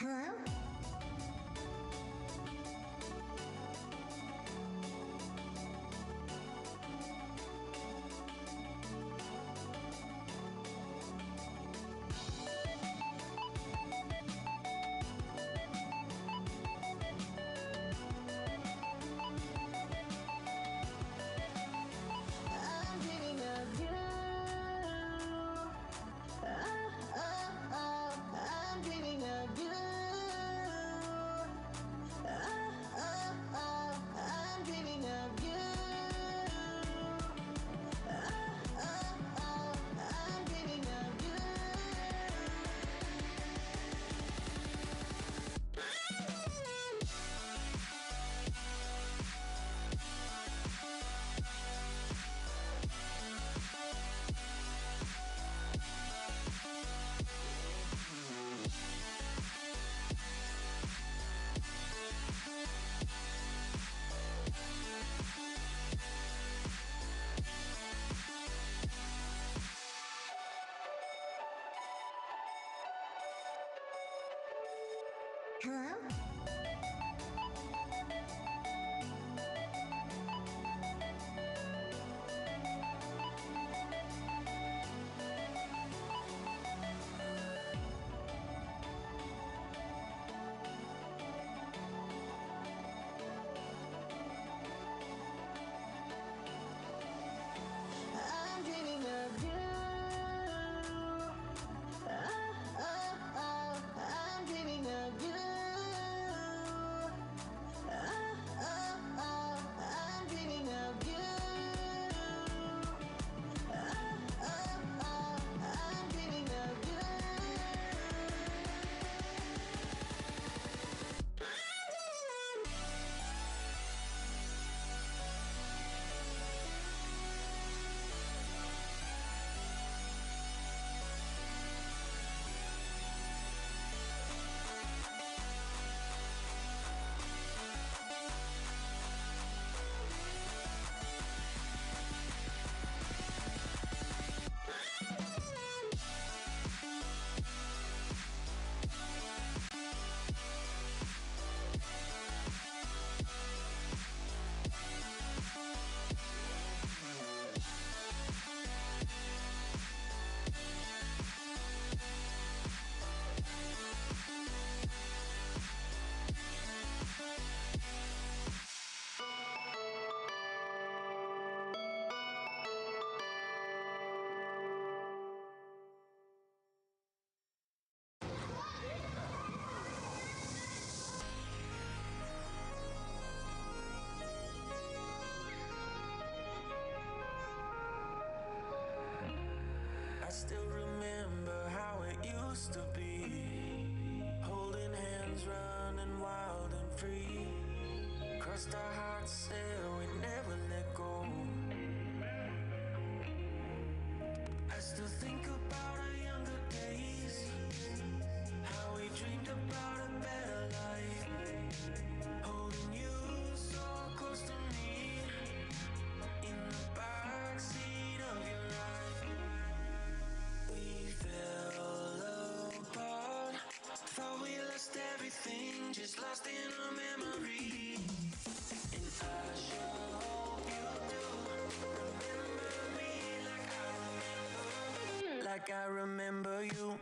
Hello? I'm dreaming of you. I'm dreaming of you. I'm dreaming of you. I'm dreaming of you. Hello? I'm dreaming of you. I'm dreaming of you. I'm dreaming of you. I'm dreaming of you. I still remember how it used to be, holding hands, running wild and free. Crossed our hearts, said we'd never let go. I still think about our younger days, how we dreamed about a better life. Holding you so close to me, in the backseat of your ride. We fell apart, thought we lost everything, just lost in a memory. And I sure hope you do remember me like I remember you.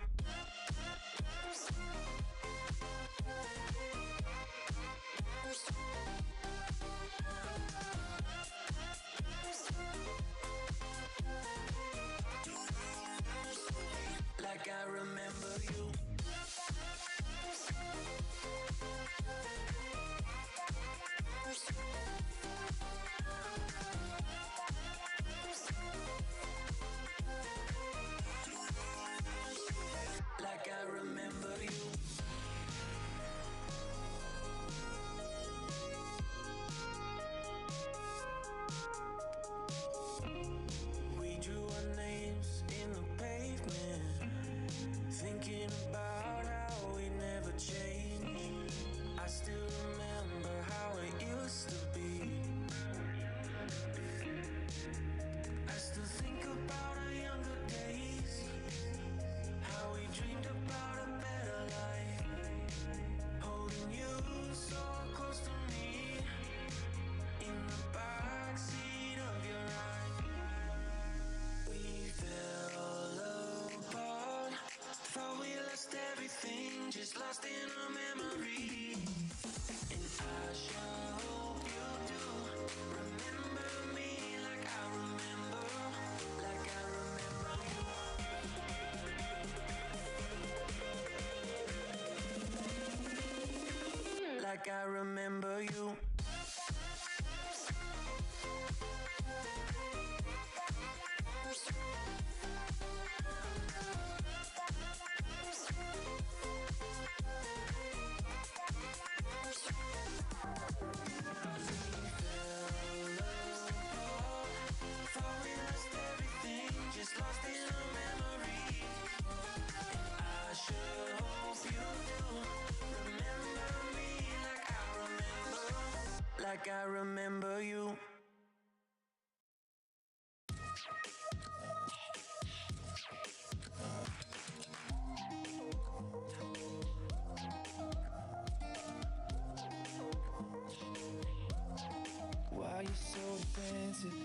Like I remember you. Like I remember you. I remember you. Just lost in a memory. I sure hope you do remember me like I remember you. Why you so defensive?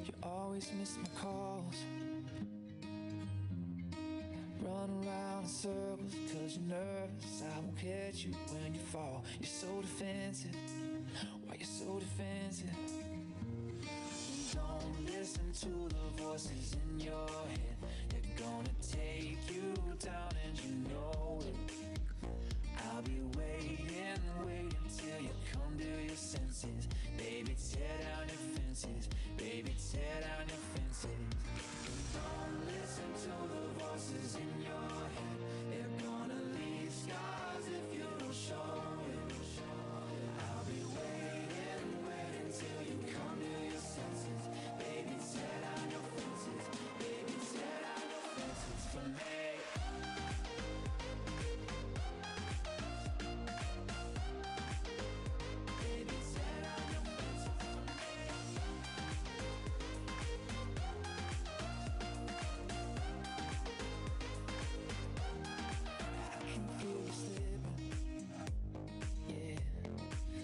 You always miss my calls. Run around in circles cause you're nervous I won't catch you when you fall. You're so defensive. Why you so defensive? Don't listen to the voices in your head. They're gonna take you down and you know it. I'll be waiting till you come to your senses. Baby, tear down your fences. Baby, tear down your fences. Don't listen to the voices in your head. They're gonna leave scars if you don't show it. I'll be waiting till you come to your senses. Baby, tear down your fences. Baby, tear down your fences for me.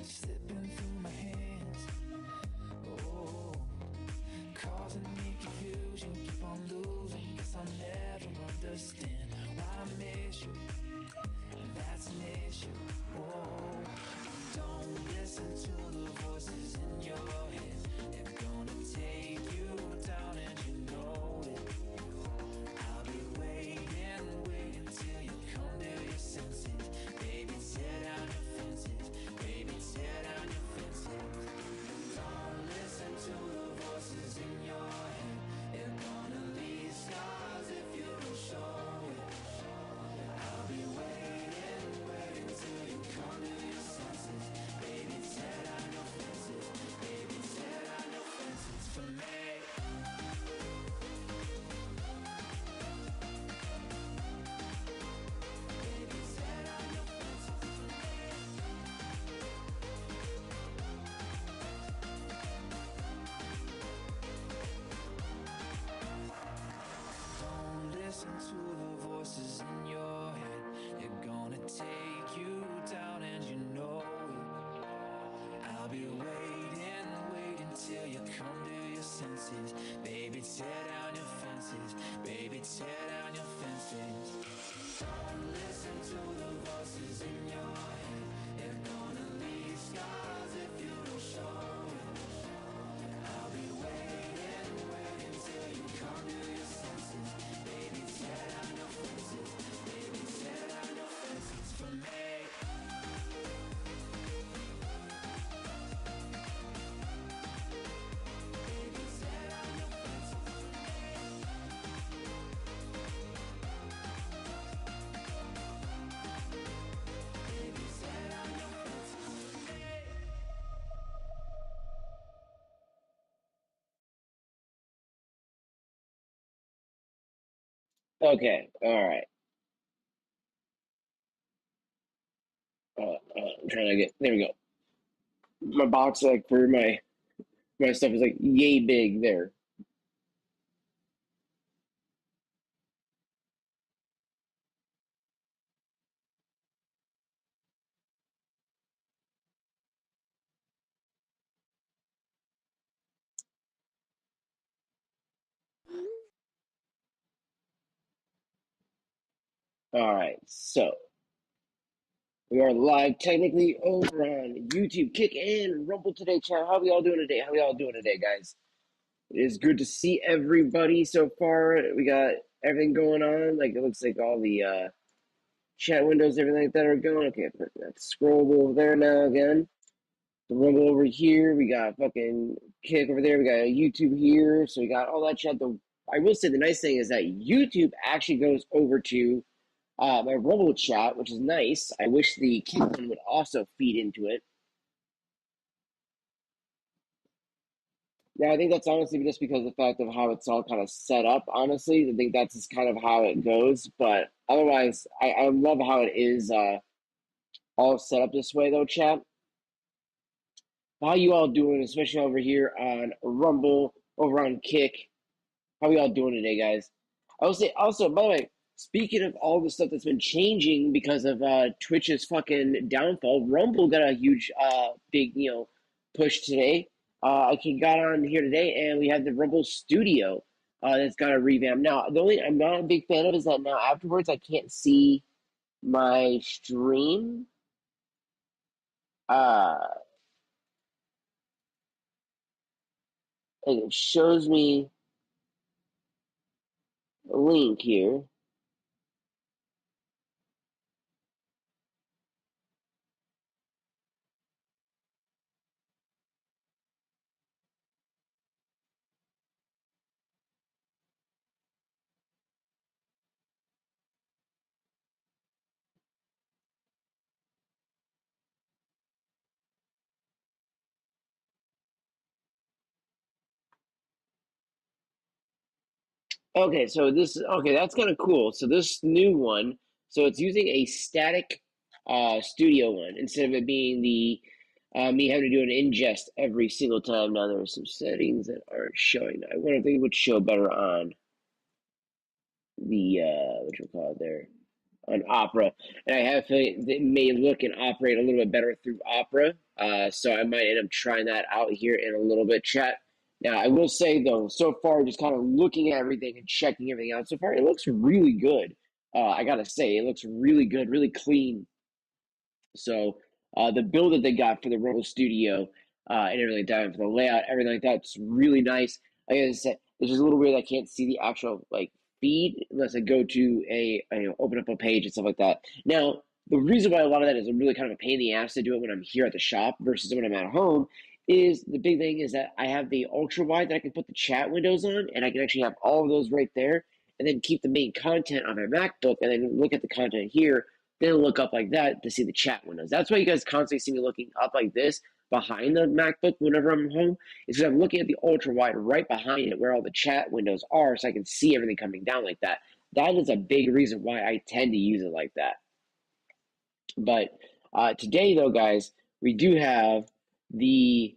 Slipping through my hands, oh, causing me confusion, keep on losing, guess I'll never understand why I miss you, that's an issue, oh, don't listen to the voices in your head, they're gonna take you down and you know it, I'll be waiting till you come to your senses, baby, tear down your fences. Baby, tear down your fences. Don't listen to the voices in your head. They're gonna leave scars if you don't show it. I'll be waiting till you come to your senses. Baby, tear down your fences. Baby, tear down your fences for me. Baby, tear down your fences for me. Don't listen to the voices in your head. They're gonna take you down and you know it. I'll be waiting till you come to your senses. Baby, tear down your fences. Baby, tear down your fences. Don't listen to the voices in your head. They're gonna leave scars if you don't show it. I'll be waiting till you come to your senses. Baby, tear down your fences. Baby, tear down your fences for me. Baby, tear down your fences for me. Baby, tear down your fences for me. Okay, all right. I'm trying to get there. We go. My box, like for my stuff, is like yay big there. All right, so we are live technically over on YouTube, Kick, and Rumble today, chat. How we all doing today? How we all doing today, guys? It is good to see everybody so far. We got everything going on. Like it looks like all the chat windows, everything like that are going. Okay, that's scrollable over there now again. The Rumble over here. We got fucking Kick over there. We got YouTube here. So we got all that chat. I will say the nice thing is that YouTube actually goes over to my Rumble chat, which is nice. I wish the Kick one would also feed into it. Yeah, I think that's honestly just because of the fact of how it's all kind of set up, honestly. I think that's just kind of how it goes. But otherwise, I love how it is all set up this way, though, chat. How you all doing, especially over here on Rumble, over on Kick? How y'all doing today, guys? I will say also, by the way, speaking of all the stuff that's been changing because of Twitch's fucking downfall, Rumble got a huge, big, push today. I got on here today, and we had the Rumble Studio that's got a revamp. Now, the only I'm not a big fan of is that now afterwards I can't see my stream. And it shows me a link here. Okay, so that's kind of cool. So this new one, so it's using a static studio one instead of it being the me having to do an ingest every single time. Now there are some settings that aren't showing. I wonder if they would show better on the what you call it there on Opera, and I have a feeling it may look and operate a little bit better through Opera. So I might end up trying that out here in a little bit, chat. Now I will say though, so far just kind of looking at everything and checking everything out, so far it looks really good. I gotta say, it looks really good, really clean. So the build that they got for the Rumble Studio and everything like that, for the layout, everything like that, it's really nice. Like I said, it's just a little weird. I can't see the actual like feed unless I go to open up a page and stuff like that. Now the reason why a lot of that is really kind of a pain in the ass to do it when I'm here at the shop versus when I'm at home is the big thing is that I have the ultra wide that I can put the chat windows on, and I can actually have all of those right there, and then keep the main content on my MacBook, and then look at the content here, then look up like that to see the chat windows. That's why you guys constantly see me looking up like this behind the MacBook whenever I'm home. Is because I'm looking at the ultra wide right behind it where all the chat windows are, so I can see everything coming down like that. That is a big reason why I tend to use it like that. But today, though, guys, we do have the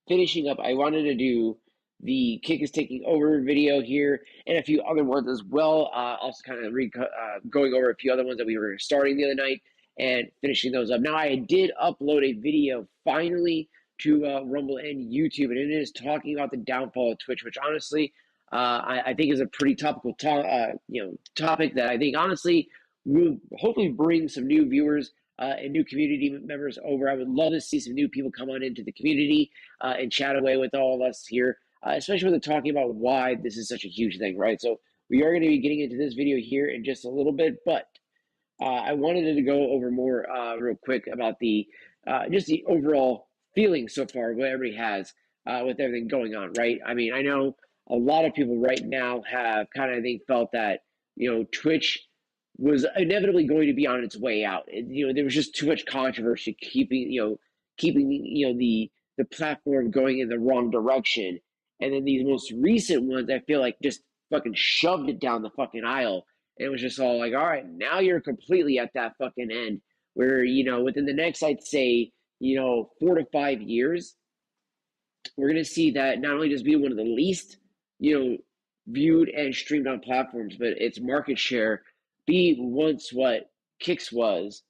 finishing up. I wanted to do the Kick is Taking Over video here and a few other ones as well. Also kind of going over a few other ones that we were starting the other night and finishing those up. Now, I did upload a video finally to Rumble and YouTube, and it is talking about the downfall of Twitch, which honestly I think is a pretty topical topic that I think honestly will hopefully bring some new viewers and new community members over. I would love to see some new people come on into the community and chat away with all of us here, especially with talking about why this is such a huge thing, right? So we are going to be getting into this video here in just a little bit, but I wanted to go over more real quick about the just the overall feeling so far, what everybody has with everything going on, right? I mean, I know a lot of people right now have kind of, I think, felt that, Twitch was inevitably going to be on its way out. There was just too much controversy keeping the platform going in the wrong direction. And then these most recent ones, I feel like just fucking shoved it down the fucking aisle. And it was just all like, all right, now you're completely at that fucking end where, within the next, I'd say, 4 to 5 years, we're going to see that not only does it be one of the least, viewed and streamed on platforms, but its market share be once what Kicks was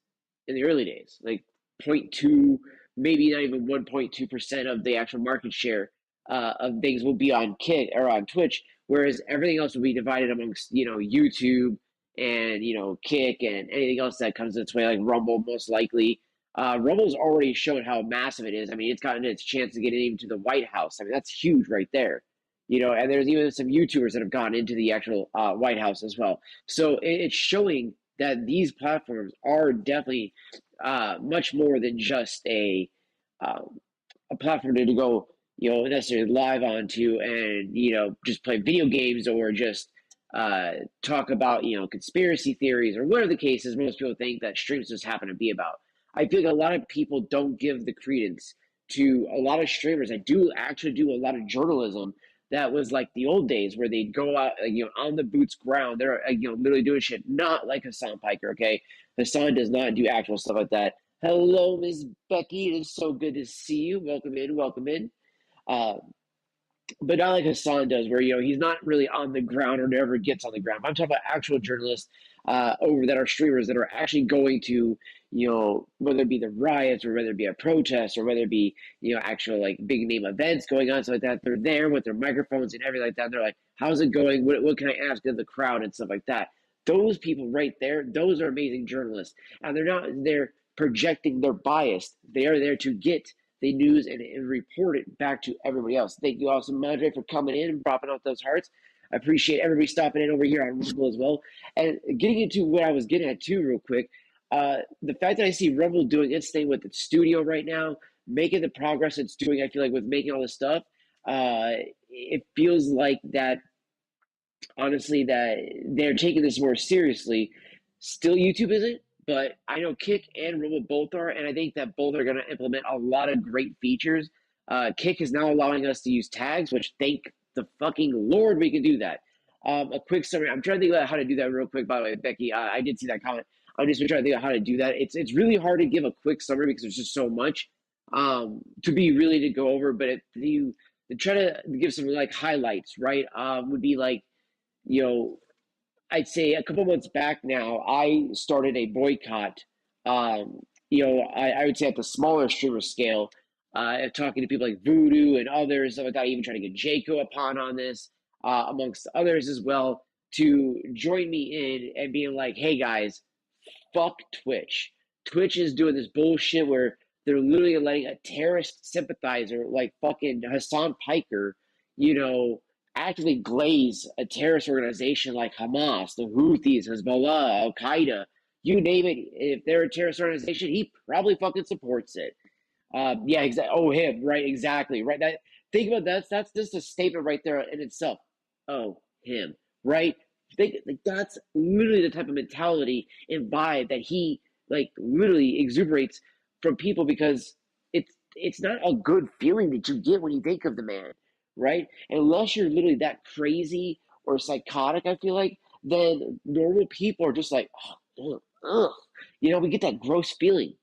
in the early days, like 0.2, maybe not even 1.2% of the actual market share of things will be on Kick or on Twitch, whereas everything else will be divided amongst YouTube and Kick and anything else that comes its way, like Rumble, most likely. Rumble's already shown how massive it is. I mean, it's gotten its chance to get even to the White House. I mean, that's huge right there. And there's even some YouTubers that have gone into the actual White House as well. So it's showing that these platforms are definitely much more than just a platform to go, necessarily live onto and, just play video games or just talk about, conspiracy theories or whatever the case is. Most people think that streams just happen to be about. I feel like a lot of people don't give the credence to a lot of streamers that do actually do a lot of journalism that was like the old days where they'd go out, on the boots ground. They're, literally doing shit, not like Hassan Piker, okay? Hassan does not do actual stuff like that. Hello, Miss Becky. It is so good to see you. Welcome in, welcome in. But not like Hassan does, where he's not really on the ground or never gets on the ground. I'm talking about actual journalists over that are streamers that are actually going to, whether it be the riots or whether it be a protest or whether it be, actual like big name events going on, stuff like that. They're there with their microphones and everything like that. They're like, "How's it going? What can I ask of the crowd?" and stuff like that. Those people right there, those are amazing journalists, and they're not there projecting their bias. They are there to get the news and report it back to everybody else. Thank you also, Madre, for coming in and dropping out those hearts. I appreciate everybody stopping in over here on Rumble as well. And getting into what I was getting at too, real quick, the fact that I see Rumble doing its thing with its studio right now, making the progress it's doing, I feel like with making all this stuff, it feels like that, honestly, that they're taking this more seriously. Still, YouTube isn't. But I know Kick and Rumble both are, and I think that both are going to implement a lot of great features. Kick is now allowing us to use tags, which thank the fucking Lord we can do that. A quick summary. I'm trying to think about how to do that real quick, by the way, Becky. I did see that comment. I'm just trying to think of how to do that. It's really hard to give a quick summary because there's just so much to be really to go over. But if you try to give some like highlights, right, would be like, I'd say a couple months back now, I started a boycott. I would say at the smaller streamer scale, talking to people like Voodoo and others, stuff like that, even trying to get Jayco upon on this, amongst others as well, to join me in and being like, "Hey guys, fuck Twitch. Twitch is doing this bullshit where they're literally letting a terrorist sympathizer like fucking Hassan Piker, actively glaze a terrorist organization like Hamas, the Houthis, Hezbollah, Al Qaeda, you name it. If they're a terrorist organization, he probably fucking supports it." Yeah, exactly. Oh, him, right? Exactly, right. Think about that. That's just a statement right there in itself. Oh, him, right? That's literally the type of mentality and vibe that he like literally exuberates from people, because it's not a good feeling that you get when you think of the man. Right? Unless you're literally that crazy or psychotic, I feel like, then normal people are just like, "Oh, ugh." We get that gross feeling.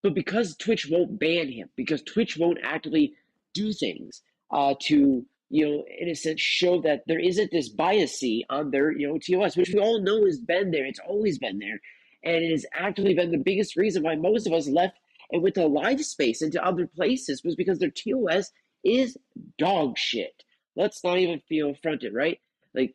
But because Twitch won't ban him, because Twitch won't actively do things to, in a sense, show that there isn't this bias on their, TOS, which we all know has been there. It's always been there. And it has actively been the biggest reason why most of us left and went to live space and to other places, was because their TOS is dog shit. Let's not even feel affronted, right? Like,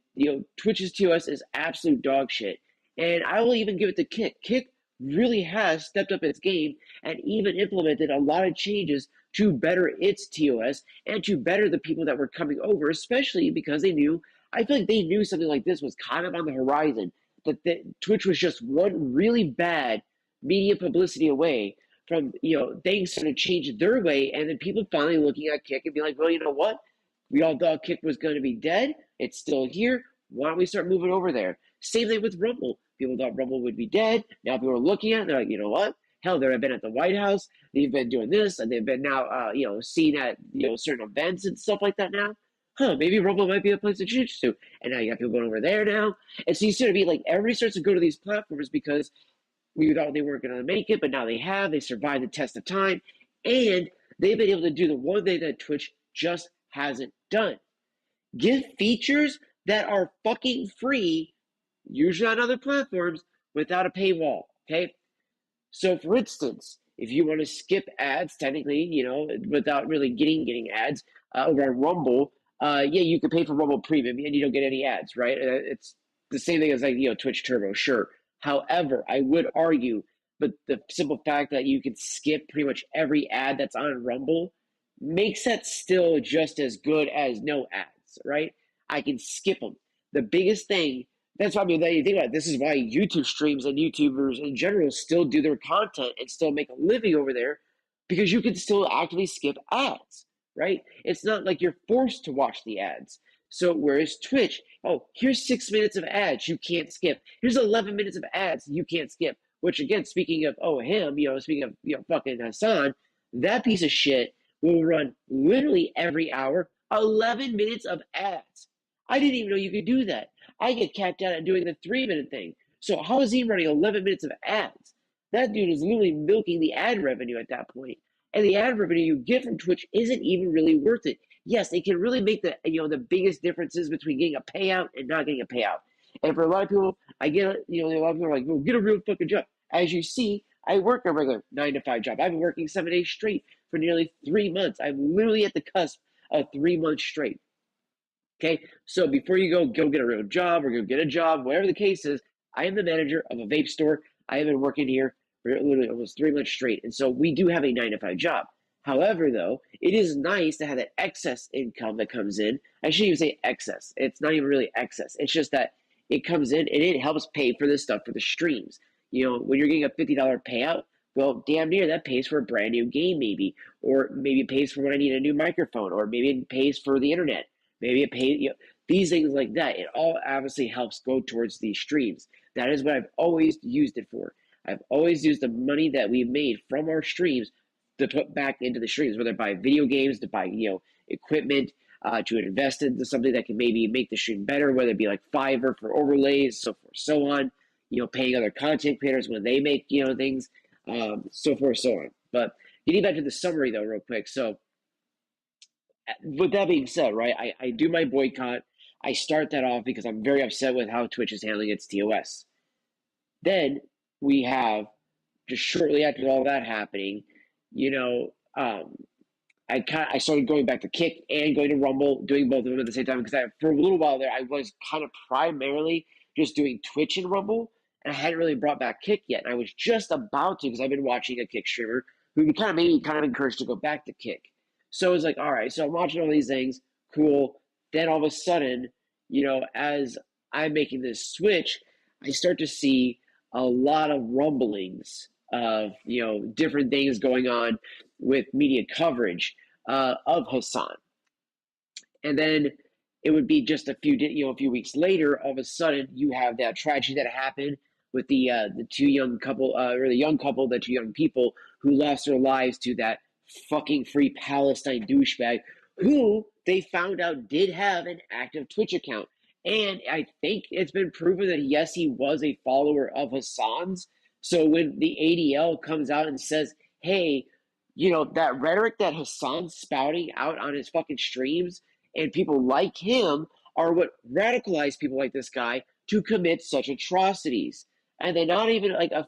Twitch's TOS is absolute dog shit. And I will even give it to Kick. Kick really has stepped up its game and even implemented a lot of changes to better its TOS and to better the people that were coming over, especially because I feel like they knew something like this was kind of on the horizon, that Twitch was just one really bad media publicity away from, things starting to change their way, and then people finally looking at Kick and be like, "Well, you know what? We all thought Kick was going to be dead. It's still here. Why don't we start moving over there?" Same thing with Rumble. People thought Rumble would be dead. Now people are looking at it, they're like, "You know what? Hell, they've been at the White House. They've been doing this, and they've been now, seen at, certain events and stuff like that now. Maybe Rumble might be a place to change to." And now you got people going over there now. And so you sort of be like, everybody starts to go to these platforms because we thought they weren't going to make it, but now they have. They survived the test of time, and they've been able to do the one thing that Twitch just hasn't done: give features that are fucking free, usually on other platforms, without a paywall. Okay, so for instance, if you want to skip ads, technically, without really getting ads over on Rumble, you can pay for Rumble Premium and you don't get any ads, right? It's the same thing as like Twitch Turbo, sure. However, I would argue, but the simple fact that you can skip pretty much every ad that's on Rumble makes that still just as good as no ads, right? I can skip them. The biggest thing That's why, I mean, that you think about it, this is why YouTube streams and YouTubers in general still do their content and still make a living over there, because you can still actively skip ads, right? It's not like you're forced to watch the ads. So whereas Twitch, oh, here's 6 minutes of ads you can't skip. Here's 11 minutes of ads you can't skip. Which again, speaking of him, speaking of fucking Hassan, that piece of shit will run literally every hour 11 minutes of ads. I didn't even know you could do that. I get capped out at doing the 3 minute thing. So how is he running 11 minutes of ads? That dude is literally milking the ad revenue at that point. And the ad revenue you get from Twitch isn't even really worth it. Yes, it can really make the biggest differences between getting a payout and not getting a payout. And for a lot of people, I get a lot of people are like, well, get a real fucking job. As you see, I work a regular 9 to 5 job. I've been working 7 days straight for nearly 3 months. I'm literally at the cusp of 3 months straight. Okay, so before you go get a real job or go get a job, whatever the case is, I am the manager of a vape store. I have been working here for literally almost 3 months straight. And so we do have a 9 to 5 job. However, though, it is nice to have that excess income that comes in. I shouldn't even say excess. It's not even really excess. It's just that it comes in and it helps pay for this stuff for the streams. When you're getting a $50 payout, well, damn near that pays for a brand new game, maybe, or maybe it pays for when I need a new microphone, or maybe it pays for the internet. Maybe it pays, these things like that. It all obviously helps go towards these streams. That is what I've always used it for. I've always used the money that we made from our streams to put back into the streams, whether buy video games, to buy equipment, to invest into something that can maybe make the stream better, whether it be like Fiverr for overlays, so forth, so on. Paying other content creators when they make things, so forth, so on. But getting back to the summary though, real quick. So with that being said, right, I do my boycott. I start that off because I'm very upset with how Twitch is handling its TOS. Then we have, just shortly after all that happening, I started going back to Kick and going to Rumble, doing both of them at the same time, because for a little while there, I was kind of primarily just doing Twitch and Rumble, and I hadn't really brought back Kick yet. And I was just about to, because I've been watching a Kick streamer who kind of made me kind of encouraged to go back to Kick. So it was like, all right, so I'm watching all these things, cool. Then all of a sudden, as I'm making this switch, I start to see a lot of rumblings of, different things going on with media coverage of Hassan. And then it would be just a few weeks later, all of a sudden you have that tragedy that happened with the two young couple, or the young couple, the two young people who lost their lives to that fucking Free Palestine douchebag, who they found out did have an active Twitch account. And I think it's been proven that yes, he was a follower of Hassan's. So when the ADL comes out and says, hey, that rhetoric that Hassan's spouting out on his fucking streams and people like him are what radicalize people like this guy to commit such atrocities. And then not even like a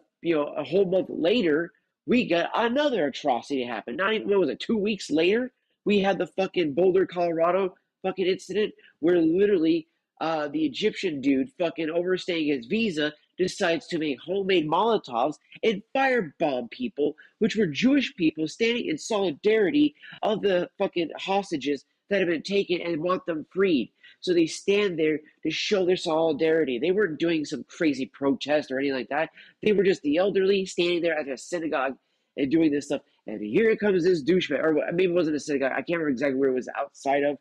whole month later, we got another atrocity happen. Not even, what was it, 2 weeks later, we had the fucking Boulder, Colorado fucking incident where literally the Egyptian dude fucking overstaying his visa decides to make homemade Molotovs and firebomb people, which were Jewish people standing in solidarity of the fucking hostages that have been taken and want them freed. So they stand there to show their solidarity. They weren't doing some crazy protest or anything like that. They were just the elderly standing there at a synagogue and doing this stuff. And here comes this douchebag, or maybe it wasn't a synagogue. I can't remember exactly where it was outside of.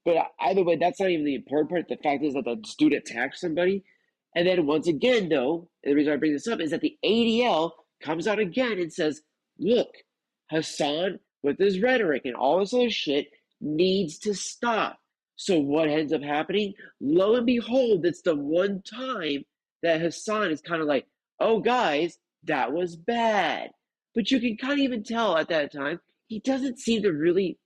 But either way, that's not even the important part. The fact is that the dude attacked somebody. And then once again, though, and the reason I bring this up is that the ADL comes out again and says, look, Hassan, with his rhetoric and all this other shit, needs to stop. So what ends up happening? Lo and behold, it's the one time that Hassan is kind of like, oh, guys, that was bad. But you can kind of even tell at that time, he doesn't seem to really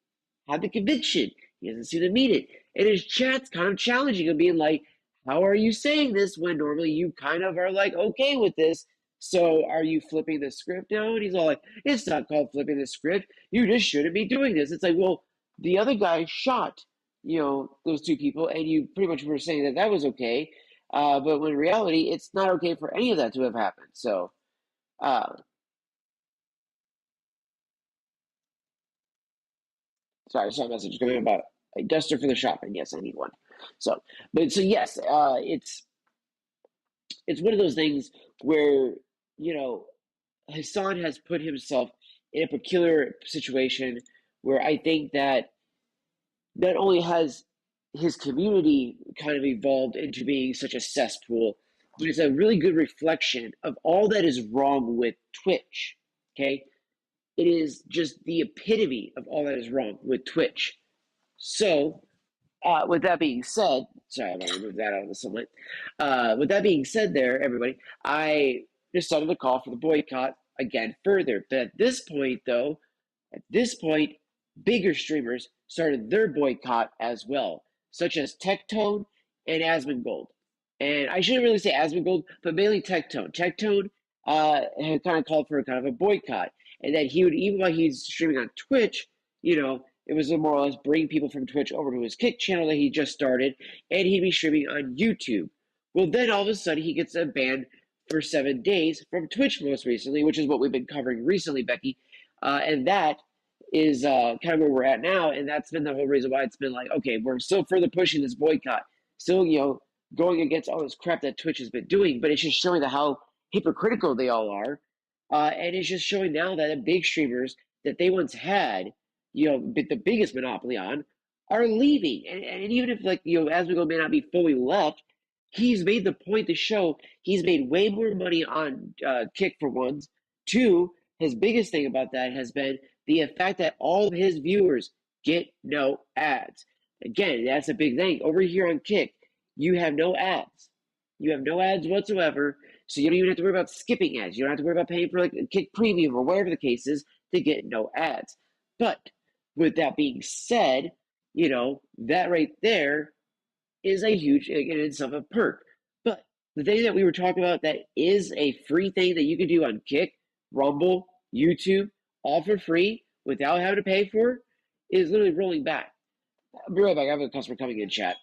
have the conviction. He doesn't seem to mean it. And his chat's kind of challenging him, being like, how are you saying this when normally you kind of are like okay with this? So are you flipping the script now? And he's all like, it's not called flipping the script. You just shouldn't be doing this. It's like, well, the other guy shot, those two people, and you pretty much were saying that that was okay. But when in reality, it's not okay for any of that to have happened. So, sorry, I saw a message coming about a duster for the shop, and yes, I need one. So yes, it's one of those things where, you know, Hassan has put himself in a peculiar situation where I think that not only has his community kind of evolved into being such a cesspool, but it's a really good reflection of all that is wrong with Twitch. Okay. It is just the epitome of all that is wrong with Twitch. So, with that being said, sorry, I'm going to move that out of the sunlight. With that being said, there, everybody, I decided to call for the boycott again further. But at this point, bigger streamers started their boycott as well, such as Tectone and Asmongold. And I shouldn't really say Asmongold, but mainly Tectone. Tectone had kind of called for a kind of a boycott, and that he would, even while he's streaming on Twitch, it was more or less bring people from Twitch over to his Kick channel that he just started, and he'd be streaming on YouTube. Well, then all of a sudden he gets a ban for 7 days from Twitch most recently, which is what we've been covering recently, Becky. And that is kind of where we're at now, and that's been the whole reason why it's been like, okay, we're still further pushing this boycott, still, going against all this crap that Twitch has been doing, but it's just showing how hypocritical they all are, and it's just showing now that the big streamers that they once had, the biggest monopoly on, are leaving, and even if Asmongold may not be fully left, he's made the point to show he's made way more money on Kick for ones. Two, his biggest thing about that has been the fact that all of his viewers get no ads. Again, that's a big thing. Over here on Kick, you have no ads. You have no ads whatsoever, so you don't even have to worry about skipping ads. You don't have to worry about paying for like a Kick Premium or whatever the case is to get no ads. But with that being said, that right there is a huge, in itself, a perk. But the thing that we were talking about that is a free thing that you can do on Kick, Rumble, YouTube, all for free without having to pay for, is literally rolling back. I'll be right back. I have a customer coming in chat.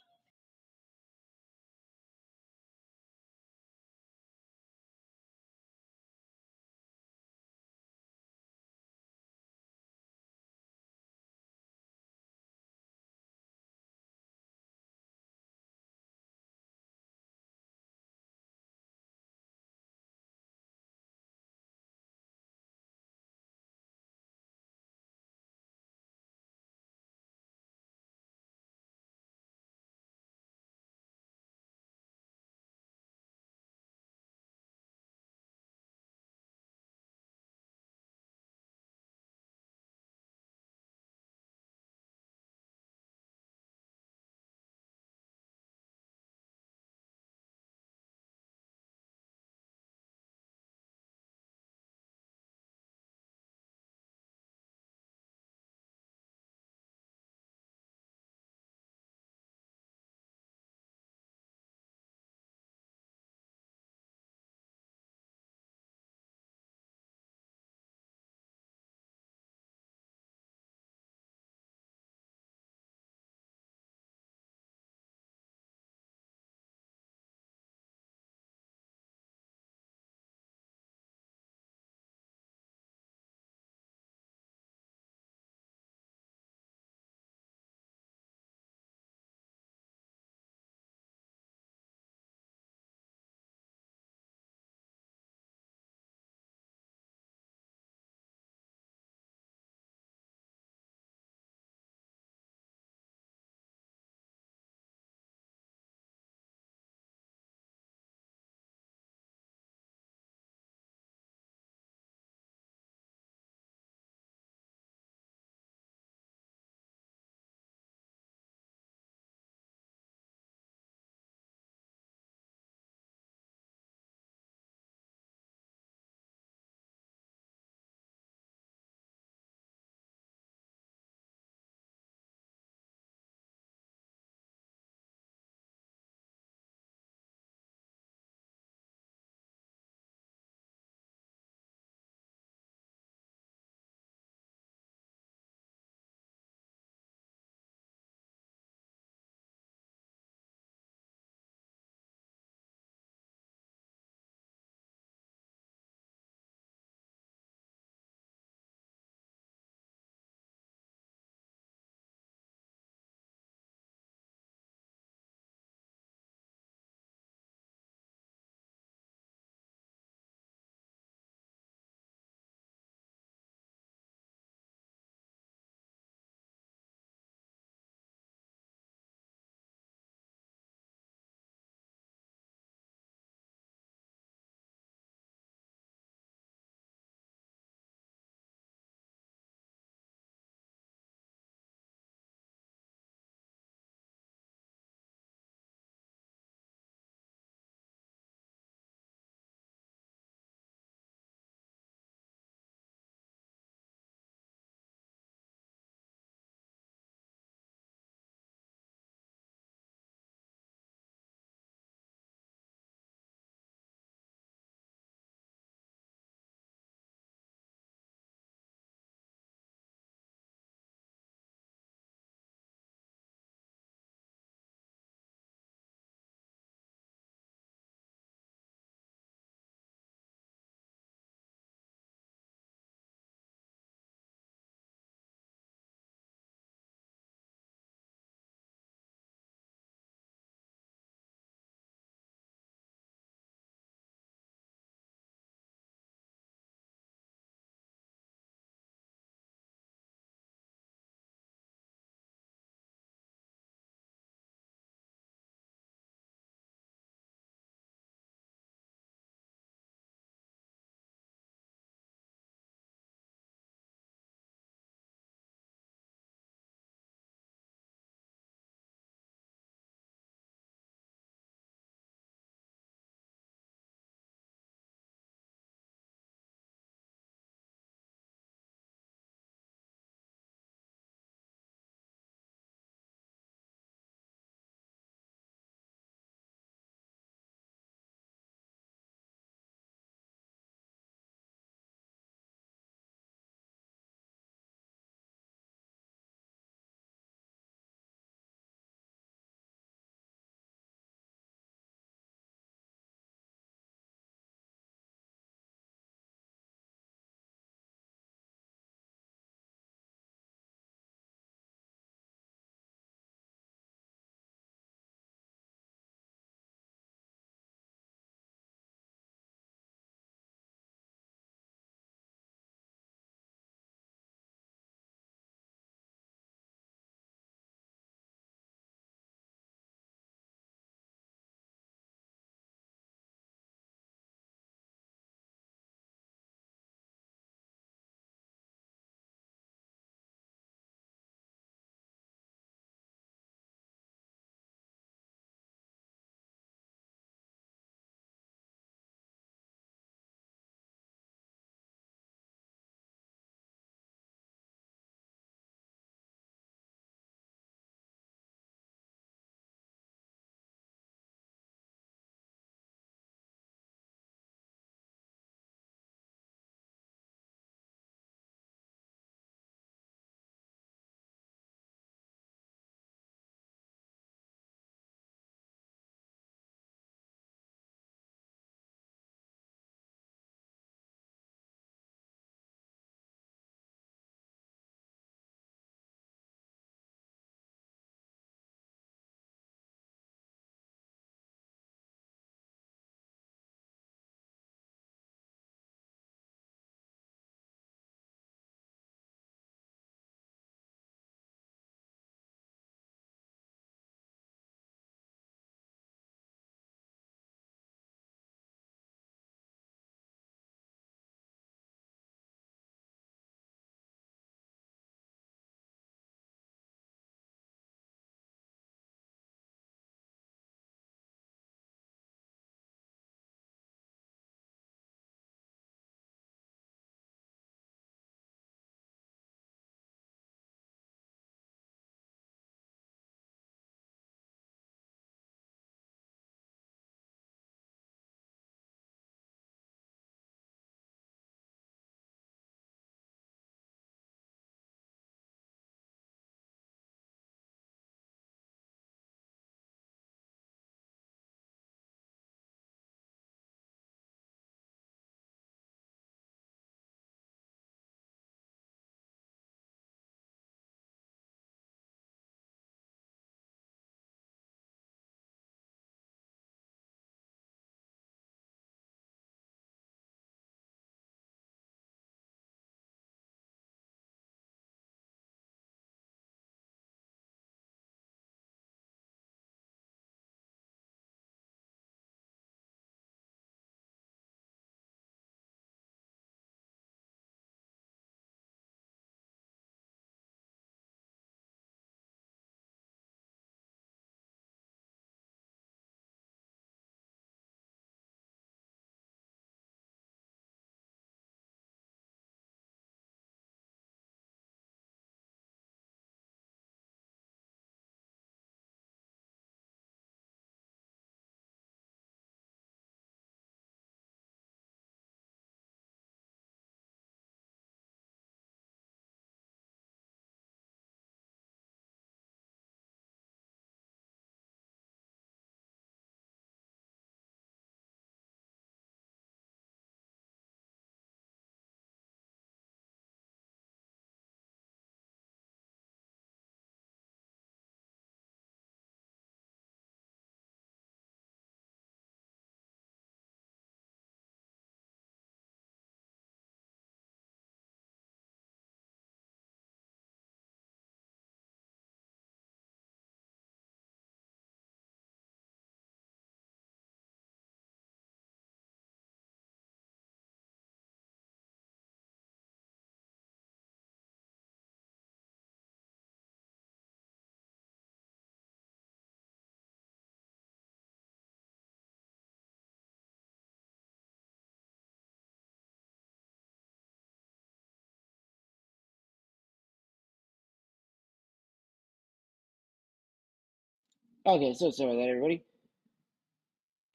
Okay, so sorry about that, everybody.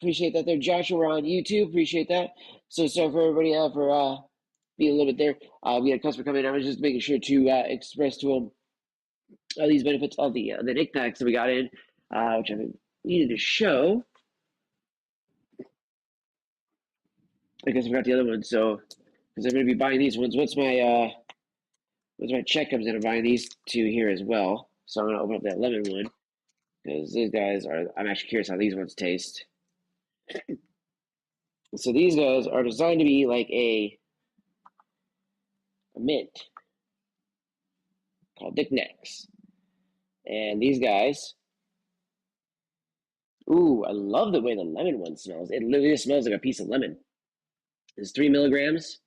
Appreciate that there, Joshua. We're on YouTube. Appreciate that. So sorry for everybody for being a little bit there. We had a customer come in. I was just making sure to express to them all these benefits of the Nick packs that we got in, which I needed to show because I forgot the other one. So because I'm going to be buying these ones. Once my check comes in, I'm buying these two here as well. So I'm going to open up that lemon one because these guys are. I'm actually curious how these ones taste. So these guys are designed to be like a mint called Dick Necks. And these guys, ooh, I love the way the lemon one smells. It literally smells like a piece of lemon. It's 3 milligrams,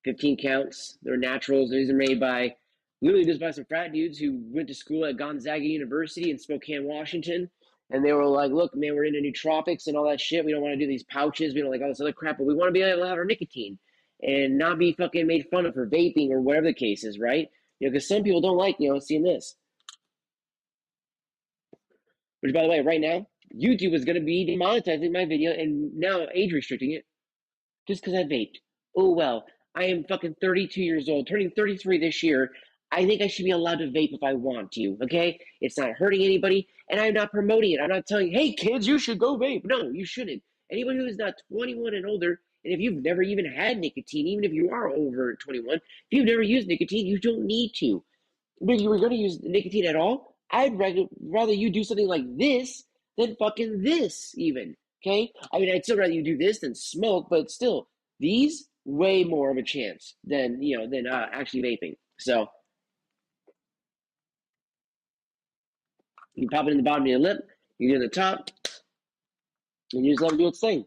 15 counts. They're naturals. These are made by literally just by some frat dudes who went to school at Gonzaga University in Spokane, Washington. And they were like, look, man, we're into nootropics and all that shit. We don't want to do these pouches. We don't like all this other crap, but we want to be able to have our nicotine and not be fucking made fun of for vaping or whatever the case is, right? Because some people don't like, seeing this. Which, by the way, right now, YouTube is going to be demonetizing my video and now age restricting it just because I vaped. Oh, well, I am fucking 32 years old, turning 33 this year. I think I should be allowed to vape if I want to, okay? It's not hurting anybody, and I'm not promoting it. I'm not telling, hey, kids, you should go vape. No, you shouldn't. Anybody who is not 21 and older, and if you've never even had nicotine, even if you are over 21, if you've never used nicotine, you don't need to. But if you were going to use nicotine at all, I'd rather you do something like this than fucking this, even. Okay? I mean, I'd still rather you do this than smoke, but still, these way more of a chance than actually vaping. So you pop it in the bottom of your lip, you do it in the top, and you just let it do its thing.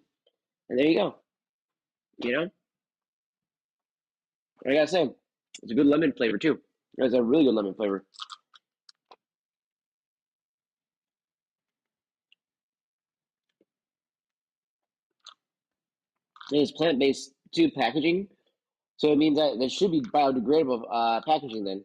And there you go. I gotta say, it's a good lemon flavor too. It's a really good lemon flavor. And it's plant-based too packaging, so it means that there should be biodegradable packaging then.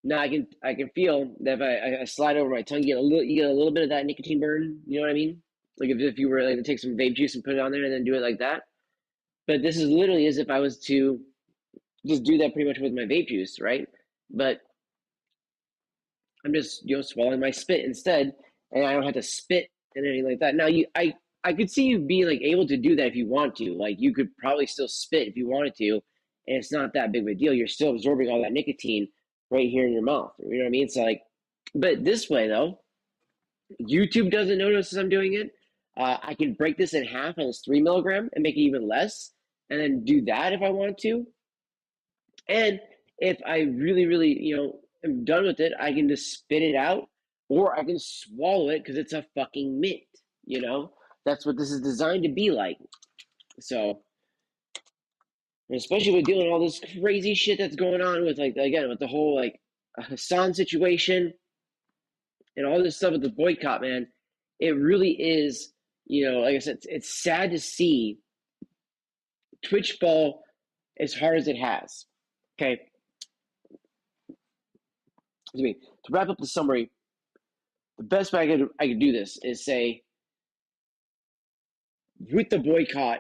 Now I can feel that if I slide over my tongue, you get a little bit of that nicotine burn. You know what I mean? Like if you were like to take some vape juice and put it on there and then do it like that. But this is literally as if I was to just do that pretty much with my vape juice, right? But I'm just swallowing my spit instead, and I don't have to spit and anything like that. Now I could see you being like able to do that if you want to. Like you could probably still spit if you wanted to, and it's not that big of a deal. You're still absorbing all that nicotine right here in your mouth. You know what I mean? So like, but this way though, YouTube doesn't notice as I'm doing it. I can break this in half and it's 3 milligram and make it even less, and then do that if I want to. And if I really, really, am done with it, I can just spit it out, or I can swallow it because it's a fucking mint. That's what this is designed to be like. So, especially with dealing with all this crazy shit that's going on with with the whole Hassan situation and all this stuff with the boycott, man, it really is, like I said, it's sad to see Twitch fall as hard as it has. Okay. To wrap up the summary, the best way I could do this is say, with the boycott,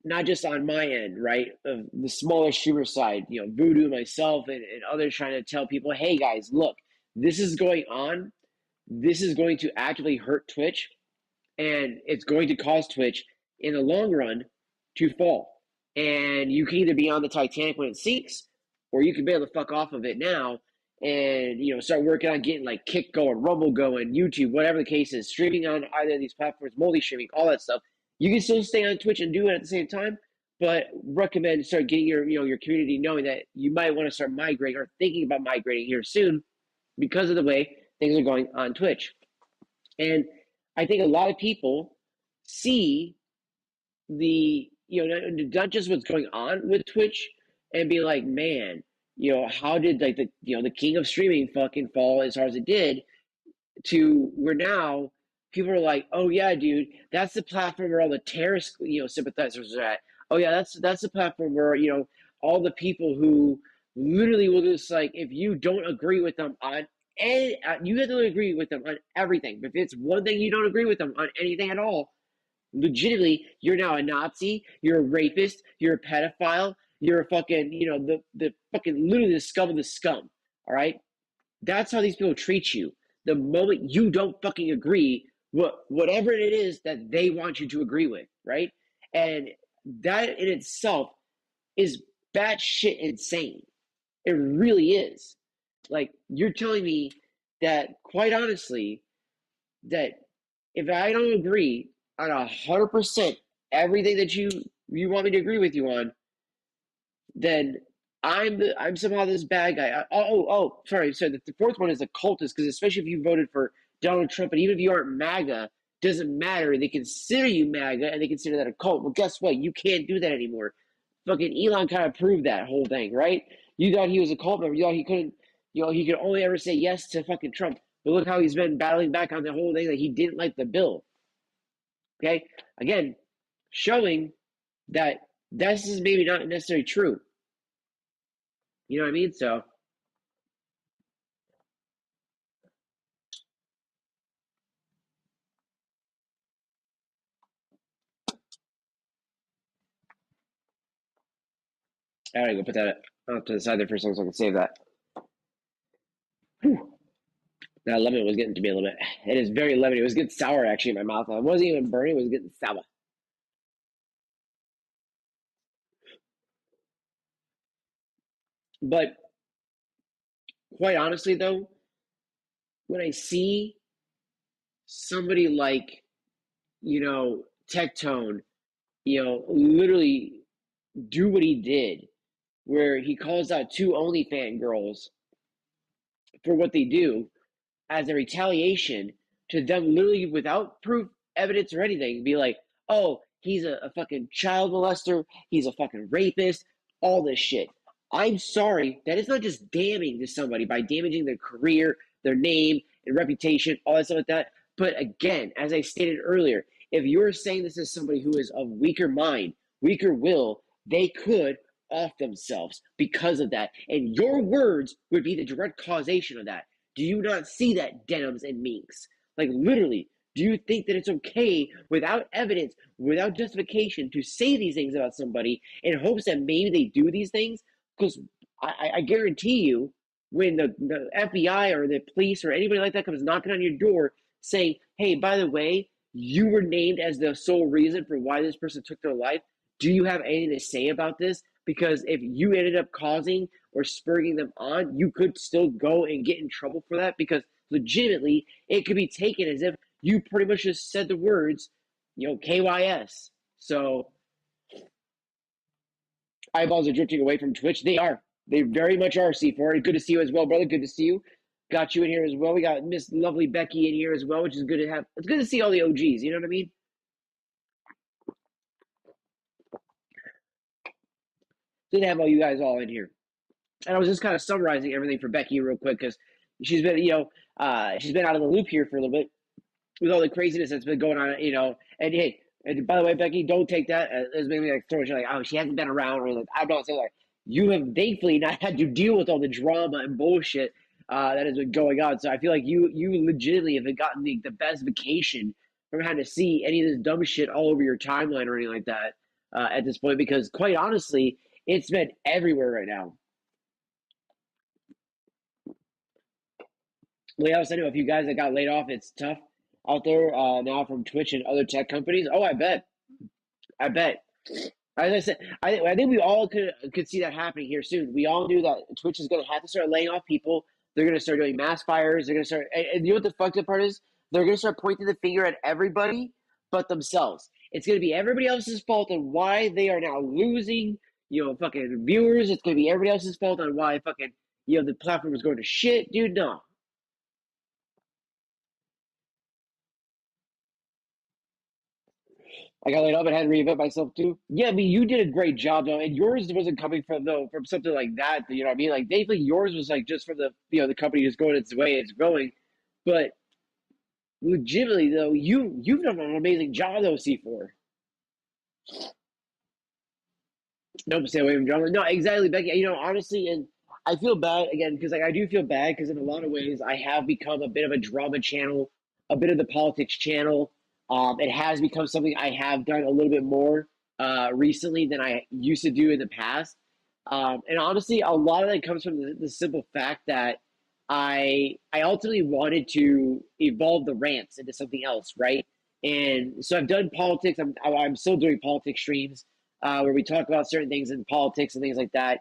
not just on my end, right, of the smaller streamer side, Voodoo, myself, and others trying to tell people, hey guys, look, this is going on. This is going to actively hurt Twitch, and it's going to cause Twitch in the long run to fall. And you can either be on the Titanic when it sinks, or you can be able to fuck off of it now and start working on getting like Kick going, Rumble going, YouTube, whatever the case is, streaming on either of these platforms, multi-streaming, all that stuff. You can still stay on Twitch and do it at the same time, but recommend start getting your community knowing that you might want to start migrating or thinking about migrating here soon because of the way things are going on Twitch. And I think a lot of people see the not just what's going on with Twitch and be like, man, how did the king of streaming fucking fall as hard as it did, to where now people are like, oh yeah, dude, that's the platform where all the terrorist sympathizers are at. Oh yeah, that's the platform where all the people who literally will just like, if you don't agree with them on And you have to agree with them on everything. But if it's one thing you don't agree with them on anything at all, legitimately, you're now a Nazi, you're a rapist, you're a pedophile, you're a fucking, the fucking literally the scum of the scum. All right? That's how these people treat you. The moment you don't fucking agree, whatever it is that they want you to agree with, right? And that in itself is batshit insane. It really is. Like, you're telling me that, quite honestly, that if I don't agree on 100% everything that you want me to agree with you on, then I'm somehow this bad guy. Sorry. So the fourth one is a cultist, because especially if you voted for Donald Trump, and even if you aren't MAGA, doesn't matter. They consider you MAGA, and they consider that a cult. Well, guess what? You can't do that anymore. Fucking Elon kind of proved that whole thing, right? You thought he was a cult member. You thought he couldn't. He could only ever say yes to fucking Trump. But look how he's been battling back on the whole thing that he didn't like the bill. Okay, again, showing that this is maybe not necessarily true. You know what I mean? So, I gotta go put that off to the side there for a second so I can save that. Whew. That lemon was getting to me a little bit. It is very lemony. It was getting sour actually in my mouth. It wasn't even burning. It was getting sour. But quite honestly, though, when I see somebody like, Tectone, literally do what he did, where he calls out two OnlyFans girls for what they do as a retaliation to them, literally without proof, evidence, or anything, be like, oh, he's a fucking child molester, he's a fucking rapist, all this shit. I'm sorry, that is not just damning to somebody by damaging their career, their name, and reputation, all that stuff like that. But again, as I stated earlier, if you're saying this is somebody who is of weaker mind, weaker will, they could off themselves because of that. And your words would be the direct causation of that. Do you not see that, denims and minks? Like, literally, do you think that it's okay without evidence, without justification, to say these things about somebody in hopes that maybe they do these things? Because I guarantee you, when the FBI or the police or anybody like that comes knocking on your door saying, hey, by the way, you were named as the sole reason for why this person took their life, do you have anything to say about this? Because if you ended up causing or spurring them on, you could still go and get in trouble for that, because legitimately it could be taken as if you pretty much just said the words, KYS. So eyeballs are drifting away from Twitch. They are. They very much are, C4. Good to see you as well, brother. Good to see you. Got you in here as well. We got Miss Lovely Becky in here as well, which is good to have. It's good to see all the OGs. You know what I mean? Good to have all you guys all in here. And I was just kind of summarizing everything for Becky real quick, because she's been, she's been out of the loop here for a little bit with all the craziness that's been going on, And hey, and by the way, Becky, don't take that as maybe like throwing shit like, oh, she hasn't been around, or like, I'm not saying like, you have thankfully not had to deal with all the drama and bullshit that has been going on. So I feel like you legitimately have gotten the best vacation from having to see any of this dumb shit all over your timeline or anything like that at this point, because quite honestly, it's been everywhere right now. Layoffs, I know a few guys that got laid off. It's tough out there now from Twitch and other tech companies. Oh, I bet. As I said, I think we all could see that happening here soon. We all knew that Twitch is going to have to start laying off people. They're going to start doing mass fires. They're going to start, and you know what the fucked up part is? They're going to start pointing the finger at everybody but themselves. It's going to be everybody else's fault on why they are now losing, fucking viewers. It's going to be everybody else's fault on why fucking, the platform is going to shit. Dude, no. I got laid off and had to reinvent myself too. Yeah, I mean, you did a great job though, and yours wasn't coming from something like that. You know what I mean? Like, thankfully, yours was like just from the company just going its way, it's going. But legitimately though, you've done an amazing job though, C4. Don't stay away from drama. No, exactly, Becky. Honestly, and I feel bad again because like I do feel bad because in a lot of ways I have become a bit of a drama channel, a bit of the politics channel. It has become something I have done a little bit more recently than I used to do in the past. And honestly, a lot of that comes from the simple fact that I ultimately wanted to evolve the rants into something else, right? And so I've done politics. I'm still doing politics streams where we talk about certain things in politics and things like that.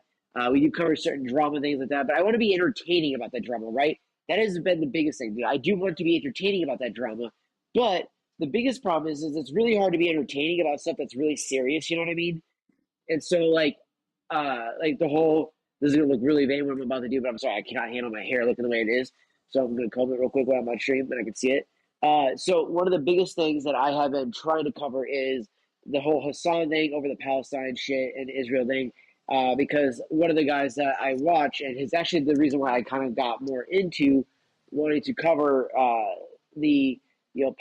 We do cover certain drama things like that, but I want to be entertaining about that drama, right? That has been the biggest thing. I do want to be entertaining about that drama, but the biggest problem is it's really hard to be entertaining about stuff that's really serious. You know what I mean? And so like the whole this is gonna look really vain what I'm about to do, but I'm sorry, I cannot handle my hair looking the way it is. So I'm gonna comb it real quick while I'm on stream, and I can see it. So one of the biggest things that I have been trying to cover is the whole Hassan thing over the Palestine shit and Israel thing. Because one of the guys that I watch, and is actually the reason why I kind of got more into wanting to cover the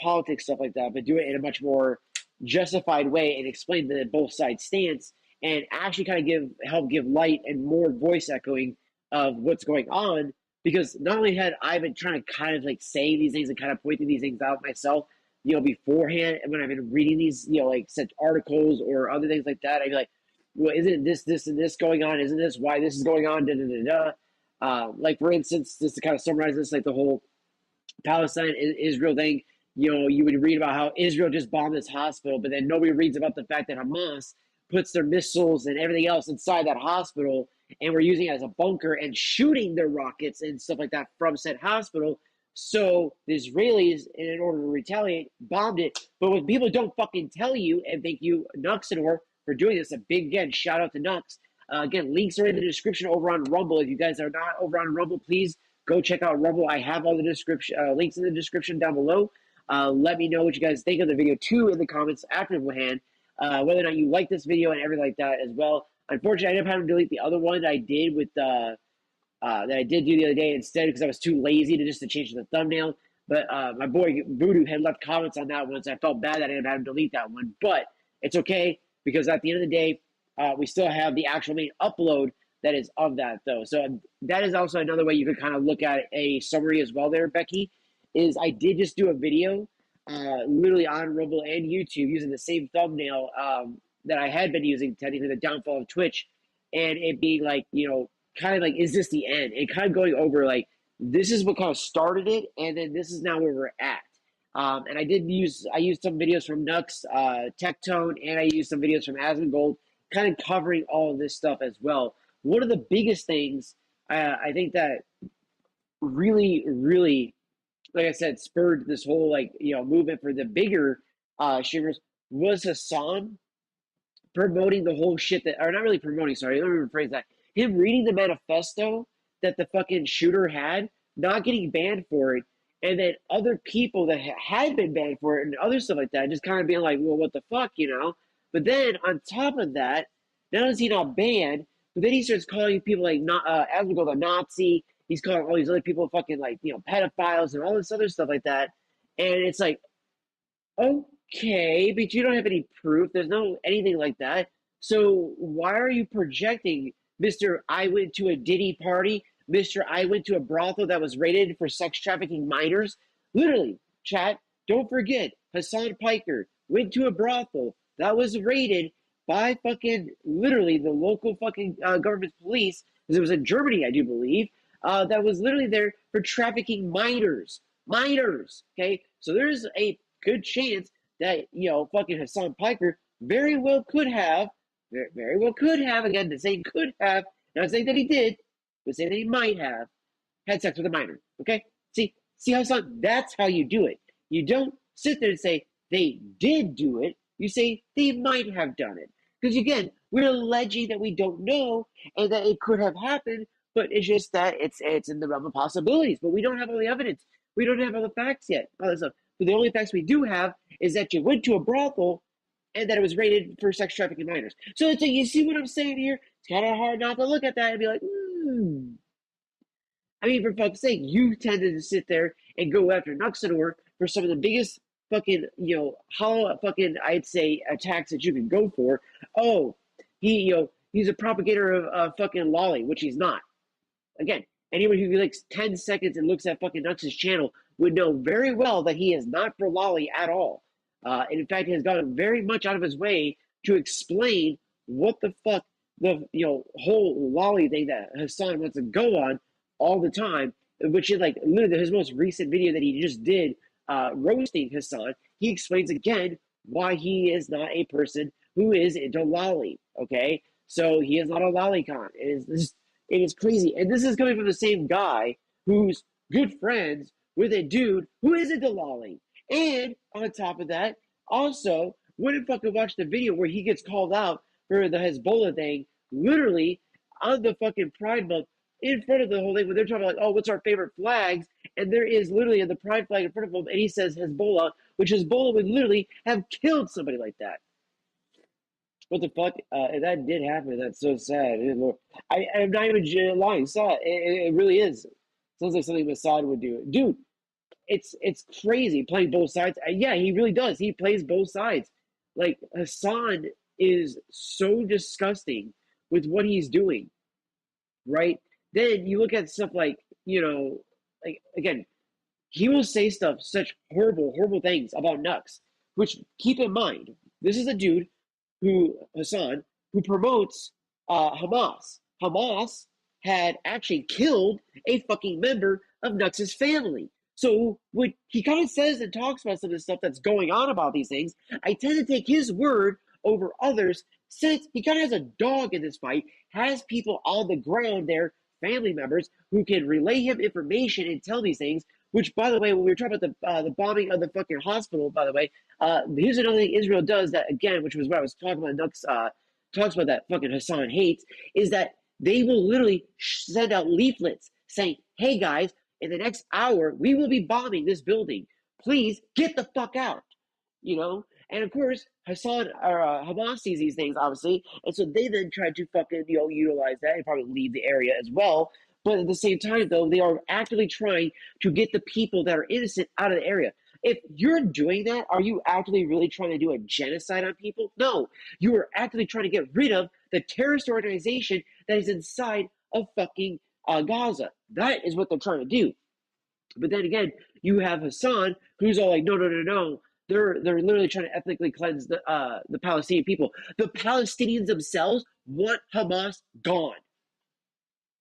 politics stuff like that, but do it in a much more justified way and explain the both sides stance and actually kind of help give light and more voice echoing of what's going on. Because not only had I been trying to kind of like say these things and kind of pointing these things out myself, beforehand, and when I've been reading these, like such articles or other things like that, I'd be like, well, isn't this, and this going on? Isn't this why this is going on? Da, da, da, da. Like, for instance, just to kind of summarize this, like the whole Palestine Israel thing, you would read about how Israel just bombed this hospital, but then nobody reads about the fact that Hamas puts their missiles and everything else inside that hospital, and we're using it as a bunker and shooting their rockets and stuff like that from said hospital. So the Israelis, in order to retaliate, bombed it. But what people don't fucking tell you, and thank you, Nuxanor, for doing this, a big, again, shout out to Nux. Again, links are in the description over on Rumble. If you guys are not over on Rumble, please go check out Rumble. I have all the description links in the description down below. Let me know what you guys think of the video too in the comments afterhand. Whether or not you like this video and everything like that as well. Unfortunately, I ended up having to delete the other one that I did with that I did do the other day instead because I was too lazy to change the thumbnail. But my boy Voodoo had left comments on that one, so I felt bad that I ended up having to delete that one. But it's okay because at the end of the day, we still have the actual main upload that is of that though. So that is also another way you could kind of look at a summary as well there, Becky, is I did just do a video literally on Rumble and YouTube using the same thumbnail that I had been using, technically the downfall of Twitch, and it being like, kind of like, is this the end? And kind of going over like, this is what kind of started it, and then this is now where we're at. And I used some videos from Nux, Tectone, and I used some videos from Asmongold, kind of covering all of this stuff as well. One of the biggest things I think that really, really, like I said, spurred this whole movement for the bigger streamers was Hassan promoting the whole shit or not really promoting, sorry, let me rephrase that. Him reading the manifesto that the fucking shooter had, not getting banned for it, and then other people that had been banned for it and other stuff like that, just kind of being like, well, what the fuck, But then on top of that, not only is he not banned, but then he starts calling people like Asmongold a Nazi. He's calling all these other people fucking pedophiles and all this other stuff like that. And it's like, okay, but you don't have any proof. There's no anything like that. So why are you projecting, Mr. I went to a Diddy party, Mr. I went to a brothel that was rated for sex trafficking minors? Literally, chat, don't forget, Hassan Piker went to a brothel that was rated by fucking literally the local fucking government police, because it was in Germany, I do believe, that was literally there for trafficking minors. Minors, okay? So there's a good chance that, fucking Hassan Piker very well could have, again, to say could have, not saying that he did, but saying that he might have had sex with a minor, okay? See, Hassan, that's how you do it. You don't sit there and say they did do it. You say they might have done it. Because again, we're alleging that we don't know and that it could have happened, but it's just that it's in the realm of possibilities. But we don't have all the evidence. We don't have all the facts yet. All this stuff. But the only facts we do have is that you went to a brothel and that it was rated for sex trafficking minors. So it's like, you see what I'm saying here? It's kind of hard not to look at that and be like, I mean, for fuck's sake, you tended to sit there and go after Nuxanor for some of the biggest fucking, hollow fucking, I'd say, attacks that you can go for. Oh, he's a propagator of fucking lolly, which he's not. again, anyone who likes 10 seconds and looks at fucking Nux's channel would know very well that he is not for lolly at all. And in fact, he has gone very much out of his way to explain what the fuck the whole lolly thing that Hassan wants to go on all the time, which is like literally his most recent video that he just did roasting Hassan. He explains again why he is not a person who is into lolly. Okay, so he is not a lolicon. It is crazy, and this is coming from the same guy who's good friends with a dude who is into lolly. And on top of that, also wouldn't fucking watch the video where he gets called out for the Hezbollah thing, literally on the fucking Pride Month in front of the whole thing when they're talking like, oh, what's our favorite flags? And there is literally the pride flag in front of him, and he says Hezbollah, which Hezbollah would literally have killed somebody like that. What the fuck? That did happen. That's so sad. I'm not even lying. It really is. Sounds like something Mossad would do. Dude, it's crazy playing both sides. Yeah, he really does. He plays both sides. Like, Hassan is so disgusting with what he's doing, right? Then you look at stuff like, like, again, he will say stuff, such horrible, horrible things about Nux, which, keep in mind, this is a dude Hassan, who promotes Hamas. Hamas had actually killed a fucking member of Nux's family. So when he kind of says and talks about some of the stuff that's going on about these things, I tend to take his word over others, since he kind of has a dog in this fight, has people on the ground there, family members, who can relay him information and tell these things. Which, by the way, when we were talking about the bombing of the fucking hospital, by the way, here's another thing Israel does that, again, which was what I was talking about, Nux talks about that fucking Hassan hates, is that they will literally send out leaflets saying, hey guys, in the next hour, we will be bombing this building. Please get the fuck out, And of course, Hamas sees these things, obviously, and so they then try to fucking, utilize that and probably leave the area as well. But at the same time, though, they are actively trying to get the people that are innocent out of the area. If you're doing that, are you actively really trying to do a genocide on people? No, you are actively trying to get rid of the terrorist organization that is inside of fucking Gaza. That is what they're trying to do. But then again, you have Hassan, who's all like, no. They're literally trying to ethnically cleanse the Palestinian people. The Palestinians themselves want Hamas gone.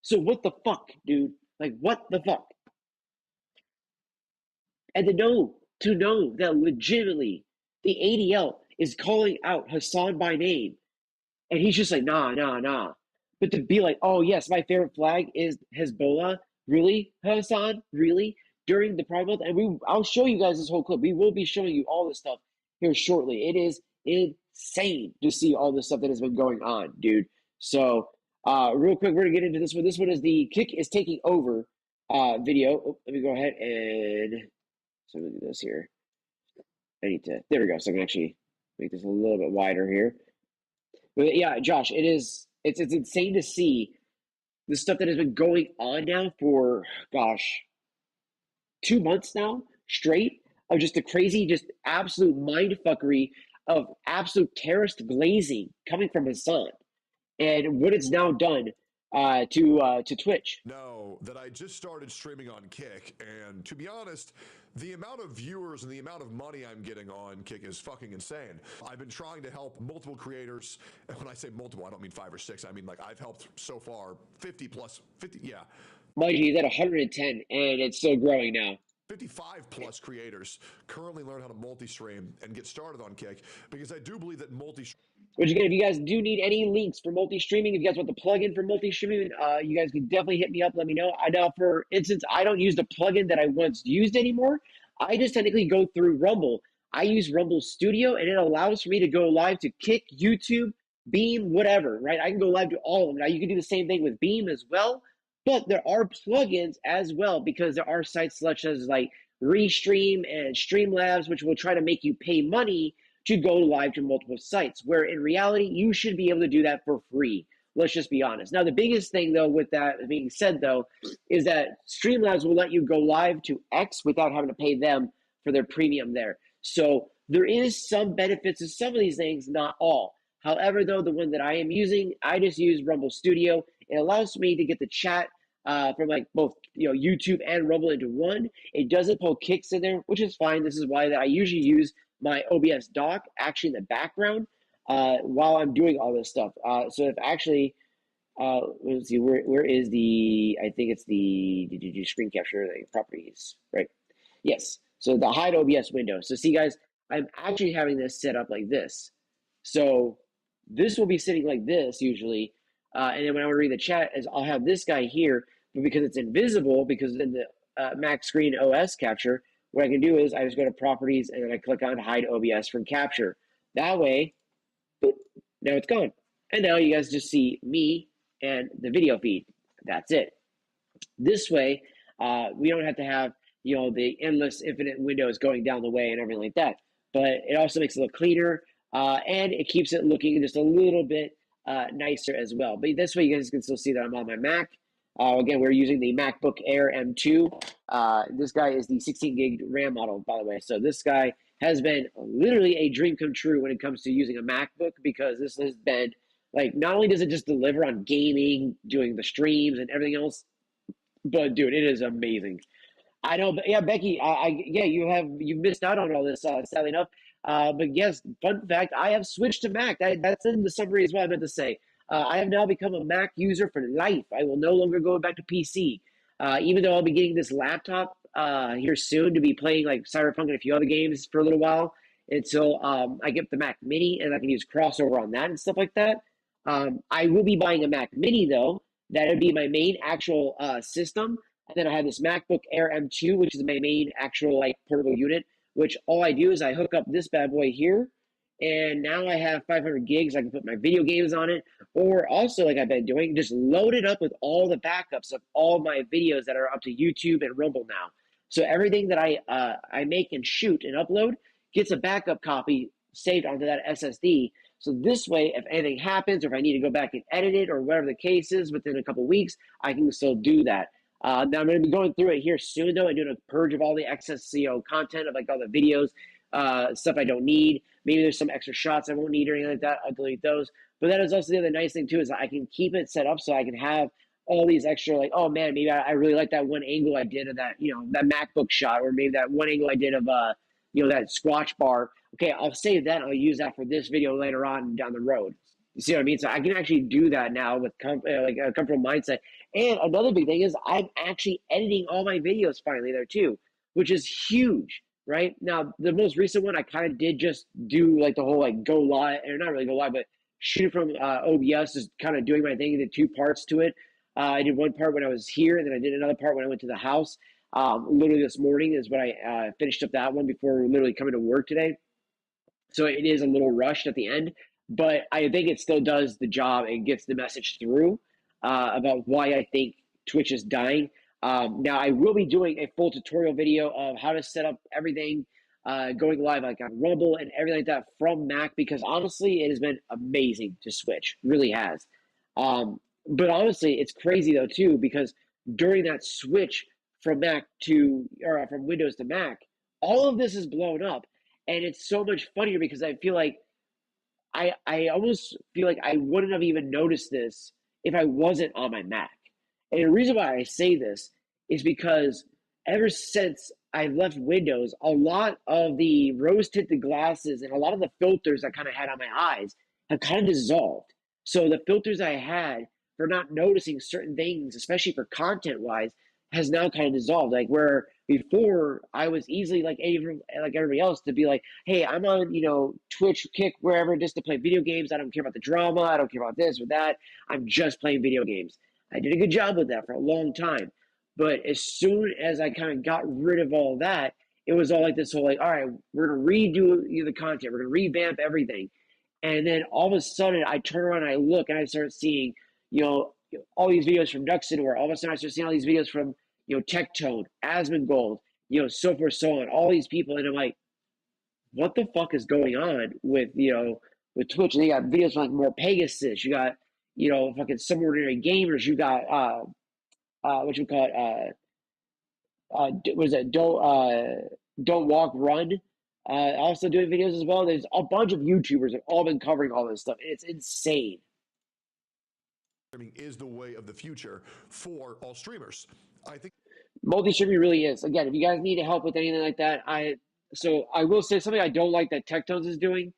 So what the fuck, dude? Like, what the fuck? And to know that legitimately the ADL is calling out Hassan by name, and he's just like, nah. But to be like, oh yes, my favorite flag is Hezbollah. Really, Hassan? Really? During the Pride Month? And I'll show you guys this whole clip. We will be showing you all this stuff here shortly. It is insane to see all this stuff that has been going on, dude. So real quick, we're gonna get into this one. This one is the Kick is Taking Over video. Oh, let me go ahead and so let me do this here. There we go. So I can actually make this a little bit wider here. But yeah, Josh, it's insane to see the stuff that has been going on now for 2 months now straight of just the crazy, just absolute mindfuckery of absolute terrorist glazing coming from Hassan. And what it's now done to Twitch. Know that I just started streaming on Kick, and to be honest, the amount of viewers and the amount of money I'm getting on Kick is fucking insane. I've been trying to help multiple creators, and when I say multiple, I don't mean 5 or 6. I mean, like, I've helped so far 50, yeah. Mind you, he's at 110, and it's still growing now. 55 plus creators currently learn how to multi-stream and get started on Kick, because I do believe that Which again, if you guys do need any links for multi-streaming, if you guys want the plugin for multi-streaming, you guys can definitely hit me up. Let me know. I know, for instance, I don't use the plugin that I once used anymore. I just technically go through Rumble. I use Rumble Studio, and it allows for me to go live to Kick, YouTube, Beam, whatever, right? I can go live to all of them. Now, you can do the same thing with Beam as well, but there are plugins as well, because there are sites such as like Restream and Streamlabs, which will try to make you pay money to go live to multiple sites, where in reality, you should be able to do that for free. Let's just be honest. Now, the biggest thing, though, with that being said, though, is that Streamlabs will let you go live to X without having to pay them for their premium there. So there is some benefits to some of these things, not all. However, though, the one that I am using, I just use Rumble Studio. It allows me to get the chat from like both YouTube and Rumble into one. It doesn't pull kicks in there, which is fine. This is why that I usually use my OBS dock actually in the background while I'm doing all this stuff. So if actually, let's see, where is the? I think it's the screen capture properties, right? Yes. So the hide OBS window. So see, guys, I'm actually having this set up like this. So this will be sitting like this usually, and then when I want to read the chat, is I'll have this guy here, but because it's invisible, because in the Mac screen OS capture, what I can do is I just go to properties and then I click on hide OBS from capture. That way, boop, now it's gone. And now you guys just see me and the video feed. That's it. This way, we don't have to have the endless infinite windows going down the way and everything like that. But it also makes it look cleaner, and it keeps it looking just a little bit nicer as well. But this way, you guys can still see that I'm on my Mac. Again, we're using the MacBook Air M2. This guy is the 16 gig RAM model, by the way. So this guy has been literally a dream come true when it comes to using a MacBook, because this has been like, not only does it just deliver on gaming, doing the streams and everything else, but dude, it is amazing. I know, but yeah, Becky, yeah, you missed out on all this, sadly enough. But yes, fun fact, I have switched to Mac. That's in the summary as well. I meant to say, I have now become a Mac user for life. I will no longer go back to PC. Even though I'll be getting this laptop here soon to be playing like Cyberpunk and a few other games for a little while until I get the Mac Mini and I can use crossover on that and stuff like that. I will be buying a Mac Mini though. That would be my main actual system. And then I have this MacBook Air M2, which is my main actual like portable unit, which all I do is I hook up this bad boy here. And now I have 500 gigs. I can put my video games on it. Or also, like I've been doing, just load it up with all the backups of all my videos that are up to YouTube and Rumble now. So everything that I make and shoot and upload gets a backup copy saved onto that SSD. So this way, if anything happens, or if I need to go back and edit it, or whatever the case is within a couple weeks, I can still do that. Now I'm going to be going through it here soon, though, and doing a purge of all the excess content of like all the videos, stuff I don't need. Maybe there's some extra shots I won't need or anything like that. I'll delete those. But that is also the other nice thing too, is I can keep it set up so I can have all these extra, like, oh man, maybe I really like that one angle I did of that, that MacBook shot, or maybe that one angle I did of that squatch bar. Okay, I'll save that. I'll use that for this video later on down the road. You see what I mean? So I can actually do that now with like a comfortable mindset. And another big thing is I'm actually editing all my videos finally there too, which is huge, right? Now, the most recent one, I kind of did just do like the whole like go live, or not really go live, but shoot from OBS, just kind of doing my thing. I did two parts to it. I did one part when I was here, and then I did another part when I went to the house. Literally this morning is when I finished up that one before literally coming to work today. So it is a little rushed at the end, but I think it still does the job and gets the message through about why I think Twitch is dying. Now, I will be doing a full tutorial video of how to set up everything going live like on Rumble and everything like that from Mac, because honestly, it has been amazing to switch. It really has. But honestly, it's crazy though too, because during that switch from from Windows to Mac, all of this is blown up. And it's so much funnier because I feel like I almost feel like I wouldn't have even noticed this if I wasn't on my Mac. And the reason why I say this is because ever since I left Windows, a lot of the rose tinted glasses and a lot of the filters I kind of had on my eyes have kind of dissolved. So the filters I had for not noticing certain things, especially for content wise, has now kind of dissolved. Like where before I was easily like everybody else to be like, hey, I'm on, Twitch, Kick, wherever, just to play video games. I don't care about the drama. I don't care about this or that. I'm just playing video games. I did a good job with that for a long time. But as soon as I kind of got rid of all that, it was all like this whole like, all right, we're going to redo the content. We're going to revamp everything. And then all of a sudden I turn around and I look and I start seeing, all these videos from Duxton, where all of a sudden I start seeing all these videos from, Tectone, Asmongold, so forth, so on, all these people. And I'm like, what the fuck is going on with, with Twitch? And you got videos from like more Pegasus. You got, fucking Some Ordinary Gamers. You got, what you call it? What is it? Don't Walk, Run. Also doing videos as well. There's a bunch of YouTubers that have all been covering all this stuff. And it's insane. streaming is the way of the future for all streamers. I think Multi-streaming really is. Again, if you guys need help with anything like that, I will say something I don't like that Tectones is doing.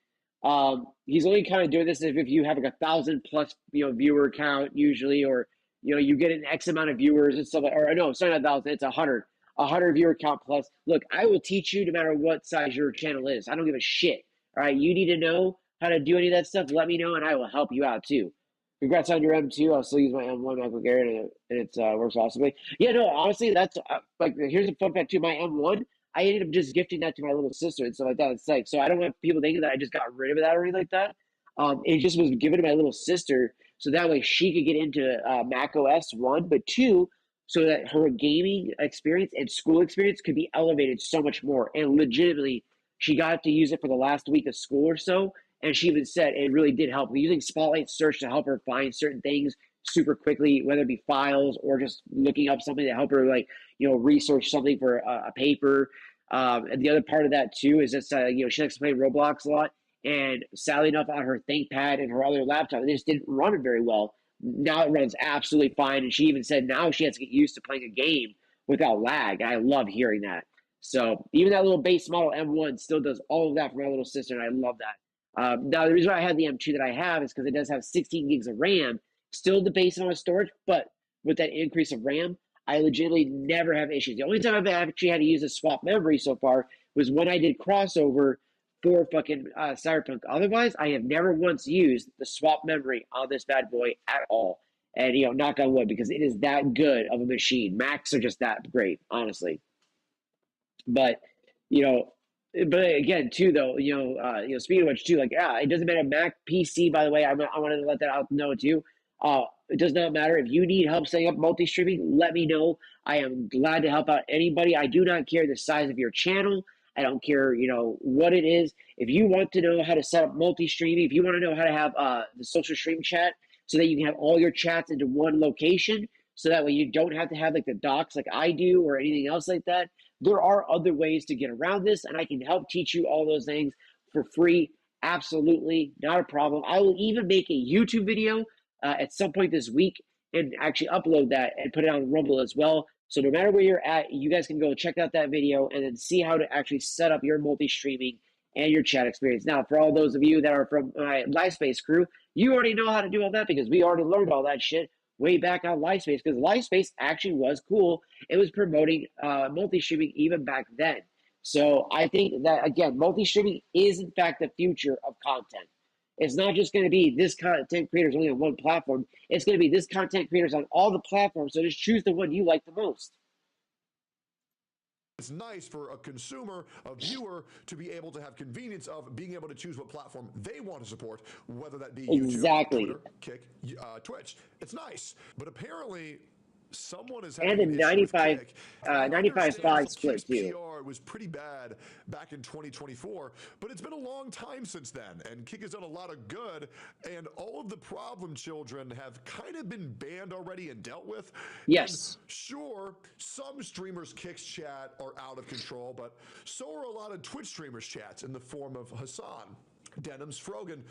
He's only kind of doing this if you have like 1,000 plus viewer count usually, or you get an X amount of viewers and stuff. Or no, sorry, not 1,000. It's 100 viewer count plus. Look, I will teach you no matter what size your channel is. I don't give a shit. All right, you need to know how to do any of that stuff. Let me know, and I will help you out too. Congrats on your M2. I'll still use my M1 MacBook Air, and it works awesomely. Yeah, no, honestly, that's like, here's a fun fact too. My M1, I ended up just gifting that to my little sister and stuff like that. It's like, so I don't want people thinking that I just got rid of that or anything like that. It just was given to my little sister, so that way she could get into Mac OS, one, but two, so that her gaming experience and school experience could be elevated so much more. And legitimately, she got to use it for the last week of school or so. And she even said it really did help. Using Spotlight Search to help her find certain things super quickly, whether it be files or just looking up something to help her, like, research something for a paper. And the other part of that too is that she likes to play Roblox a lot. And sadly enough, on her ThinkPad and her other laptop, it just didn't run it very well. Now it runs absolutely fine. And she even said now she has to get used to playing a game without lag. And I love hearing that. So even that little base model M1 still does all of that for my little sister, and I love that. Now, the reason why I have the M2 that I have is because it does have 16 gigs of RAM, still the base amount of storage, but with that increase of RAM, I legitimately never have issues. The only time I've actually had to use a swap memory so far was when I did crossover for fucking Cyberpunk. Otherwise, I have never once used the swap memory on this bad boy at all. And, knock on wood, because it is that good of a machine. Macs are just that great, honestly. But, but again, too, though, speaking of which, too, like, it doesn't matter. Mac, PC, by the way, I wanted to let that out know, too. It does not matter. If you need help setting up multi-streaming, let me know. I am glad to help out anybody. I do not care the size of your channel. I don't care, what it is. If you want to know how to set up multi-streaming, if you want to know how to have the social stream chat so that you can have all your chats into one location, so that way you don't have to have like the docs like I do or anything else like that. There are other ways to get around this, and I can help teach you all those things for free. Absolutely, not a problem. I will even make a YouTube video at some point this week and actually upload that and put it on Rumble as well. So no matter where you're at, you guys can go check out that video and then see how to actually set up your multi-streaming and your chat experience. Now, for all those of you that are from my LiveSpace crew, you already know how to do all that because we already learned all that shit way back on LiveSpace, because LiveSpace actually was cool. It was promoting multi-streaming even back then. So I think that, again, multi-streaming is, in fact, the future of content. It's not just going to be this content creators only on one platform. It's going to be this content creators on all the platforms. So just choose the one you like the most. It's nice for a consumer, a viewer, to be able to have convenience of being able to choose what platform they want to support, whether that be YouTube, Twitter, Kick, Twitch. It's nice. But apparently someone is having and a 95-5 split too. PR was pretty bad back in 2024, but it's been a long time since then, and Kick has done a lot of good, and all of the problem children have kind of been banned already and dealt with. Yes. And sure, some streamers' Kick's chat are out of control, but so are a lot of Twitch streamers' chats in the form of Hassan, Denims, Frogan,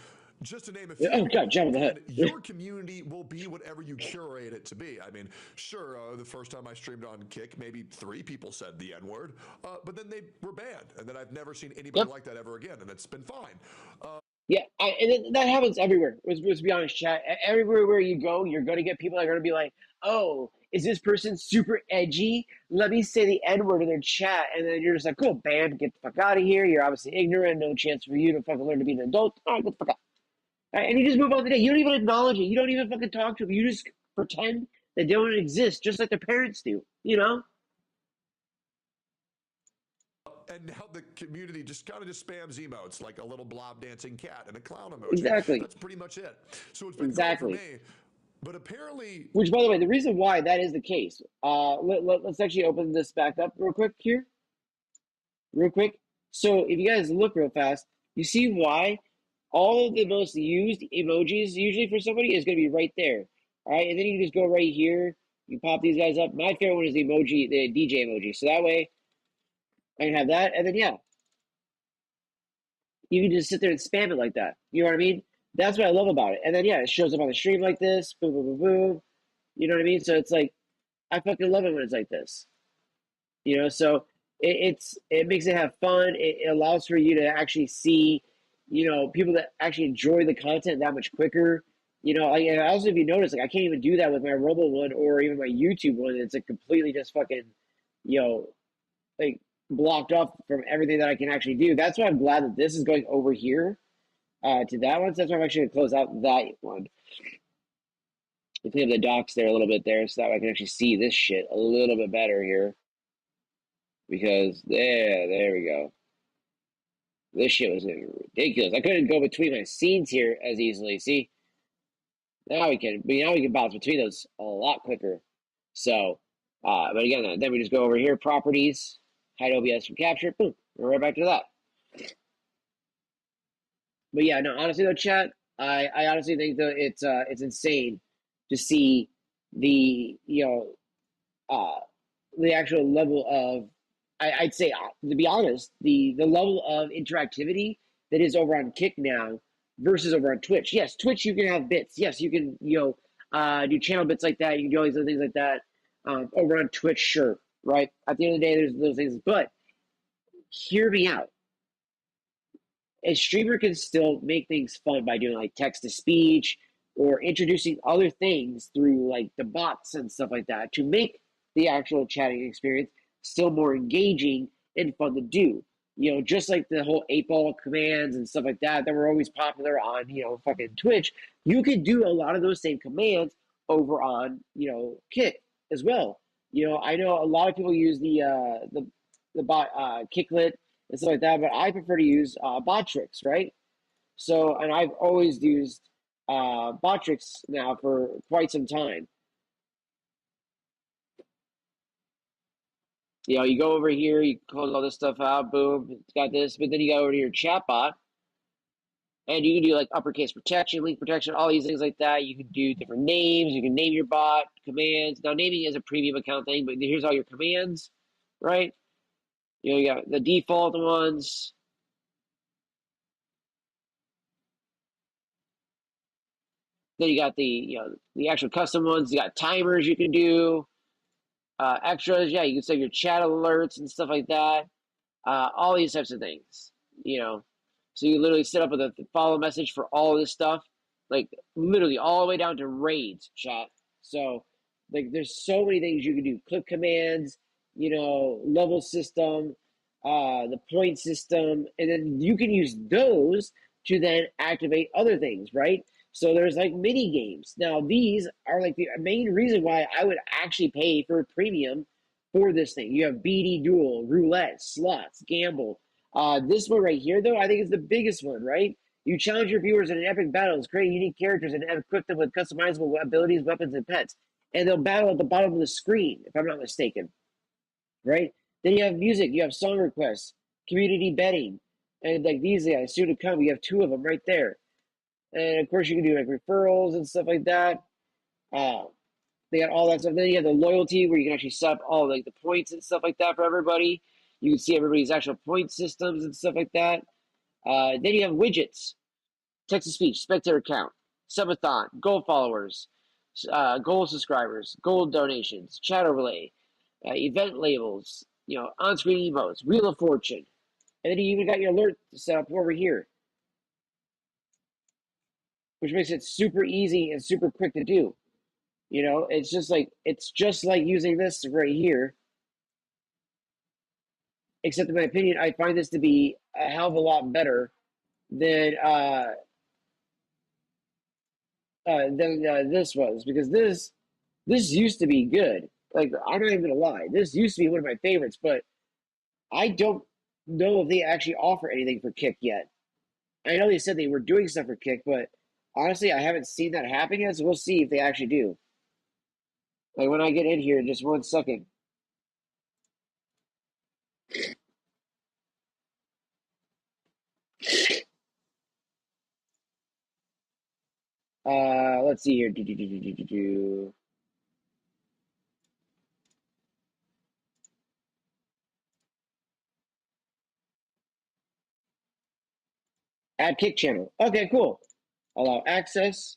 just to name a few. Oh, God, jump in the head. Your community will be whatever you curate it to be. I mean, sure, the first time I streamed on Kick, maybe 3 people said the N-word, but then they were banned, and then I've never seen anybody like that ever again, and it's been fine. Yeah, and that happens everywhere. Let's be honest, chat. Everywhere where you go, you're going to get people that are going to be like, oh, is this person super edgy? Let me say the N-word in their chat. And then you're just like, cool, banned, get the fuck out of here. You're obviously ignorant. No chance for you to fucking learn to be an adult. All right, get the fuck out. All right, and you just move on the day. You don't even acknowledge it. You don't even fucking talk to them. You just pretend that they don't exist, just like their parents do, And now the community just kind of just spams emotes, like a little blob dancing cat and a clown emoji. Exactly. That's pretty much it. So it's been great for me. But apparently... Which, by the way, the reason why that is the case, let's actually open this back up real quick here. Real quick. So if you guys look real fast, you see why all of the most used emojis usually for somebody is going to be right there. All right, and then you can just go right here. You pop these guys up. My favorite one is the emoji, the DJ emoji. So that way, I can have that, and then, yeah, you can just sit there and spam it like that. You know what I mean? That's what I love about it. And then, yeah, it shows up on the stream like this, boom, boom, boom, boom. You know what I mean? So it's like, I fucking love it when it's like this. So it makes it have fun. It allows for you to actually see, people that actually enjoy the content that much quicker. And also, if you notice, like I can't even do that with my Rumble one or even my YouTube one. It's like completely just fucking, you know, like blocked off from everything that I can actually do. That's why I'm glad that this is going over here to that one. So that's why I'm actually gonna close out that one. I clean up the docks there a little bit there so that I can actually see this shit a little bit better here. Because there we go. This shit was ridiculous. I couldn't go between my scenes here as easily. See, now we can bounce between those a lot quicker. So, but again, then we just go over here, properties, hide OBS from capture, boom, we're right back to that. But yeah, no, honestly though, chat, I honestly think that it's insane to see the the actual level of I'd say to be honest, the level of interactivity that is over on Kick now versus over on Twitch. Yes, Twitch you can have bits. Yes, you can do channel bits like that. You can do all these other things like that. Over on Twitch, sure, right? At the end of the day, there's those things. But hear me out. A streamer can still make things fun by doing like text to speech or introducing other things through like the bots and stuff like that to make the actual chatting experience still more engaging and fun to do. Just like the whole 8-ball commands and stuff like that were always popular on, fucking Twitch, you could do a lot of those same commands over on, Kick as well. I know a lot of people use the bot Kicklet and stuff like that, but I prefer to use Botrix, right? So, and I've always used Botrix now for quite some time. You go over here, you close all this stuff out, boom, it's got this, but then you go over to your chat bot, and you can do like uppercase protection, link protection, all these things like that. You can do different names, you can name your bot, commands. Now, naming is a premium account thing, but here's all your commands, right? You got the default ones. Then you got the actual custom ones. You got timers you can do. Extras, yeah, you can set your chat alerts and stuff like that. All these types of things, So you literally set up with a follow message for all of this stuff, like literally all the way down to raids, chat. So, like, there's so many things you can do. Click commands, level system, the point system, and then you can use those to then activate other things, right? So there's like mini games. Now these are like the main reason why I would actually pay for a premium for this thing. You have BD Duel, Roulette, Slots, Gamble. This one right here, though, I think is the biggest one, right? You challenge your viewers in an epic battles, create unique characters, and equip them with customizable abilities, weapons, and pets. And they'll battle at the bottom of the screen, if I'm not mistaken, right? Then you have music, you have song requests, community betting, and like these guys, soon to come, you have 2 of them right there. And of course, you can do like referrals and stuff like that. They got all that stuff. Then you have the loyalty where you can actually set up all like the points and stuff like that for everybody. You can see everybody's actual point systems and stuff like that. Then you have widgets, text to speech, spectator count, subathon, gold followers, gold subscribers, gold donations, chat overlay, event labels, on-screen emotes, wheel of fortune. And then you even got your alert set up over here, which makes it super easy and super quick to do. It's just like using this right here. Except in my opinion, I find this to be a hell of a lot better than this was, because this used to be good. Like, I'm not even gonna lie, this used to be one of my favorites, but I don't know if they actually offer anything for Kick yet. I know they said they were doing stuff for Kick, but honestly, I haven't seen that happen yet, so we'll see if they actually do. Like, when I get in here, just 1 second. Let's see here. Add Kick channel. Okay, cool. Allow access.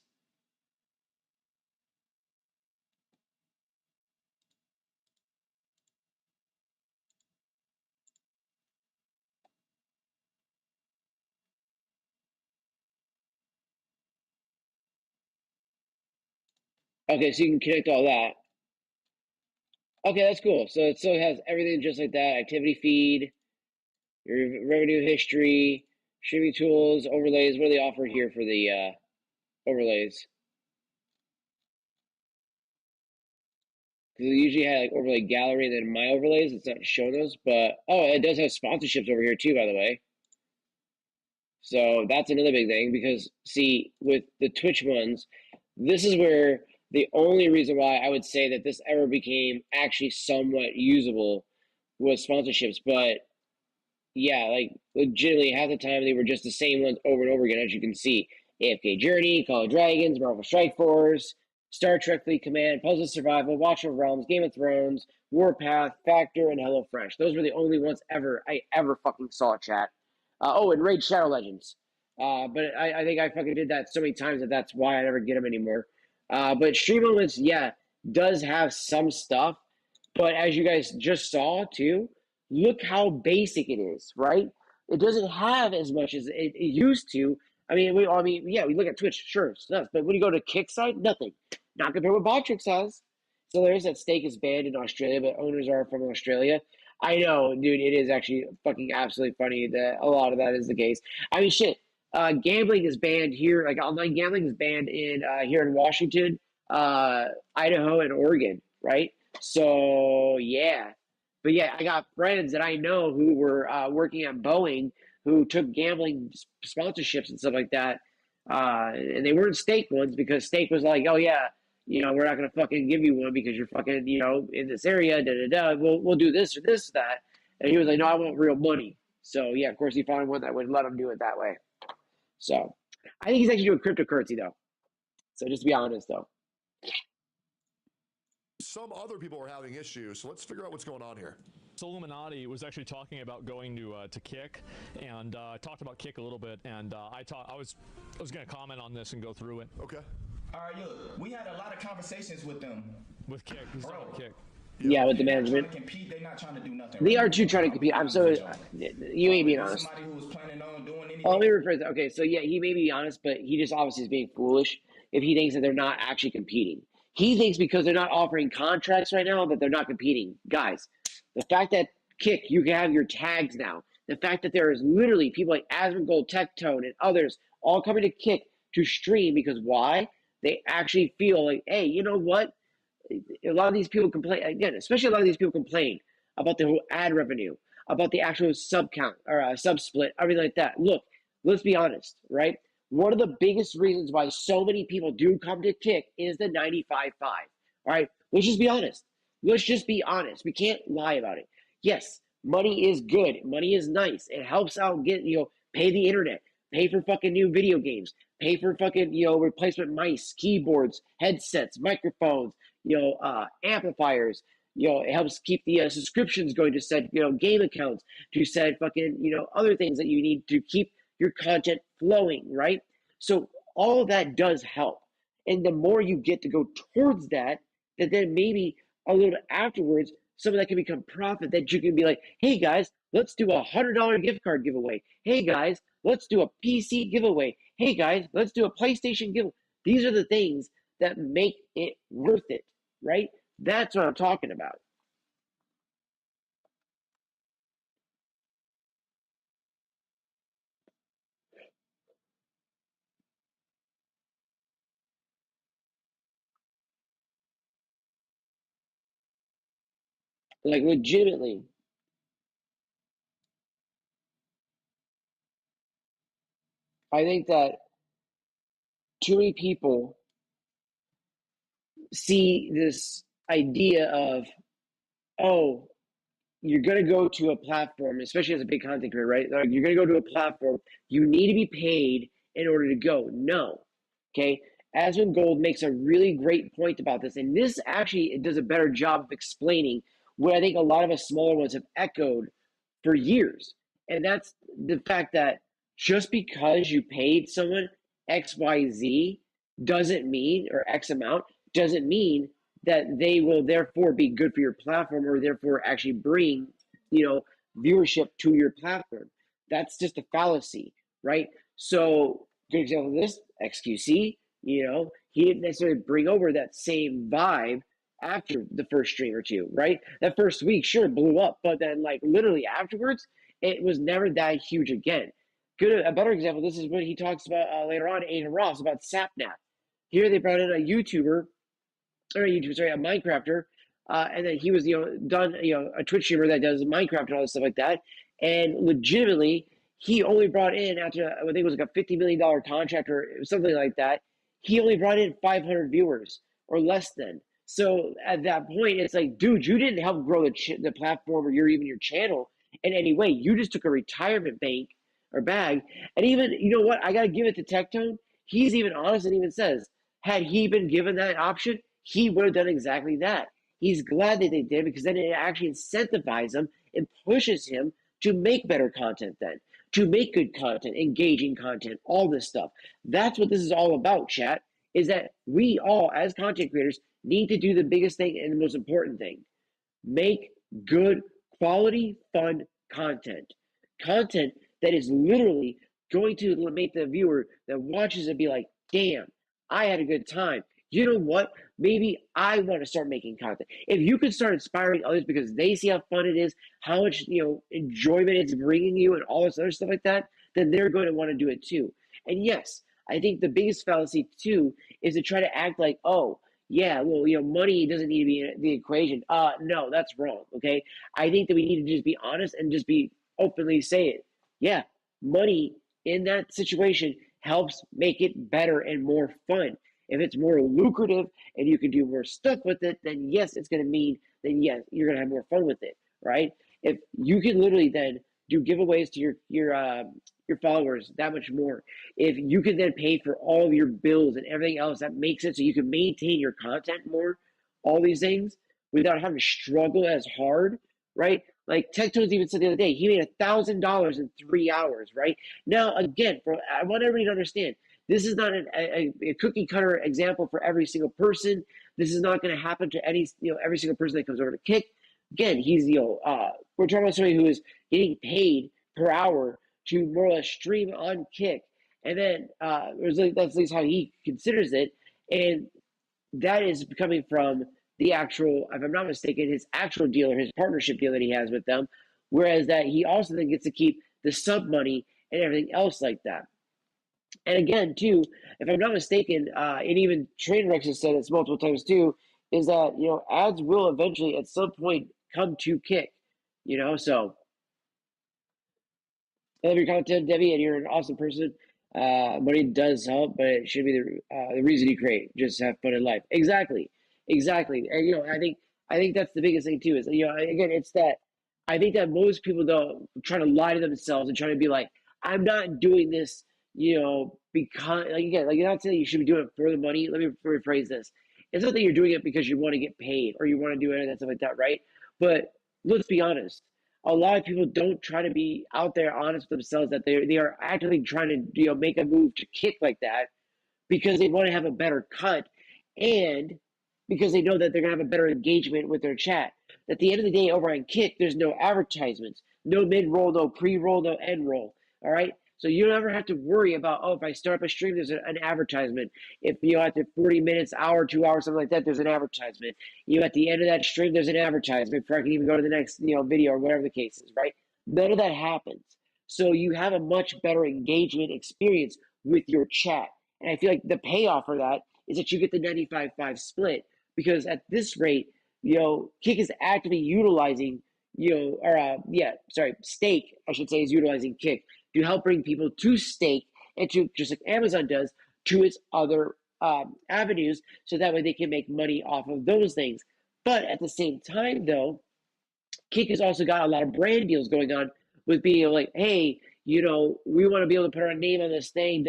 Okay, so you can connect all that. Okay, that's cool. So it still has everything just like that. Activity feed, your revenue history, streaming tools, overlays. What do they offer here for the overlays? Because they usually have like overlay gallery and then my overlays. It's not showing those, but oh, it does have sponsorships over here too, by the way. So that's another big thing because see, with the Twitch ones, this is where the only reason why I would say that this ever became actually somewhat usable was sponsorships. But yeah, like legitimately half the time they were just the same ones over and over again, as you can see. AFK Journey, Call of Dragons, Marvel Strike Force, Star Trek Fleet Command, Puzzle Survival, Watch of Realms, Game of Thrones, Warpath, Factor, and HelloFresh. Those were the only ones I ever fucking saw, chat. Oh, and Raid Shadow Legends. But I think I fucking did that so many times that that's why I never get them anymore. But Stream Elements, yeah, does have some stuff. But as you guys just saw too, look how basic it is, right? It doesn't have as much as it used to. Yeah, we look at Twitch, sure, stuff. But when you go to Kick side, nothing. Not compared with Botrix has. So there's that stake is banned in Australia, but owners are from Australia. I know, dude, it is actually fucking absolutely funny that a lot of that is the case. I mean, shit, gambling is banned here. Like online gambling is banned in here in Washington, Idaho, and Oregon, right? So yeah, but yeah, I got friends that I know who were working at Boeing who took gambling sponsorships and stuff like that, and they weren't stake ones because stake was like, oh yeah, we're not gonna fucking give you one because you're fucking in this area, da da da. We'll do this or this or that, and he was like, no, I want real money. So yeah, of course he found one that would let him do it that way. So I think he's actually doing cryptocurrency though. So just to be honest though. Some other people are having issues, so let's figure out what's going on here. So Illuminati was actually talking about going to Kick, and talked about Kick a little bit, and I was going to comment on this and go through it. Okay. All right, look, we had a lot of conversations with them. With Kick, he's talking about Kick. Yeah, with the They're not management. trying to compete. They're not trying to do nothing. They right? are too trying to compete. I'm so you ain't being honest. Somebody who was planning on doing anything. Oh, let me rephrase that. Okay, so yeah, he may be honest, but he just obviously is being foolish if he thinks that they're not actually competing. He thinks because they're not offering contracts right now that they're not competing. Guys, the fact that Kick, you can have your tags now. The fact that there is literally people like Asmongold, Tectone, and others all coming to Kick to stream because why? They actually feel like, hey, you know what? A lot of these people complain again, especially a lot of these people complain about the whole ad revenue, about the actual sub count or sub split, everything like that. Look, let's be honest, right? One of the biggest reasons why so many people do come to Kick is the 95.5. All right, let's just be honest. Let's just be honest. We can't lie about it. Yes, money is good. Money is nice. It helps out pay the internet, pay for fucking new video games, pay for fucking replacement mice, keyboards, headsets, microphones, amplifiers. It helps keep the subscriptions going to said, game accounts, to said fucking, other things that you need to keep your content flowing, right? So all of that does help. And the more you get to go towards that, then maybe a little afterwards, some of that can become profit that you can be like, hey guys, let's do $100 gift card giveaway. Hey guys, let's do a PC giveaway. Hey guys, let's do a PlayStation giveaway. These are the things that make it worth it, right? That's what I'm talking about. Like legitimately. I think that too many people see this idea of, oh, you're going to go to a platform, especially as a big content creator, right? Like you're going to go to a platform, you need to be paid in order to go. No. Okay. Asmongold makes a really great point about this. And this actually it does a better job of explaining what I think a lot of us smaller ones have echoed for years. And that's the fact that just because you paid someone XYZ doesn't mean, or X amount doesn't mean that they will therefore be good for your platform or therefore actually bring, viewership to your platform. That's just a fallacy, right? So, good example of this, XQC, he didn't necessarily bring over that same vibe after the first stream or two, right? That first week, sure, blew up, but then like literally afterwards, it was never that huge again. A better example, this is what he talks about later on, Aiden Ross, about SapNap. Here they brought in a YouTuber, or a Minecrafter, and then he was, done, a Twitch streamer that does Minecraft and all this stuff like that. And legitimately, he only brought in, after I think it was like a $50 million contract or something like that, he only brought in 500 viewers or less than. So at that point, it's like, dude, you didn't help grow the platform or even your channel in any way. You just took a retirement bank or bag. And even, you know what? I got to give it to Tectone. He's even honest and even says, had he been given that option, he would have done exactly that. He's glad that they did, because then it actually incentivizes him and pushes him to make better content then, to make good content, engaging content, all this stuff. That's what this is all about, chat, is that we all, as content creators, need to do the biggest thing and the most important thing. Make good, quality, fun content. Content that is literally going to make the viewer that watches it be like, damn, I had a good time. You know what? Maybe I want to start making content. If you could start inspiring others because they see how fun it is, how much enjoyment it's bringing you, and all this other stuff like that, then they're going to want to do it too. And yes, I think the biggest fallacy too is to try to act like, oh, yeah, well, money doesn't need to be in the equation. No, that's wrong. Okay, I think that we need to just be honest and just be openly say it. Yeah, money in that situation helps make it better and more fun. If it's more lucrative and you can do more stuff with it, then yes, it's going to mean that yes, you're going to have more fun with it, right? If you can literally then do giveaways to your followers that much more, if you can then pay for all of your bills and everything else, that makes it so you can maintain your content more, all these things without having to struggle as hard, right? Like Tectone's even said the other day, he made $1,000 in 3 hours, right? Now, again, I want everybody to understand, this is not a cookie cutter example for every single person. This is not going to happen to every single person that comes over to Kick. Again, he's we're talking about somebody who is getting paid per hour to more or less stream on Kick, and then that's at least how he considers it, and that is coming from the actual, if I'm not mistaken, his actual dealer, his partnership deal that he has with them, whereas that he also then gets to keep the sub money and everything else like that. And again, too, if I'm not mistaken, and even Trainwreck has said this multiple times too, is that ads will eventually at some point come to Kick, So I love your content, Debbie, and you're an awesome person. Money does help, but it should be the reason you create. Just have fun in life. Exactly. And I think that's the biggest thing too. Is again, it's that I think that most people don't try to lie to themselves and try to be like, I'm not doing this, because again, you're not saying you should be doing it for the money. Let me rephrase this. It's not that you're doing it because you want to get paid or you want to do anything stuff like that, right? But let's be honest. A lot of people don't try to be out there honest with themselves that they are actively trying to make a move to Kick like that because they want to have a better cut and because they know that they're going to have a better engagement with their chat. At the end of the day, over on Kick, there's no advertisements, no mid-roll, no pre-roll, no end-roll, all right? So you don't ever have to worry about, if I start up a stream, there's an advertisement. If, after 40 minutes, hour, 2 hours, something like that, there's an advertisement. At the end of that stream, there's an advertisement before I can even go to the next, video or whatever the case is, right? None of that happens. So you have a much better engagement experience with your chat. And I feel like the payoff for that is that you get the 95-5 split because at this rate, Kick is actively utilizing, Stake, I should say, is utilizing Kick to help bring people to Stake and to, just like Amazon does, to its other avenues so that way they can make money off of those things. But at the same time, though, Kick has also got a lot of brand deals going on with being like, hey, we want to be able to put our name on this thing,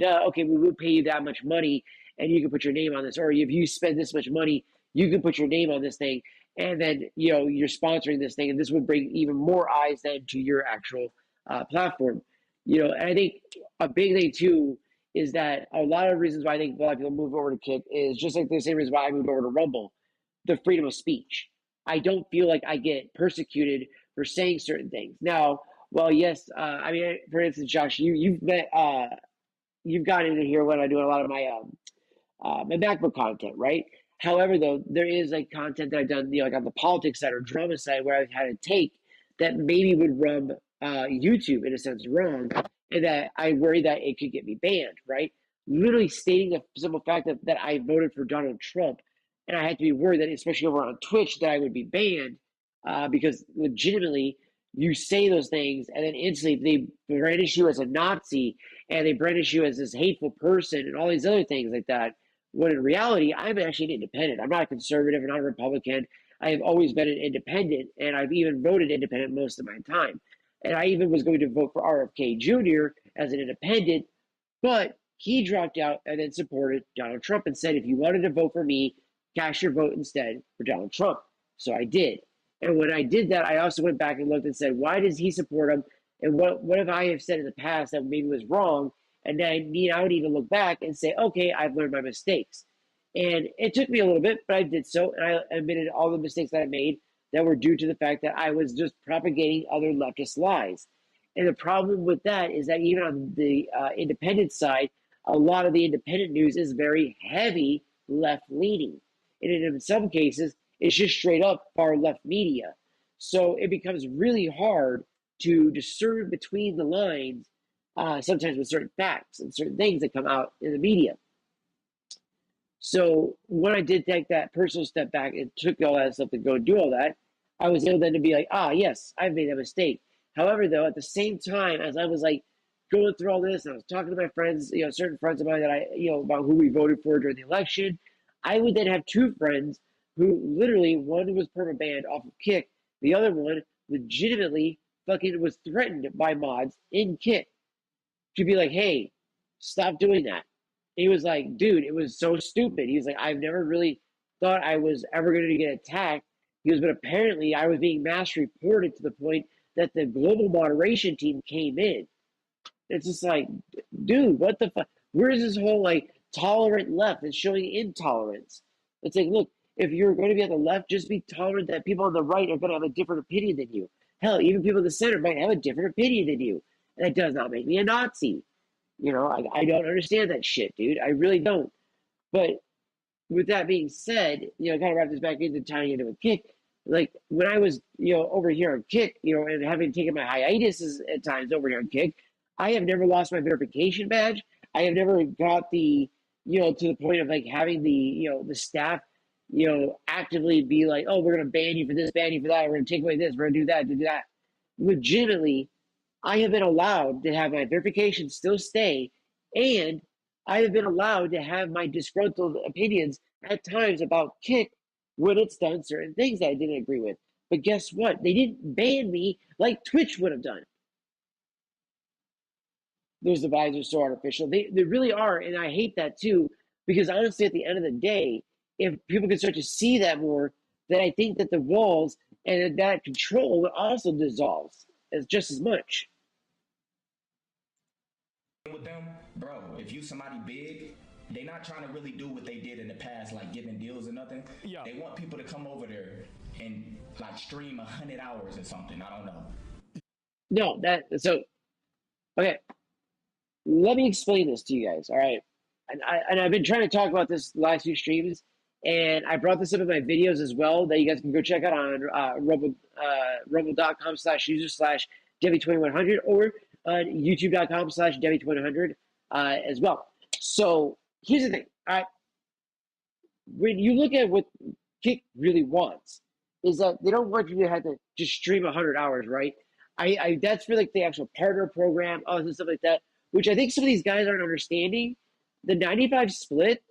okay, we will pay you that much money and you can put your name on this. Or if you spend this much money, you can put your name on this thing and then, you're sponsoring this thing and this will bring even more eyes then to your actual platform. And I think a big thing too is that a lot of reasons why I think a lot of people move over to Kick is just like the same reason why I moved over to Rumble, the freedom of speech. I don't feel like I get persecuted for saying certain things. Now, well, yes, I mean, for instance, Josh, you've met, you've gotten in here when I do a lot of my MacBook content, right? However, though, there is like content that I've done, like on the politics side or drama side, where I've had a take that maybe would rub YouTube in a sense wrong, and that I worry that it could get me banned, right? Literally stating a simple fact that I voted for Donald Trump, and I had to be worried that, especially over on Twitch, that I would be banned because legitimately you say those things, and then instantly they brandish you as a Nazi, and they brandish you as this hateful person, and all these other things like that. When in reality, I'm actually an independent. I'm not a conservative. I'm not a Republican. I have always been an independent, and I've even voted independent most of my time. And I even was going to vote for RFK Jr. as an independent, but he dropped out and then supported Donald Trump and said, if you wanted to vote for me, cast your vote instead for Donald Trump. So I did. And when I did that, I also went back and looked and said, why does he support him? And what if I have said in the past that maybe was wrong? And then I would even look back and say, okay, I've learned my mistakes. And it took me a little bit, but I did so. And I admitted all the mistakes that I made that were due to the fact that I was just propagating other leftist lies. And the problem with that is that even on the independent side, a lot of the independent news is very heavy left-leaning. And in some cases, it's just straight up far left media. So it becomes really hard to discern between the lines sometimes with certain facts and certain things that come out in the media. So when I did take that personal step back and took all that stuff to go do all that, I was able then to be like, yes, I've made a mistake. However, though, at the same time, as I was like going through all this and I was talking to my friends, certain friends of mine that about who we voted for during the election, I would then have two friends who literally, one was perma-banned off of Kick, the other one legitimately fucking was threatened by mods in Kick to be like, hey, stop doing that. He was like, dude, it was so stupid. He was like, I've never really thought I was ever going to get attacked. He was, but apparently I was being mass reported to the point that the global moderation team came in. It's just like, dude, what the fuck? Where's this whole like tolerant left that's showing intolerance? It's like, look, if you're going to be on the left, just be tolerant that people on the right are going to have a different opinion than you. Hell, even people in the center might have a different opinion than you. And that does not make me a Nazi. I don't understand that shit, dude. I really don't. But with that being said, kind of wrap this back into tying into a Kick. Like when I was, over here on Kick, and having taken my hiatuses at times over here on Kick, I have never lost my verification badge. I have never got the, to the point of like having the, the staff, actively be like, oh, we're going to ban you for this, ban you for that. We're going to take away this. We're going to do that. Legitimately, I have been allowed to have my verification still stay, and I have been allowed to have my disgruntled opinions at times about Kick when it's done certain things that I didn't agree with. But guess what? They didn't ban me like Twitch would have done. Those divides are so artificial. They really are, and I hate that too, because honestly, at the end of the day, if people can start to see that more, then I think that the walls and that control would also dissolve just as much. With them, bro, if you somebody big, they not trying to really do what they did in the past, like giving deals or nothing. Yeah. They want people to come over there and like stream 100 hours or something. I don't know. No, okay. Let me explain this to you guys, all right? And I've been trying to talk about this last few streams, and I brought this up in my videos as well that you guys can go check out on rumble.com/user/Debbie2100 or youtube.com/Debbie2100 as well. So here's the thing. When you look at what Kick really wants, is that they don't want you to have to just stream 100 hours, right? That's for like the actual partner program, all this stuff like that, which I think some of these guys aren't understanding. The 95 split,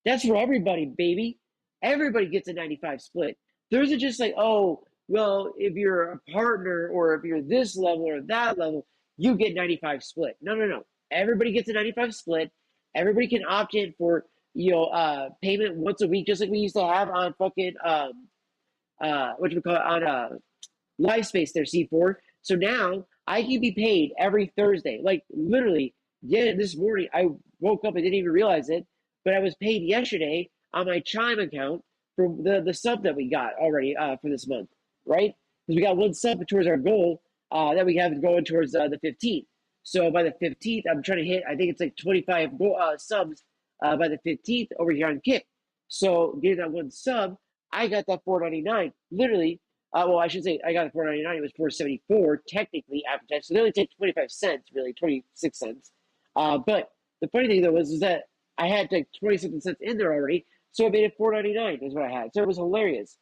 that's for everybody, baby. Everybody gets a 95 split. There isn't just like, oh, well, if you're a partner or if you're this level or that level, you get 95 split. No. Everybody gets a 95 split. Everybody can opt in for, payment once a week, just like we used to have on fucking, on Live Space there, C4. So now I can be paid every Thursday. Like literally, this morning I woke up and didn't even realize it, but I was paid yesterday on my Chime account for the sub that we got already for this month, right? Because we got one sub towards our goal that we have going towards the 15th. So by the 15th, I'm trying to hit, I think it's like 25 subs by the 15th over here on Kick. So getting that one sub, I got that $4.99. Literally, well, I should say I got the $4.99. It was $4.74 technically after tax. So they only take 25 cents, really 26 cents. But the funny thing though is that I had like 27 cents in there already, so I made it $4.99 is what I had. So it was hilarious.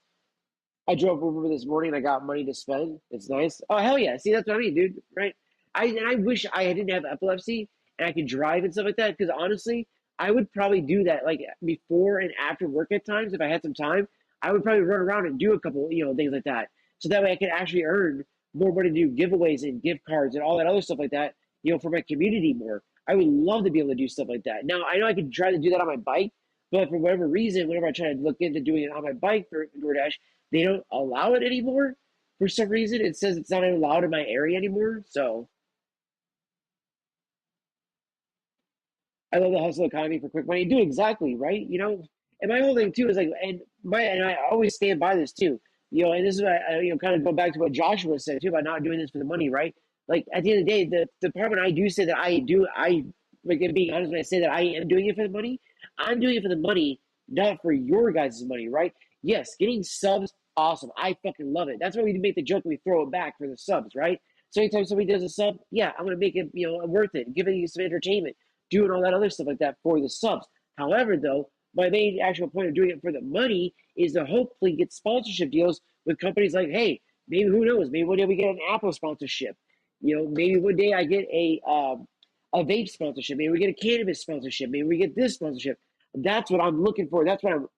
I drove over this morning. I got money to spend. It's nice. Oh hell yeah! See, that's what I mean, dude. Right? I wish I didn't have epilepsy and I could drive and stuff like that. Because honestly, I would probably do that like before and after work at times if I had some time. I would probably run around and do a couple, things like that. So that way I could actually earn more money to do giveaways and gift cards and all that other stuff like that. For my community more. I would love to be able to do stuff like that. Now I know I could try to do that on my bike, but for whatever reason, whenever I try to look into doing it on my bike for DoorDash, they don't allow it anymore. For some reason, it says it's not allowed in my area anymore. So I love the hustle economy for quick money. Do exactly right, And my whole thing too is like, and I always stand by this too, And this is what kind of go back to what Joshua said too about not doing this for the money, right? Like at the end of the day, the department I do say that I like being honest when I say that I am doing it for the money. I'm doing it for the money, not for your guys' money, right? Yes, getting subs, awesome. I fucking love it. That's why we make the joke and we throw it back for the subs, right? So anytime somebody does a sub, yeah, I'm gonna make it, worth it, giving you some entertainment, doing all that other stuff like that for the subs. However, though, my main actual point of doing it for the money is to hopefully get sponsorship deals with companies like, hey, maybe who knows, maybe one day we get an Apple sponsorship. Maybe one day I get a vape sponsorship. Maybe we get a cannabis sponsorship. Maybe we get this sponsorship. That's what I'm looking for. That's what I'm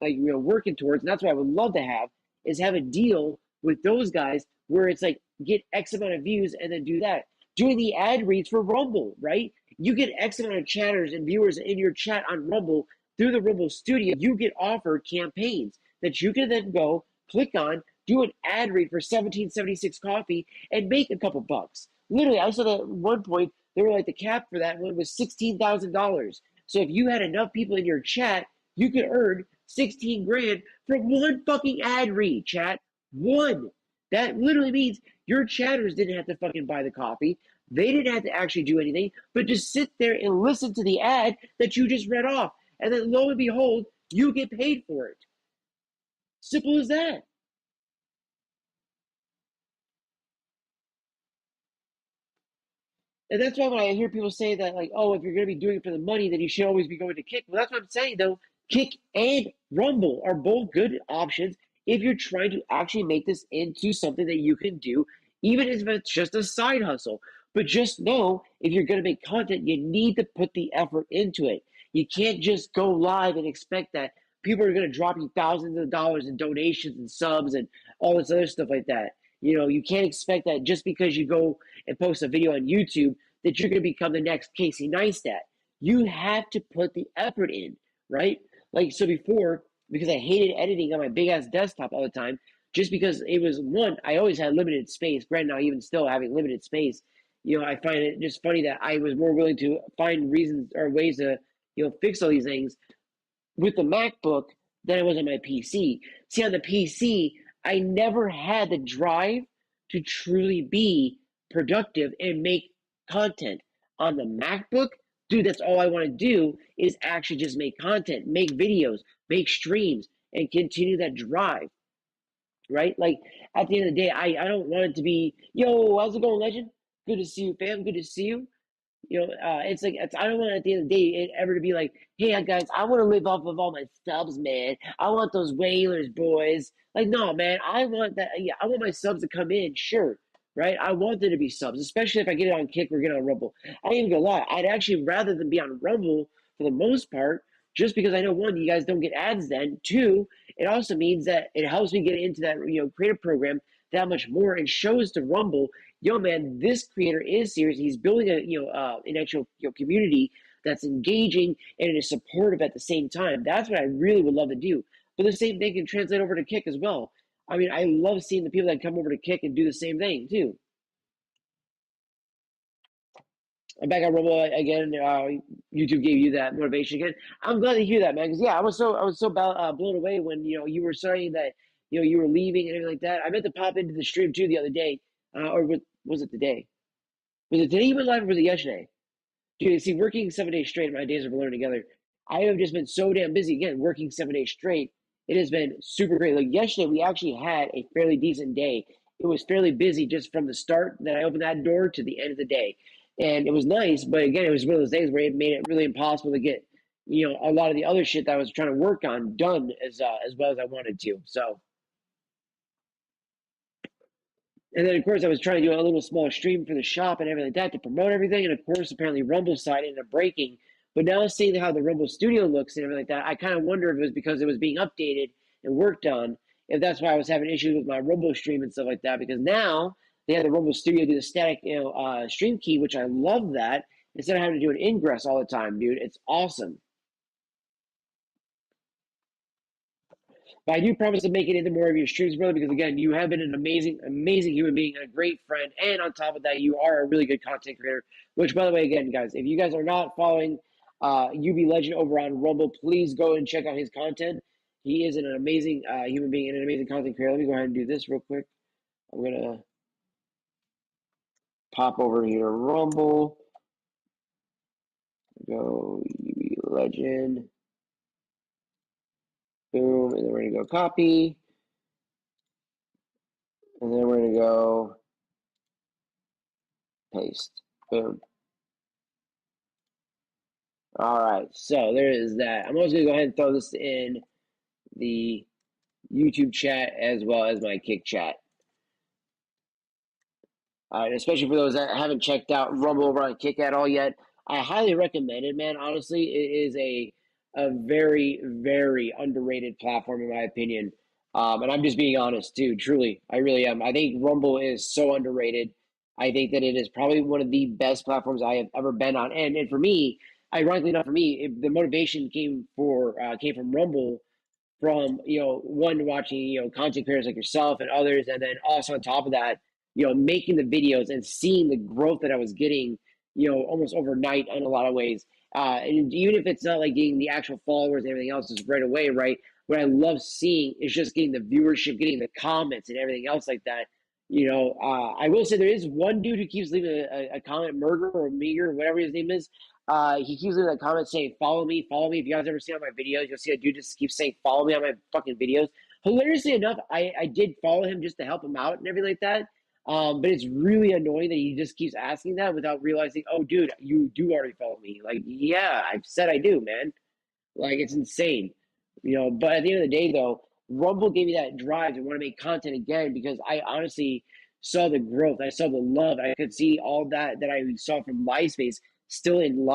working towards. And that's what I would love to have a deal with those guys where it's like get X amount of views and then do that. Doing the ad reads for Rumble, right? You get X amount of chatters and viewers in your chat on Rumble through the Rumble Studio. You get offered campaigns that you can then go click on, do an ad read for 1776 coffee, and make a couple bucks. Literally, I saw that at one point they were like the cap for that one was $16,000. So if you had enough people in your chat, you could earn 16 grand from one fucking ad read, chat. One. That literally means your chatters didn't have to fucking buy the coffee. They didn't have to actually do anything, but just sit there and listen to the ad that you just read off. And then lo and behold, you get paid for it. Simple as that. And that's why when I hear people say that, like, oh, if you're going to be doing it for the money, then you should always be going to Kick. Well, that's what I'm saying, though. Kick and Rumble are both good options if you're trying to actually make this into something that you can do, even if it's just a side hustle. But just know, if you're going to make content, you need to put the effort into it. You can't just go live and expect that people are going to drop you thousands of dollars in donations and subs and all this other stuff like that. You can't expect that just because you go and post a video on YouTube that you're going to become the next Casey Neistat. You have to put the effort in, right? Like, so before, because I hated editing on my big-ass desktop all the time, just because it was, one, I always had limited space. Granted, now even still having limited space, I find it just funny that I was more willing to find reasons or ways to, fix all these things with the MacBook than I was on my PC. See, on the PC, I never had the drive to truly be productive and make content. On the MacBook, dude, that's all I want to do is actually just make content, make videos, make streams, and continue that drive, right? Like, at the end of the day, I don't want it to be, yo, how's it going, legend? Good to see you, fam. Good to see you. It's like I don't want at the end of the day it ever to be like, hey guys, I want to live off of all my subs, man. I want those whalers, boys. Like, no, man, I want that. Yeah, I want my subs to come in, sure, right? I want there to be subs, especially if I get it on Kick or get it on Rumble. I ain't even gonna lie, I'd actually rather than be on Rumble for the most part, just because I know one, you guys don't get ads then. Two, it also means that it helps me get into that creative program that much more and shows to Rumble, yo, man, this creator is serious. He's building an actual community that's engaging and is supportive at the same time. That's what I really would love to do. But the same thing can translate over to Kick as well. I mean, I love seeing the people that come over to Kick and do the same thing too. I'm back on Rumble again. YouTube gave you that motivation again. I'm glad to hear that, man. Because yeah, I was so blown away when you were saying that you were leaving and everything like that. I meant to pop into the stream too the other day, or was it today? Was it today you went live or was it yesterday? Dude, see, working 7 days straight, my days are blurring together. I have just been so damn busy. Again, working 7 days straight. It has been super great. Like yesterday, we actually had a fairly decent day. It was fairly busy just from the start that I opened that door to the end of the day. And it was nice, but again, it was one of those days where it made it really impossible to get, a lot of the other shit that I was trying to work on done as well as I wanted to. So, and then, of course, I was trying to do a little small stream for the shop and everything like that to promote everything. And, of course, apparently Rumble side ended up breaking. But now seeing how the Rumble studio looks and everything like that, I kind of wonder if it was because it was being updated and worked on, if that's why I was having issues with my Rumble stream and stuff like that. Because now they have the Rumble studio do the static stream key, which I love that, instead of having to do an ingress all the time, dude. It's awesome. But I do promise to make it into more of your streams, brother, because again, you have been an amazing, amazing human being and a great friend. And on top of that, you are a really good content creator. Which, by the way, again, guys, if you guys are not following UB Legend over on Rumble, please go and check out his content. He is an amazing human being and an amazing content creator. Let me go ahead and do this real quick. I'm gonna pop over here to Rumble. Go UB Legend. Boom, and then we're gonna go copy. And then we're gonna go paste. Boom. All right, so there is that. I'm also going to go ahead and throw this in the YouTube chat as well as my Kick chat. Especially for those that haven't checked out Rumble over on Kick at all yet. I highly recommend it, man. Honestly, it is a very, very underrated platform in my opinion. And I'm just being honest too, truly. I really am. I think Rumble is so underrated. I think that it is probably one of the best platforms I have ever been on. And for me, ironically enough, for me, the motivation came from Rumble, from one, watching content creators like yourself and others, and then also on top of that, making the videos and seeing the growth that I was getting, almost overnight in a lot of ways. And even if it's not like getting the actual followers and everything else is right away, right? What I love seeing is just getting the viewership, getting the comments and everything else like that. I will say there is one dude who keeps leaving a comment, Murger or Meager, whatever his name is. He keeps leaving a comment saying, follow me, follow me. If you guys ever see on my videos, you'll see a dude just keeps saying, follow me on my fucking videos. Hilariously enough, I did follow him just to help him out and everything like that. But it's really annoying that he just keeps asking that without realizing, oh, dude, you do already follow me. Like, yeah, I've said I do, man. Like, it's insane. But at the end of the day, though, Rumble gave me that drive to want to make content again because I honestly saw the growth. I saw the love. I could see all that I saw from MySpace still in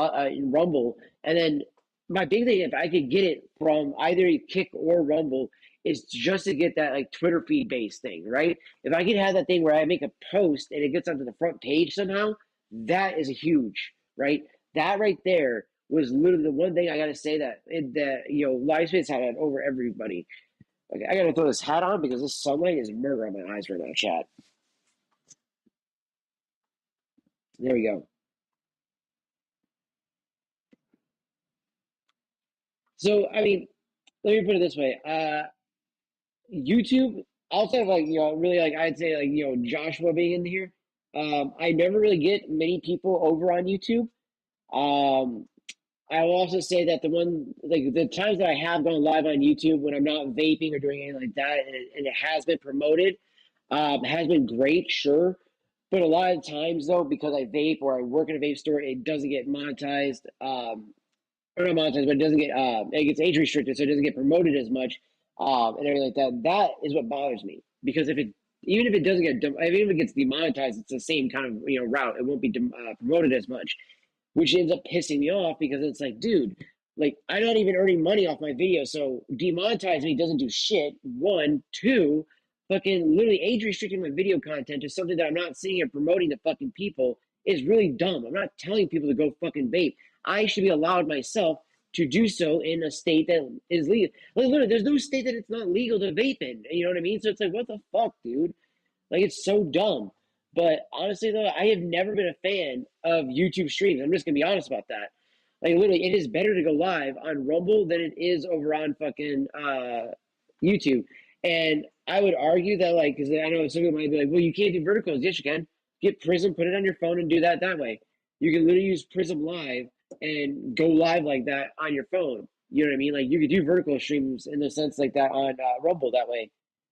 Rumble. And then my big thing, if I could get it from either Kick or Rumble, is just to get that like Twitter feed based thing, right? If I could have that thing where I make a post and it gets onto the front page somehow, that is a huge, right? That right there was literally the one thing I gotta say that LiveSpace had over everybody. Okay, I gotta throw this hat on because this sunlight is murder on my eyes right now, chat. There we go. So I mean, let me put it this way. YouTube, outside of really I'd say Joshua being in here, I never really get many people over on YouTube. I will also say that the times that I have gone live on YouTube when I'm not vaping or doing anything like that, and it has been promoted, has been great, sure. But a lot of times though, because I vape or I work in a vape store, it doesn't get monetized. Or not monetized, but it doesn't get it gets age restricted, so it doesn't get promoted as much, and everything like that. That is what bothers me because even if it doesn't get even if it gets demonetized, it's the same kind of route. It won't be promoted as much, which ends up pissing me off because it's like, dude, like I'm not even earning money off my video, so demonetize me doesn't do shit. One, two, fucking literally age restricting my video content to something that I'm not sitting here promoting to fucking people is really dumb. I'm not telling people to go fucking vape. I should be allowed myself to do so in a state that is legal. Like literally, there's no state that it's not legal to vape in. You know what I mean? So it's like, what the fuck, dude? Like it's so dumb. But honestly, though, I have never been a fan of YouTube streams. I'm just gonna be honest about that. Like literally, it is better to go live on Rumble than it is over on fucking YouTube. And I would argue that, like, because I know some people might be like, well, you can't do verticals. Yes, you can. Get Prism, put it on your phone, and do that way. You can literally use Prism Live and go live like that on your phone. You know what I mean? Like, you could do vertical streams in the sense like that on Rumble that way.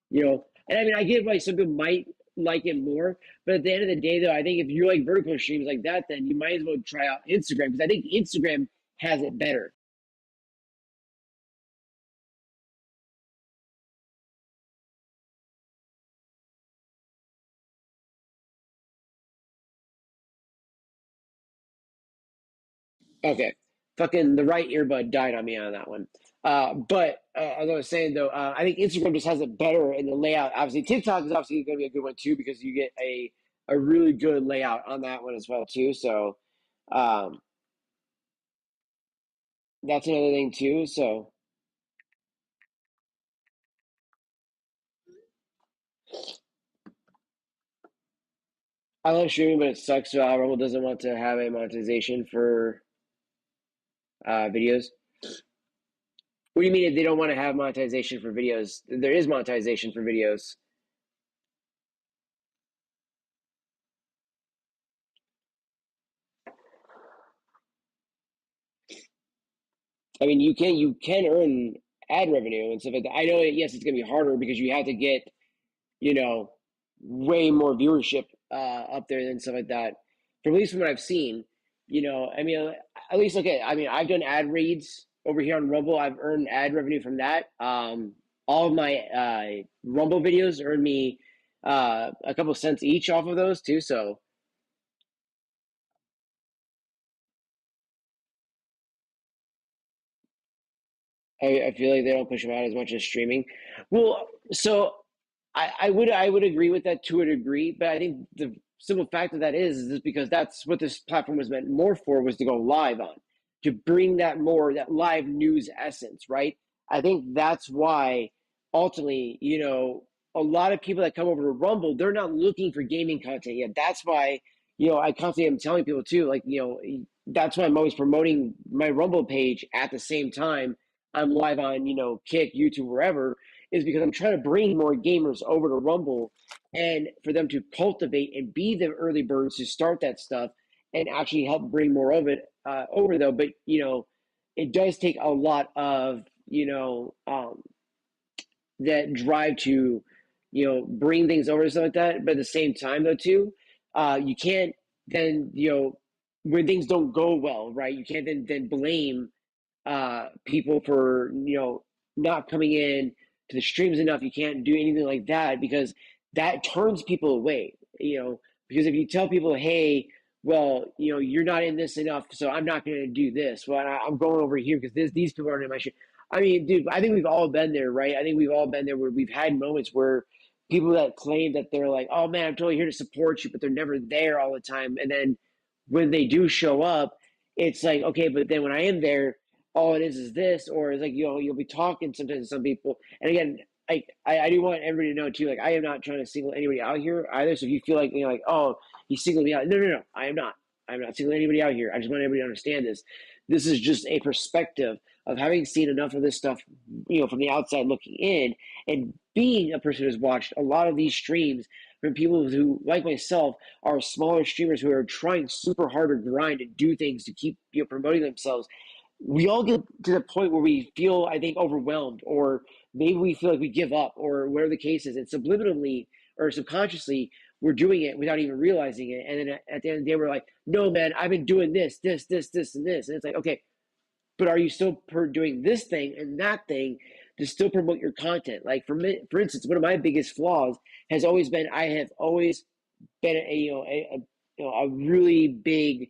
You know, and I mean, I get why some people might like it more, but at the end of the day, though, I think if you like vertical streams like that, then you might as well try out Instagram because I think Instagram has it better. Okay. Fucking the right earbud died on me on that one. But as I was saying though, I think Instagram just has it better in the layout. Obviously, TikTok is obviously going to be a good one too because you get a really good layout on that one as well too. So um, that's another thing too. So I love streaming, but it sucks. Rumble doesn't want to have a monetization for videos. What do you mean if they don't want to have monetization for videos? There is monetization for videos. I mean, you can earn ad revenue and stuff like that. I know, yes, it's gonna be harder because you have to get, you know, way more viewership up there and stuff like that. From at least from what I've seen, I mean, at least okay. I mean, I've done ad reads over here on Rumble. I've earned ad revenue from that. All of my Rumble videos earn me a couple cents each off of those too. So I feel like they don't push them out as much as streaming. Well, so I would agree with that to a degree, but I think the simple fact of that is just because that's what this platform was meant more for was to go live on, to bring that live news essence, right? I think that's why ultimately, a lot of people that come over to Rumble, they're not looking for gaming content yet. That's why, I constantly am telling people too, like, that's why I'm always promoting my Rumble page at the same time I'm live on, Kick, YouTube, wherever, is because I'm trying to bring more gamers over to Rumble and for them to cultivate and be the early birds to start that stuff and actually help bring more of it over though. But, it does take a lot of, that drive to, bring things over and stuff like that. But at the same time though, too, you can't then, when things don't go well, right? You can't then blame people for not coming in to the streams enough. You can't do anything like that because that turns people away. Because if you tell people, hey, well, you're not in this enough, so I'm not going to do this. Well, I'm going over here because these people aren't in my stream. I mean, dude, I think we've all been there, right? I think we've all been there where we've had moments where people that claim that they're like, oh man, I'm totally here to support you, but they're never there all the time. And then when they do show up, it's like, okay, but then when I am there, all it is this, or it's like, you'll be talking sometimes to some people. And again, I do want everybody to know too, like, I am not trying to single anybody out here either. So if you feel like, like, oh, he's singling me out. No, I am not. I'm not singling anybody out here. I just want everybody to understand this. This is just a perspective of having seen enough of this stuff, from the outside looking in and being a person who's watched a lot of these streams from people who, like myself, are smaller streamers who are trying super hard to grind and do things to keep, promoting themselves. We all get to the point where we feel, I think, overwhelmed, or maybe we feel like we give up, or whatever the case is. And subliminally or subconsciously, we're doing it without even realizing it. And then at the end of the day, we're like, no, man, I've been doing this, and this. And it's like, okay, but are you still doing this thing and that thing to still promote your content? Like for me, for instance, one of my biggest flaws has always been I have always been a really big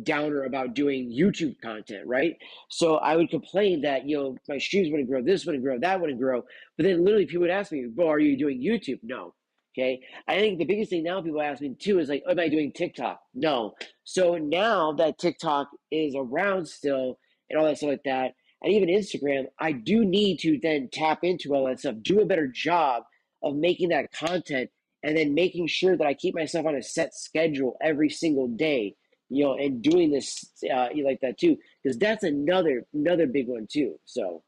downer about doing YouTube content, right? So I would complain that my streams wouldn't grow, this wouldn't grow, that wouldn't grow, but then literally people would ask me, "Well, are you doing YouTube?" No. Okay. I think the biggest thing now people ask me too is like, am I doing TikTok? No. So now that TikTok is around still and all that stuff like that, and even Instagram, I do need to then tap into all that stuff, do a better job of making that content and then making sure that I keep myself on a set schedule every single day, and doing this like that too, because that's another big one too. So,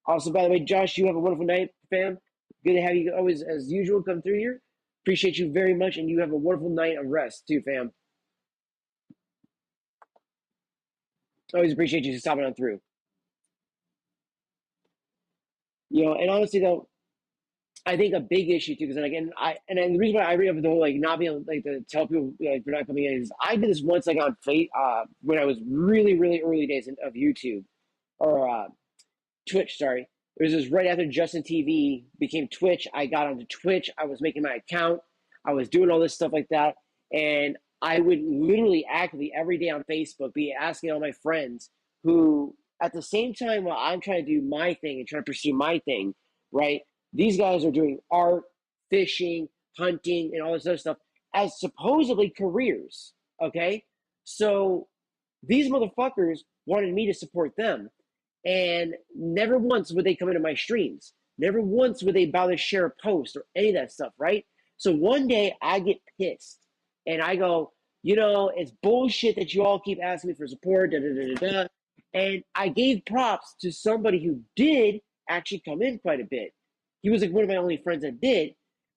also, by the way, Josh, you have a wonderful night, fam. Good to have you always, as usual, come through here. Appreciate you very much, and you have a wonderful night of rest too, fam. Always appreciate you stopping on through. And honestly though, I think a big issue too, because again, the reason why I bring up the whole like not being able like to tell people like they're not coming in is I did this once like on when I was really early days of YouTube or Twitch. Sorry, it was just right after Justin TV became Twitch. I got onto Twitch. I was making my account. I was doing all this stuff like that, and I would literally actively every day on Facebook be asking all my friends who, at the same time while I'm trying to do my thing and trying to pursue my thing, right? These guys are doing art, fishing, hunting, and all this other stuff as supposedly careers, okay? So these motherfuckers wanted me to support them, and never once would they come into my streams. Never once would they bother to share a post or any of that stuff, right? So one day I get pissed, and I go, it's bullshit that you all keep asking me for support, da-da-da-da-da. And I gave props to somebody who did actually come in quite a bit. He was like one of my only friends that did.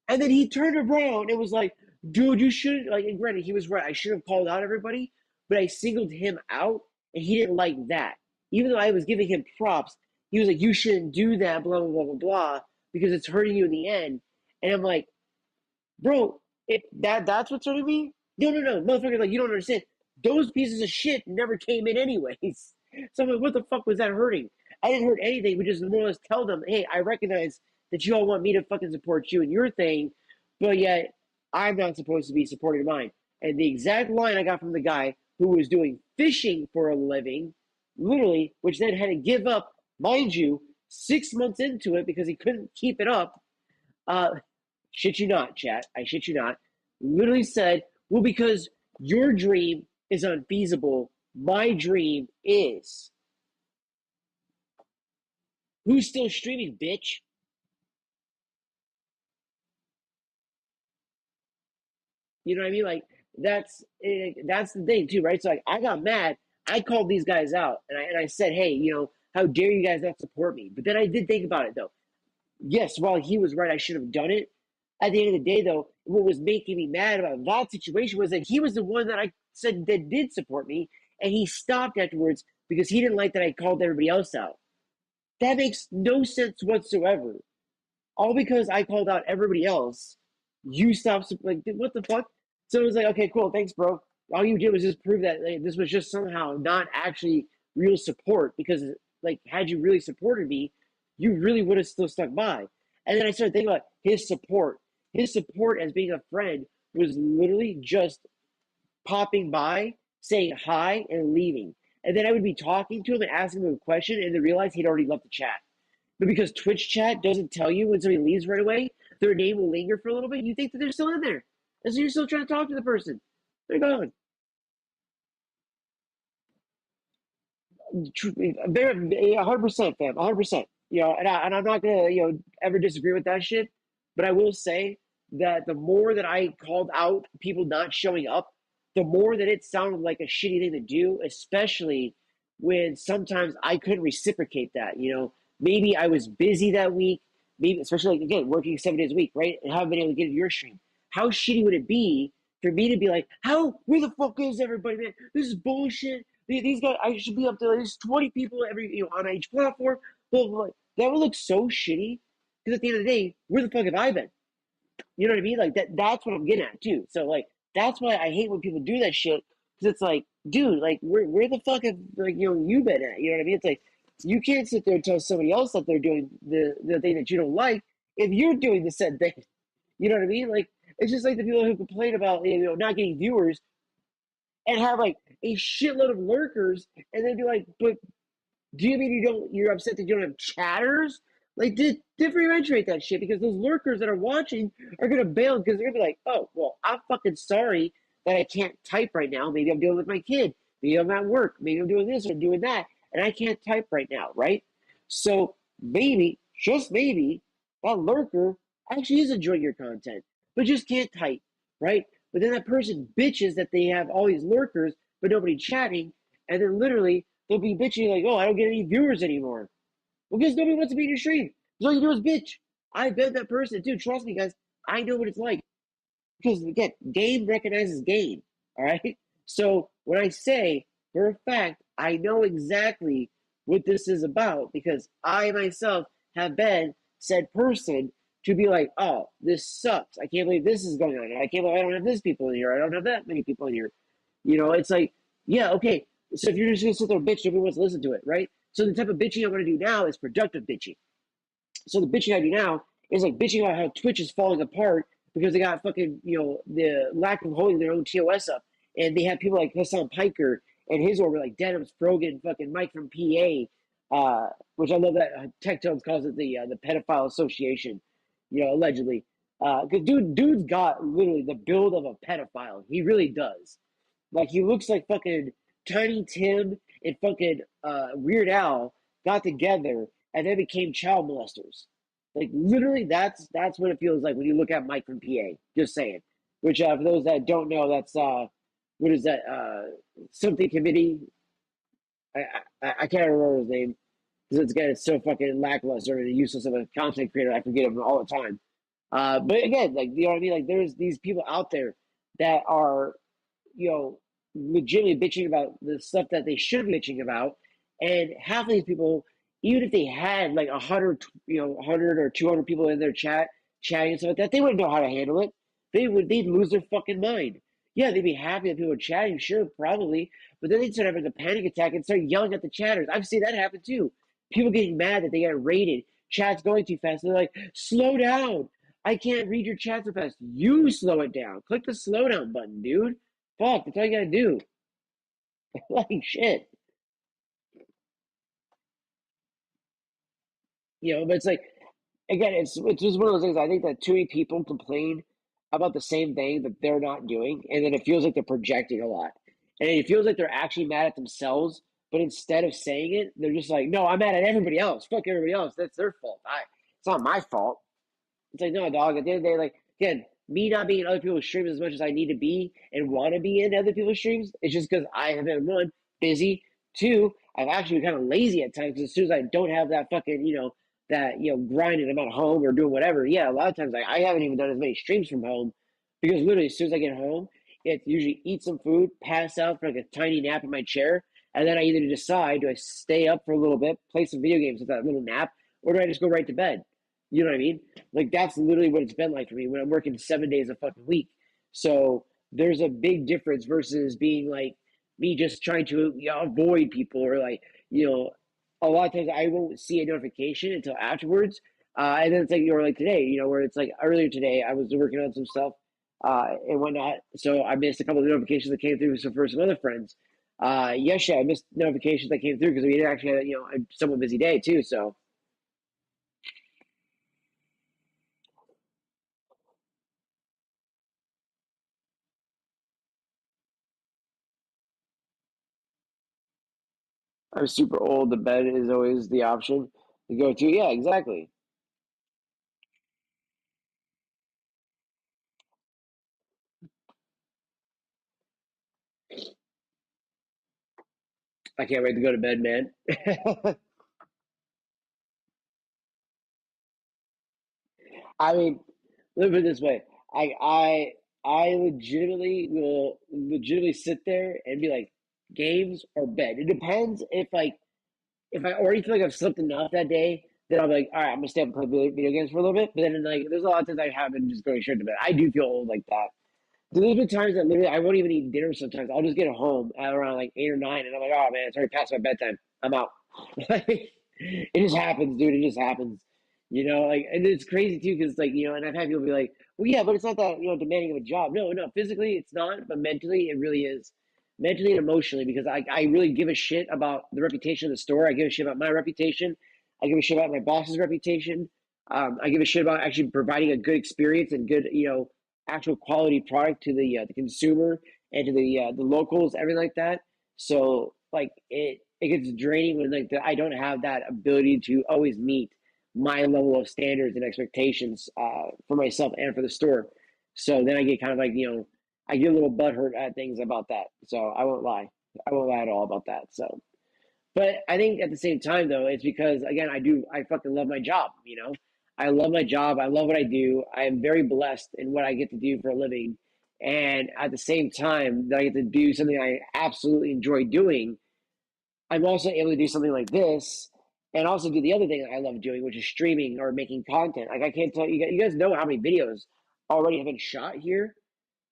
And then he turned around and was like, dude, you should, like, and granted, he was right. I should have called out everybody, but I singled him out, and he didn't like that. Even though I was giving him props, he was like, you shouldn't do that, blah, blah, blah, blah, blah, because it's hurting you in the end. And I'm like, bro, that's what's hurting me? No, motherfucker, like, you don't understand. Those pieces of shit never came in anyways. So I'm like, what the fuck was that hurting? I didn't hurt anything. We just more or less tell them, hey, I recognize that you all want me to fucking support you and your thing, but yet I'm not supposed to be supporting mine. And the exact line I got from the guy who was doing fishing for a living, literally, which then had to give up, mind you, 6 months into it because he couldn't keep it up. Shit you not, chat. I shit you not. Literally said, well, because your dream is unfeasible, my dream is. Who's still streaming, bitch? You know what I mean? Like, that's the thing too, right? So like, I got mad. I called these guys out, and I said, hey, how dare you guys not support me? But then I did think about it though. Yes, while he was right, I should have done it. At the end of the day, though, what was making me mad about that situation was that he was the one that I said that did support me, and he stopped afterwards because he didn't like that I called everybody else out. That makes no sense whatsoever. All because I called out everybody else, you stopped. Like, what the fuck? So it was like, okay, cool, thanks, bro. All you did was just prove that this was just somehow not actually real support. Because, like, had you really supported me, you really would have still stuck by. And then I started thinking about his support. His support as being a friend was literally just popping by, saying hi, and leaving. And then I would be talking to him and asking him a question, and then realize he'd already left the chat. But because Twitch chat doesn't tell you when somebody leaves right away, their name will linger for a little bit. You think that they're still in there. And so you're still trying to talk to the person. They're gone. They're 100%, fam. 100%. And I'm not going to, ever disagree with that shit. But I will say that the more that I called out people not showing up, the more that it sounded like a shitty thing to do, especially when sometimes I couldn't reciprocate that. Maybe I was busy that week, maybe especially like, again, working 7 days a week, right? And haven't been able to get into your stream. How shitty would it be for me to be like, where the fuck is everybody, man? This is bullshit. These guys, I should be up to at least 20 people on each platform. Blah, blah, blah. That would look so shitty. Because at the end of the day, where the fuck have I been? You know what I mean? Like that's what I'm getting at too. So like that's why I hate when people do that shit. Because it's like, dude, like where the fuck have you been at? You know what I mean? It's like you can't sit there and tell somebody else that they're doing the thing that you don't like if you're doing the said thing. You know what I mean? Like it's just like the people who complain about not getting viewers and have like a shitload of lurkers, and then be like, but do you mean you're upset that you don't have chatters? Like, differentiate that shit, because those lurkers that are watching are going to bail because they're going to be like, oh, well, I'm fucking sorry that I can't type right now. Maybe I'm dealing with my kid. Maybe I'm at work. Maybe I'm doing this or doing that, and I can't type right now, right? So maybe, just maybe, that lurker actually is enjoying your content, but just can't type, right? But then that person bitches that they have all these lurkers, but nobody chatting, and then literally they'll be bitching like, "Oh, I don't get any viewers anymore." Well, because nobody wants to be in your stream. So all you do is bitch. I've been that person, dude. Trust me, guys. I know what it's like. Because again, game recognizes game. All right. So when I say for a fact, I know exactly what this is about because I myself have been said person to be like, oh, this sucks. I can't believe this is going on. I can't believe I don't have this people in here. I don't have that many people in here. You know, it's like, yeah, okay. So if you're just gonna sit there and bitch, nobody wants to listen to it, right? So the type of bitching I'm gonna do now is productive bitching. So the bitching I do now is like bitching about how Twitch is falling apart because they got fucking, the lack of holding their own TOS up. And they have people like Hassan Piker and his order, like Dennis Frogan, fucking Mike from PA, which I love that Tech Tones calls it the pedophile association, allegedly. Because dude's got literally the build of a pedophile. He really does. Like he looks like fucking Tiny Tim and fucking Weird Al got together and then became child molesters. Like literally, that's what it feels like when you look at Mike from PA. Just saying. Which for those that don't know, that's what is that something committee? I can't remember his name because it's so fucking lackluster and useless of a content creator. I forget him all the time. But again, like you know what I mean. Like there's these people out there that are legitimately bitching about the stuff that they should be bitching about. And half of these people, even if they had like 100, 100 or 200 people in their chatting and stuff like that, they wouldn't know how to handle it. They'd lose their fucking mind. Yeah, they'd be happy that people were chatting, sure, probably, but then they'd start having a panic attack and start yelling at the chatters. I've seen that happen too. People getting mad that they got raided, chat's going too fast. They're like, slow down. I can't read your chat so fast. You slow it down. Click the slow down button, dude. Fuck, that's all you gotta do. Like shit. But it's like again, it's just one of those things. I think that too many people complain about the same thing that they're not doing, and then it feels like they're projecting a lot. And it feels like they're actually mad at themselves, but instead of saying it, they're just like, no, I'm mad at everybody else. Fuck everybody else. That's their fault. It's not my fault. It's like, no, dog, at the end of the day, like, again, me not being in other people's streams as much as I need to be and want to be in other people's streams, it's just because I have been, one, busy. Two, I've actually been kind of lazy at times because as soon as I don't have that fucking, grinding, I'm at home or doing whatever. Yeah, a lot of times I haven't even done as many streams from home because literally as soon as I get home, it's usually eat some food, pass out for like a tiny nap in my chair, and then I either decide, do I stay up for a little bit, play some video games with that little nap, or do I just go right to bed? You know what I mean? Like that's literally what it's been like for me when I'm working 7 days a fucking week. So there's a big difference versus being like me just trying to avoid people or like, a lot of times I won't see a notification until afterwards. And then it's like, or like today, where it's like earlier today, I was working on some stuff and whatnot. So I missed a couple of notifications that came through for some other friends. Yesterday, I missed notifications that came through because we actually had, a somewhat busy day too. So I'm super old. The bed is always the option to go to. Yeah, exactly. I can't wait to go to bed, man. I mean, let me put it this way. I I I legitimately will legitimately sit there and be like, games or bed. It depends if I already feel like I've slept enough that day, then I'll be like, all right, I'm gonna stay up and play video games for a little bit. But then like there's a lot of times I haven't just going straight to bed. I do feel old like that. There's been times that literally I won't even eat dinner sometimes. I'll just get home at around like 8 or 9 and I'm like, oh man, it's already past my bedtime. I'm out. Like it just happens, dude. It just happens. Like and it's crazy too, because like, and I've had people be like, well, yeah, but it's not that, demanding of a job. No, no, physically it's not, but mentally it really is. Mentally and emotionally, because I really give a shit about the reputation of the store. I give a shit about my reputation. I give a shit about my boss's reputation. I give a shit about actually providing a good experience and good, actual quality product to the consumer and to the locals, everything like that. So like it gets draining when like I don't have that ability to always meet my level of standards and expectations for myself and for the store. So then I get kind of like, I get a little butthurt at things about that. So I won't lie. I won't lie at all about that. So, but I think at the same time though, it's because again, I fucking love my job, I love my job. I love what I do. I am very blessed in what I get to do for a living. And at the same time that I get to do something I absolutely enjoy doing, I'm also able to do something like this and also do the other thing that I love doing, which is streaming or making content. Like I can't tell you, you guys know how many videos already have been shot here.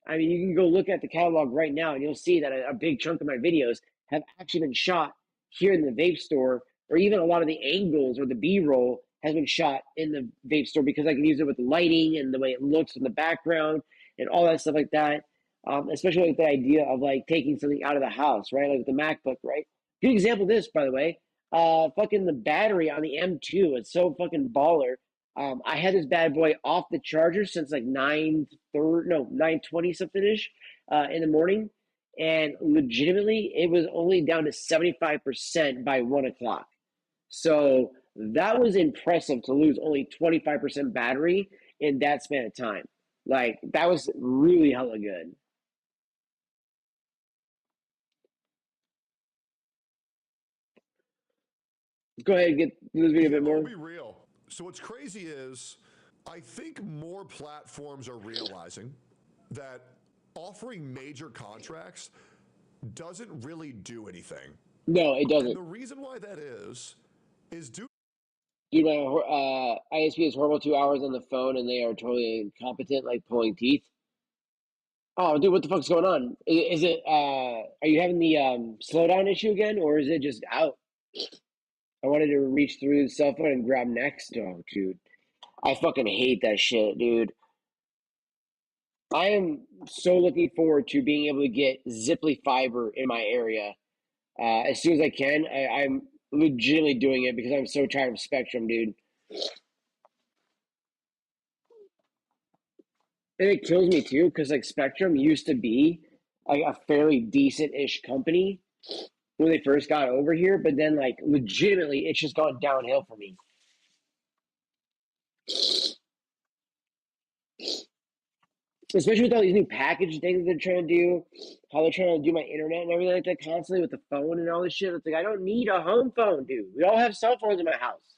I mean, you can go look at the catalog right now and you'll see that a big chunk of my videos have actually been shot here in the vape store, or even a lot of the angles or the B-roll has been shot in the vape store because I can use it with the lighting and the way it looks in the background and all that stuff like that. Especially like the idea of like taking something out of the house, right? Like with the MacBook, right? Good example of this, by the way. Fucking the battery on the M2, it's so fucking baller. I had this bad boy off the charger since like 9:20 something ish in the morning, and legitimately it was only down to 75% by 1 o'clock. So that was impressive to lose only 25% battery in that span of time. Like that was really hella good. Go ahead and get through this video a bit more. I'll be real. So what's crazy is I think more platforms are realizing that offering major contracts doesn't really do anything. No, it And doesn't. the reason why that is due. Dude, my ISP is horrible 2 hours on the phone, and they are totally incompetent, like pulling teeth. Oh, dude, what the fuck's going on? Is it, are you having the slowdown issue again, or is it just out? I wanted to reach through the cell phone and grab next. Oh, dude. I fucking hate that shit, dude. I am so looking forward to being able to get Ziply fiber in my area as soon as I can. I'm legitimately doing it because I'm so tired of Spectrum, dude. And it kills me too because like Spectrum used to be like a fairly decent-ish company when they first got over here, but then like legitimately it's just gone downhill for me. Especially with all these new package things they're trying to do, how they're trying to do my internet and everything like that constantly with the phone and all this shit. It's like I don't need a home phone, dude. We all have cell phones in my house.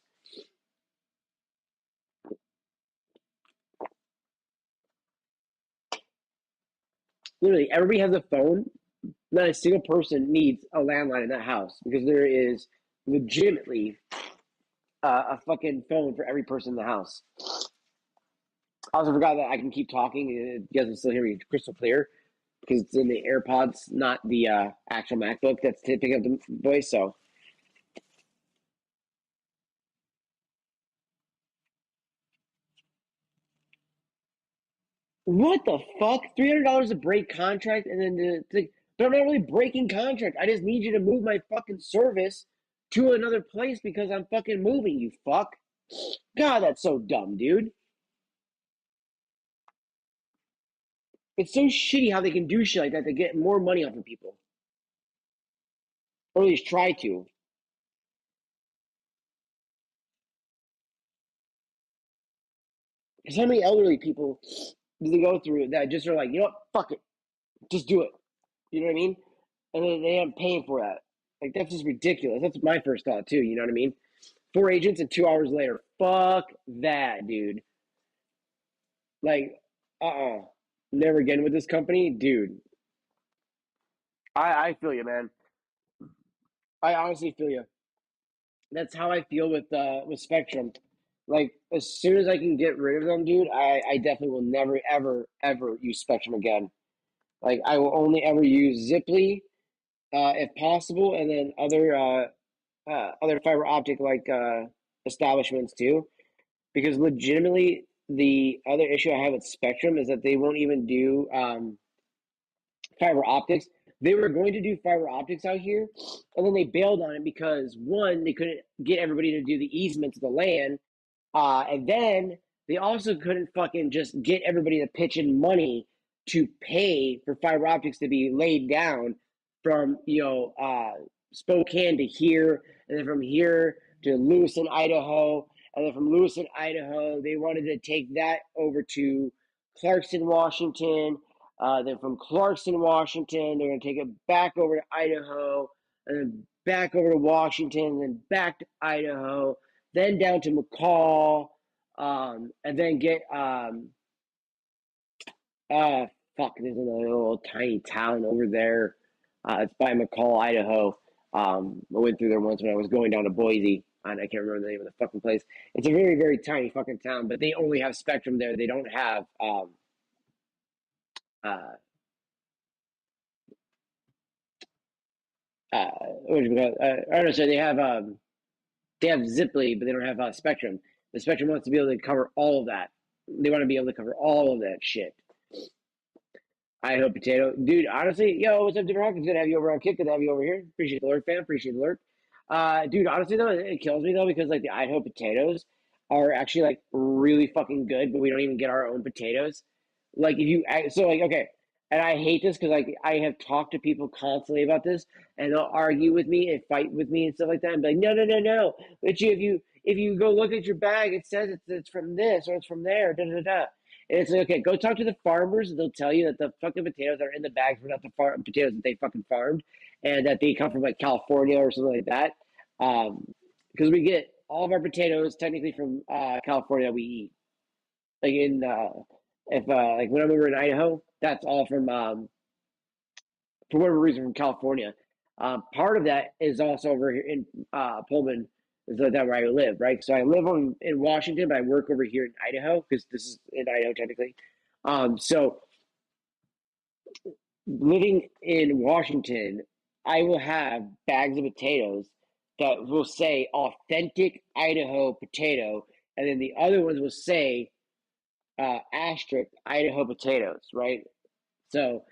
Literally, everybody has a phone. Not a single person needs a landline in that house because there is legitimately a fucking phone for every person in the house. I also forgot that I can keep talking. You guys can still hear me crystal clear because it's in the AirPods, not the actual MacBook that's picking up the voice. So, what the fuck? $300 a break contract, and then but I'm not really breaking contract. I just need you to move my fucking service to another place because I'm fucking moving. You fuck. God, that's so dumb, dude. It's so shitty how they can do shit like that to get more money off of people. Or at least try to. Because how many elderly people do they go through that just are like, you know what, fuck it. Just do it. You know what I mean? And then they end up paying for that. Like, that's just ridiculous. That's my first thought, too. You know what I mean? 4 agents and 2 hours later. Fuck that, dude. Like, never again with this company. Dude. I feel you, man. I honestly feel you. That's how I feel with Spectrum. Like as soon as I can get rid of them, dude, I definitely will never ever ever use Spectrum again. Like I will only ever use Ziply, if possible, and then other fiber optic like establishments too. Because legitimately, the other issue I have with Spectrum is that they won't even do fiber optics. They were going to do fiber optics out here, and then they bailed on it because one, they couldn't get everybody to do the easement to the land, and then they also couldn't fucking just get everybody to pitch in money to pay for fiber optics to be laid down from Spokane to here, and then from here to Lewiston, Idaho, And then from Lewiston, Idaho, they wanted to take that over to Clarkston, Washington. Then from Clarkston, Washington, they're going to take it back over to Idaho, and then back over to Washington, and then back to Idaho, then down to McCall, and then get fuck, there's another little tiny town over there. It's by McCall, Idaho. I went through there once when I was going down to Boise, and I can't remember the name of the fucking place. It's a very, very tiny fucking town, but they only have Spectrum there. They don't have what do you call it? I don't know. So they have Ziply, but they don't have Spectrum. The Spectrum wants to be able to cover all of that. They want to be able to cover all of that shit. Idaho Potato. Dude, honestly, yo, what's up, Different Hawkins? Good to have you over on Kick. Good to have you over here. Appreciate the alert, fam. Appreciate the alert. Dude, honestly, though, it kills me, though, because, like, the Idaho potatoes are actually, like, really fucking good, but we don't even get our own potatoes. Like, if you, so, like, okay, and I hate this because, like, I have talked to people constantly about this, and they'll argue with me and fight with me and stuff like that, and be like, no. But if you go look at your bag, it says it's from this or it's from there, da-da-da. And it's like, okay, go talk to the farmers. And they'll tell you that the fucking potatoes that are in the bags were not the potatoes that they fucking farmed, and that they come from like California or something like that. Because we get all of our potatoes technically from California that we eat. Like in like when I'm over in Idaho, that's all from for whatever reason from California. Part of that is also over here in Pullman. Is that where I live, right? So I live in Washington, but I work over here in Idaho because this is in Idaho technically. So living in Washington, I will have bags of potatoes that will say authentic Idaho potato, and then the other ones will say asterisk Idaho potatoes, right? So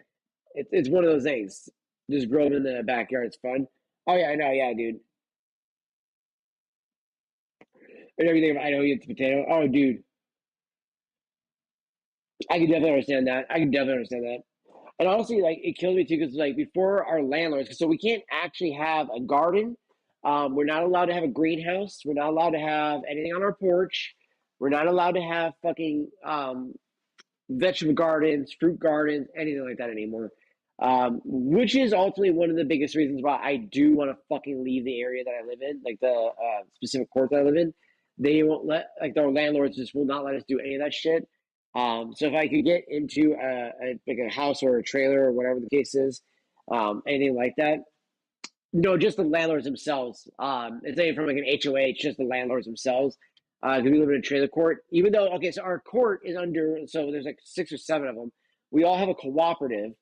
it's one of those things. Just grow them in the backyard. It's fun. Oh yeah, I know. Yeah, dude. And everything of Idaho gets potato. Oh, dude. I can definitely understand that. And honestly, like, it kills me too because, like, before our landlords, so we can't actually have a garden. We're not allowed to have a greenhouse. We're not allowed to have anything on our porch. We're not allowed to have fucking vegetable gardens, fruit gardens, anything like that anymore. Which is ultimately one of the biggest reasons why I do want to fucking leave the area that I live in, like the specific court that I live in. They won't let, like, their landlords just will not let us do any of that shit. So if I could get into like a house or a trailer or whatever the case is, anything like that. No, just the landlords themselves. It's not even from like an HOA. It's just the landlords themselves. Because we live in a trailer court. Even though, okay, so our court is under, so there's like 6 or 7 of them. We all have a cooperative.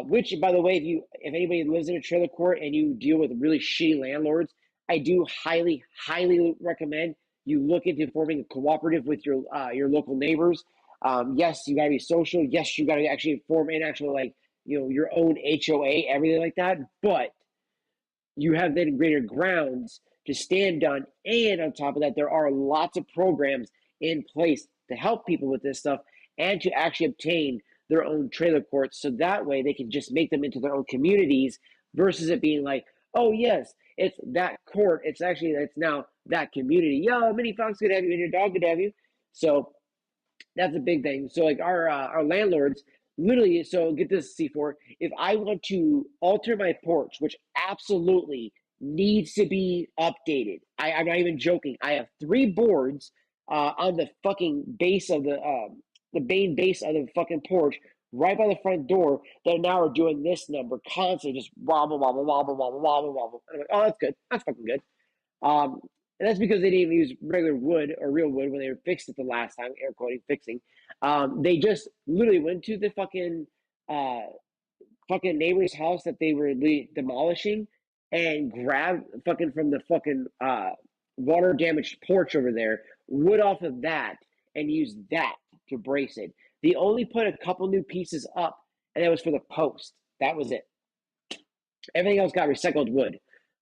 Which, by the way, if anybody lives in a trailer court and you deal with really shitty landlords, I do highly, highly recommend you look into forming a cooperative with your local neighbors. Yes, you gotta be social. Yes, you gotta actually form an actual, like, your own HOA, everything like that. But you have then greater grounds to stand on, and on top of that, there are lots of programs in place to help people with this stuff and to actually obtain their own trailer courts, so that way they can just make them into their own communities versus it being like, oh yes, it's that court. It's now that community. Yo, Mini Fox, good to have you, and your dog, good to have you. So that's a big thing. So like our landlords literally. So get this, C4. If I want to alter my porch, which absolutely needs to be updated, I'm not even joking. I have 3 boards on the fucking base of the main base of the fucking porch, right by the front door, that now are doing this number constantly, just wobble, wobble, wobble, wobble, wobble, wobble. And I'm like, oh, that's good. That's fucking good. And that's because they didn't even use regular wood or real wood when they were fixed it the last time, air quoting fixing. They just literally went to the fucking neighbor's house that they were demolishing and grabbed fucking from the fucking water damaged porch over there, wood off of that, and used that to brace it. They only put a couple new pieces up, and that was for the post. That was it. Everything else got recycled wood.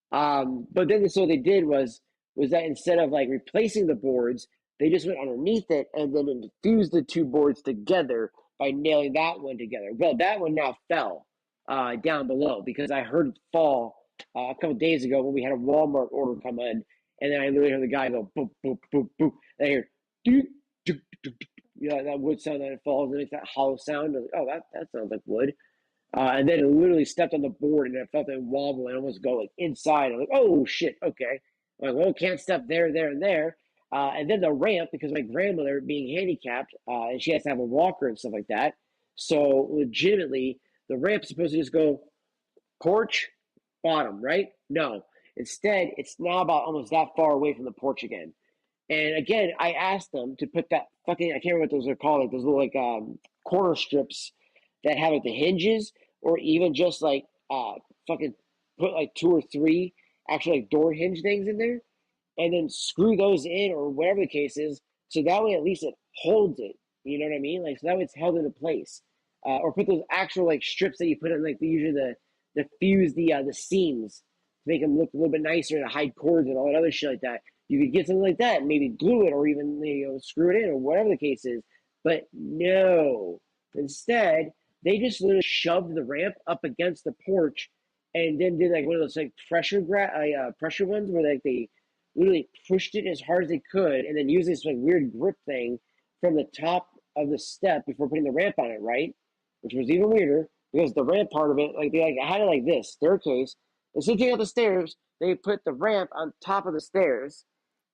But then so what they did was that instead of like replacing the boards, they just went underneath it and then infused the 2 boards together by nailing that one together. Well, that one now fell down below because I heard it fall a couple days ago when we had a Walmart order come in, and then I literally hear the guy go boop boop boop boop, and I hear doop, doop, doop, doop, you know, that wood sound that it falls and it makes that hollow sound. I was like, oh, that sounds like wood. And then it literally stepped on the board and I felt it wobble and almost go like inside. I'm like, oh shit, okay. I'm like, well, can't step there, there, and there. And then the ramp, because my grandmother being handicapped, and she has to have a walker and stuff like that. So legitimately, the ramp's supposed to just go porch, bottom, right? No. Instead, it's now about almost that far away from the porch again. And again, I asked them to put that fucking, I can't remember what those are called, like those little like corner strips that have like the hinges, or even just like fucking put like 2 or 3 actually like door hinge things in there, and then screw those in or whatever the case is, so that way at least it holds it. You know what I mean? Like so that way it's held into place. Or put those actual like strips that you put in like usually the fuse the seams to make them look a little bit nicer to hide cords and all that other shit like that. You could get something like that, and maybe glue it, or even screw it in, or whatever the case is. But no, instead they just literally shoved the ramp up against the porch, and then did like one of those like pressure ones where like they literally pushed it as hard as they could, and then used this like weird grip thing from the top of the step before putting the ramp on it, right? Which was even weirder because the ramp part of it, like they like had it like this staircase. Instead of taking out the stairs, they put the ramp on top of the stairs,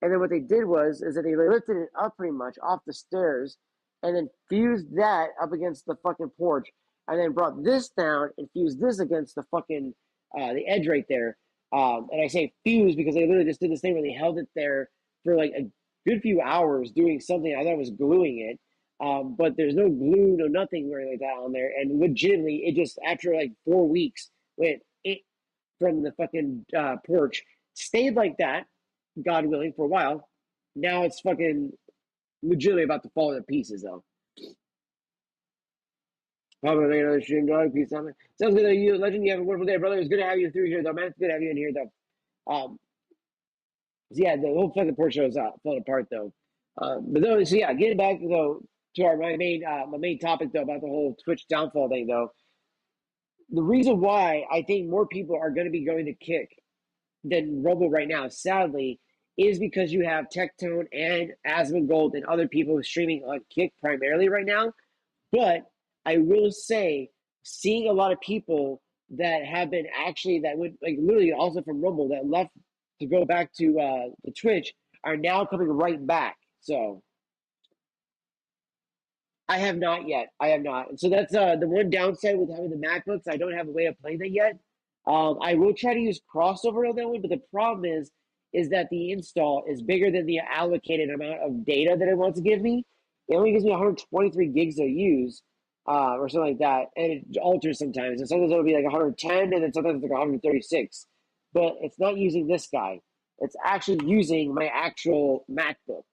and then what they did is that they lifted it up pretty much off the stairs, and then fused that up against the fucking porch, and then brought this down and fused this against the fucking the edge right there. And I say fuse because they literally just did this thing where they held it there for like a good few hours doing something. I thought it was gluing it. But there's no glue, no nothing or anything like that on there. And legitimately, it just, after like 4 weeks, went it from the fucking porch, stayed like that, God willing, for a while. Now it's fucking legitimately about to fall into pieces, though. Probably make another stream, dog. Peace out, man. Sounds good. You, Legend, you have a wonderful day, brother. It's good to have you through here, though, man. It's good to have you in here, though. So yeah, the whole fucking porch show is falling apart, though. But though, so yeah, getting back though to my main topic though about the whole Twitch downfall thing though. The reason why I think more people are going to be going to Kick than Rumble right now, sadly, is because you have Tectone and Asmongold and other people streaming on Kick primarily right now. But I will say, seeing a lot of people that have been actually that would like literally also from Rumble that left to go back to the Twitch are now coming right back. So I have not yet. I have not. And so that's the one downside with having the MacBooks. I don't have a way of playing that yet. I will try to use crossover on that one, but the problem is that the install is bigger than the allocated amount of data that it wants to give me. It only gives me 123 gigs to use, or something like that, and it alters sometimes. And sometimes it'll be like 110, and then sometimes it's like 136. But it's not using this guy. It's actually using my actual MacBook.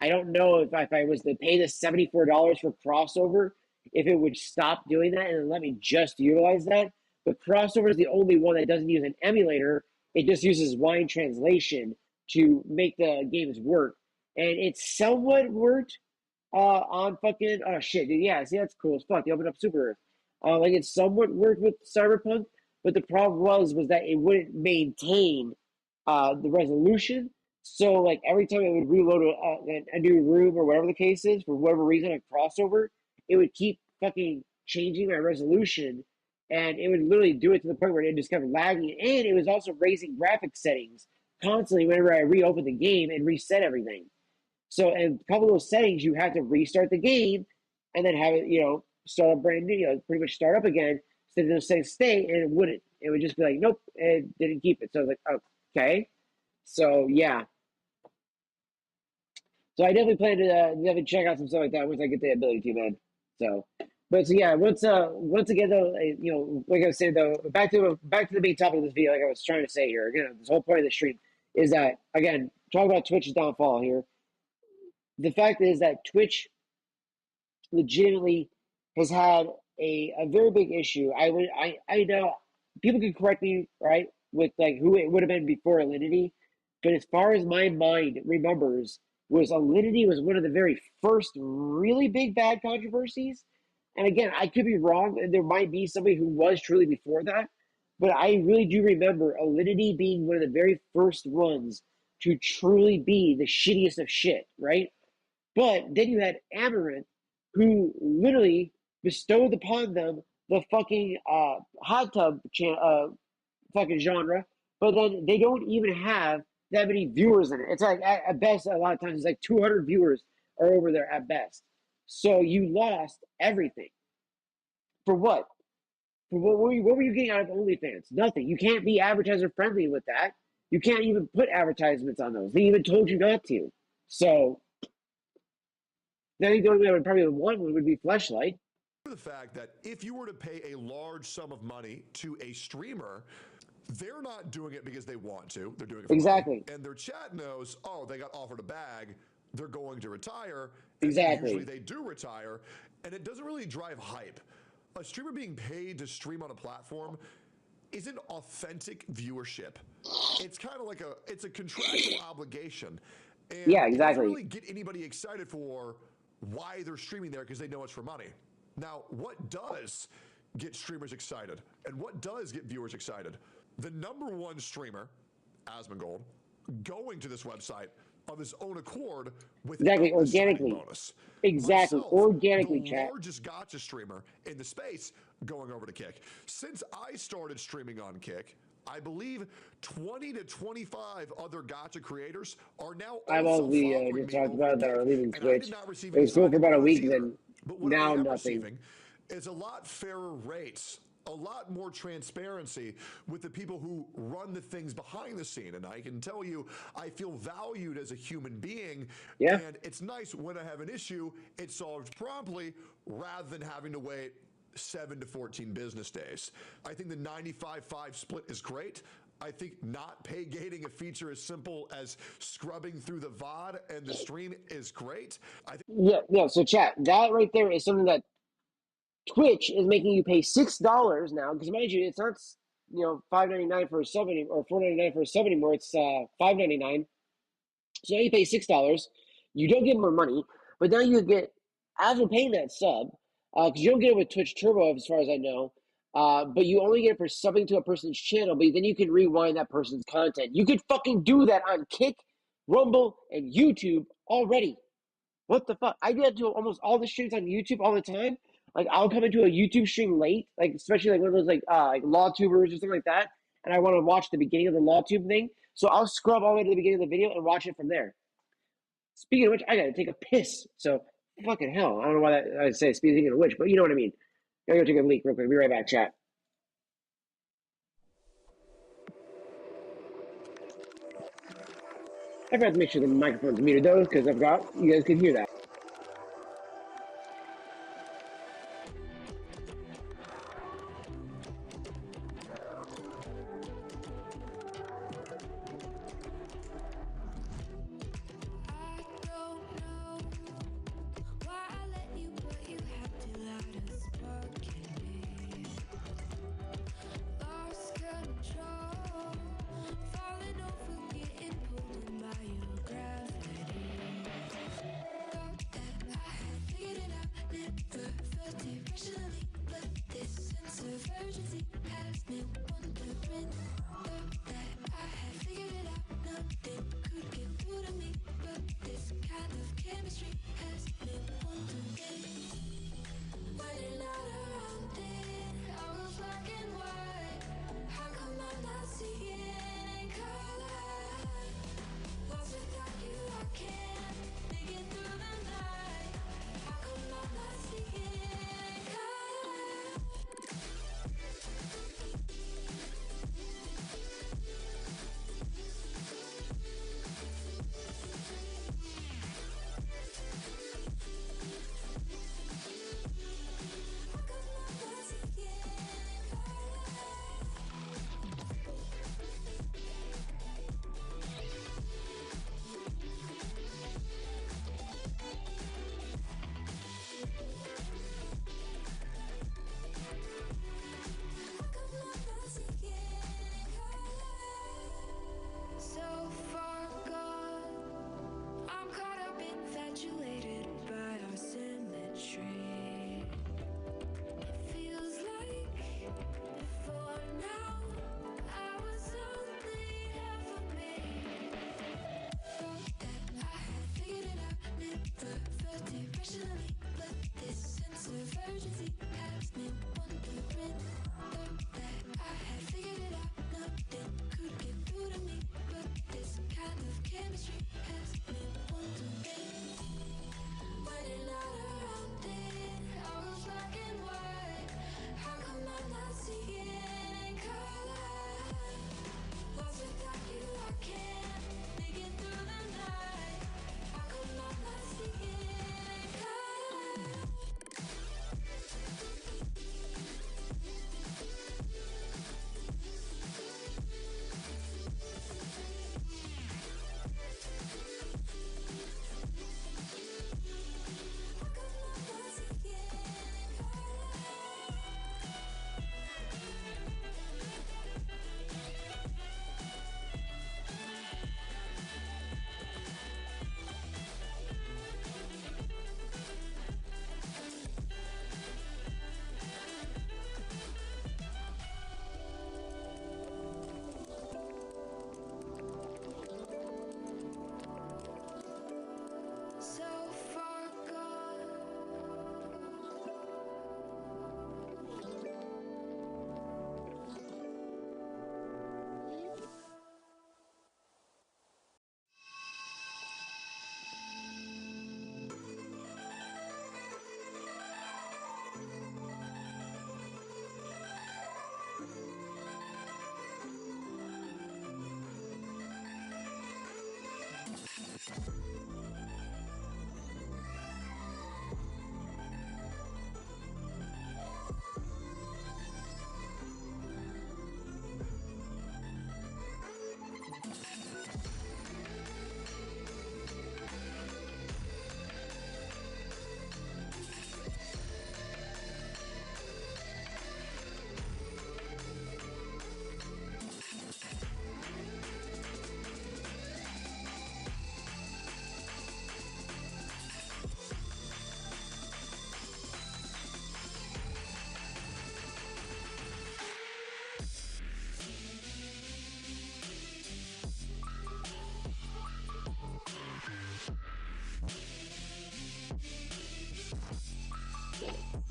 I don't know if I was to pay the $74 for crossover, if it would stop doing that and let me just utilize that. But crossover is the only one that doesn't use an emulator. It just uses wine translation to make the games work. And it somewhat worked on fucking, oh shit, dude, yeah, see, that's cool as fuck. They opened up Super Earth. Like it somewhat worked with Cyberpunk, but the problem was that it wouldn't maintain the resolution. So like every time it would reload a new room or whatever the case is, for whatever reason, a crossover, it would keep fucking changing my resolution, and it would literally do it to the point where it just kept lagging, and it was also raising graphics settings constantly whenever I reopened the game and reset everything. So, and a couple of those settings, you have to restart the game and then have it, start up brand new, pretty much start up again, so those settings stay, and it wouldn't. It would just be like, nope, it didn't keep it. So I was like, okay. So yeah. So I definitely plan to definitely check out some stuff like that once I get the ability to, man. So, but so yeah, once again though, like I was saying though, back to the main topic of this video, like I was trying to say here, again, this whole point of the stream is that, again, talk about Twitch's downfall here. The fact is that Twitch legitimately has had a very big issue. I know people can correct me, right, with like who it would have been before Alinity, but as far as my mind remembers, Alinity was one of the very first really big bad controversies. And again, I could be wrong, and there might be somebody who was truly before that, but I really do remember Alinity being one of the very first ones to truly be the shittiest of shit, right? But then you had Amaranth, who literally bestowed upon them the fucking hot tub fucking genre, but then they don't even have that many viewers in it. It's like at best, a lot of times it's like 200 viewers are over there at best. So you lost everything. For what? For what were you getting out of OnlyFans? Nothing. You can't be advertiser friendly with that. You can't even put advertisements on those. They even told you not to. So I think the only way I would probably want would be Fleshlight. The fact that if you were to pay a large sum of money to a streamer, they're not doing it because they want to. They're doing it for Exactly. money. And their chat knows, oh, they got offered a bag. They're going to retire. And Exactly. usually they do retire. And it doesn't really drive hype. A streamer being paid to stream on a platform isn't authentic viewership. It's kind of like it's a contractual obligation. And Yeah, it exactly. doesn't really get anybody excited for why they're streaming there because they know it's for money. Now, what does get streamers excited? And what does get viewers excited? The number one streamer, Asmongold, going to this website of his own accord with Exactly, a organically. bonus. Exactly, Myself, organically, the chat. largest gacha streamer in the space, going over to Kick. Since I started streaming on Kick, I believe 20 to 25 other gacha creators are now I've also already following just me talked over about to that are Kick, leaving and I Twitch. did not receive It any was cool for about a signing week, bonus then either. But what now I am nothing. receiving is a lot fairer rates, a lot more transparency with the people who run the things behind the scene. And I can tell you, I feel valued as a human being. Yeah. And it's nice when I have an issue, it's solved promptly rather than having to wait 7 to 14 business days. I think the 95-5 split is great. I think not pay gating a feature as simple as scrubbing through the VOD and the stream is great. Yeah. So chat, that right there is something that Twitch is making you pay $6 now. Because mind you, it's not $5.99 for a sub or $4.99 for a sub anymore. It's $5.99. So now you pay $6. You don't get more money, but now you get, after paying that sub, because you don't get it with Twitch Turbo as far as I know. But you only get it for subbing to a person's channel, but then you can rewind that person's content. You could fucking do that on Kick, Rumble, and YouTube already. What the fuck? I do that to almost all the streams on YouTube all the time. Like I'll come into a YouTube stream late, like especially like one of those like law tubers or something like that, and I want to watch the beginning of the law tube thing. So I'll scrub all the way to the beginning of the video and watch it from there. Speaking of which, I gotta take a piss. So fucking hell, I don't know why I say speaking of which, but you know what I mean. Gotta go take a leak real quick. Be right back, chat. I forgot to make sure the microphone's muted though, because I forgot you guys could hear that.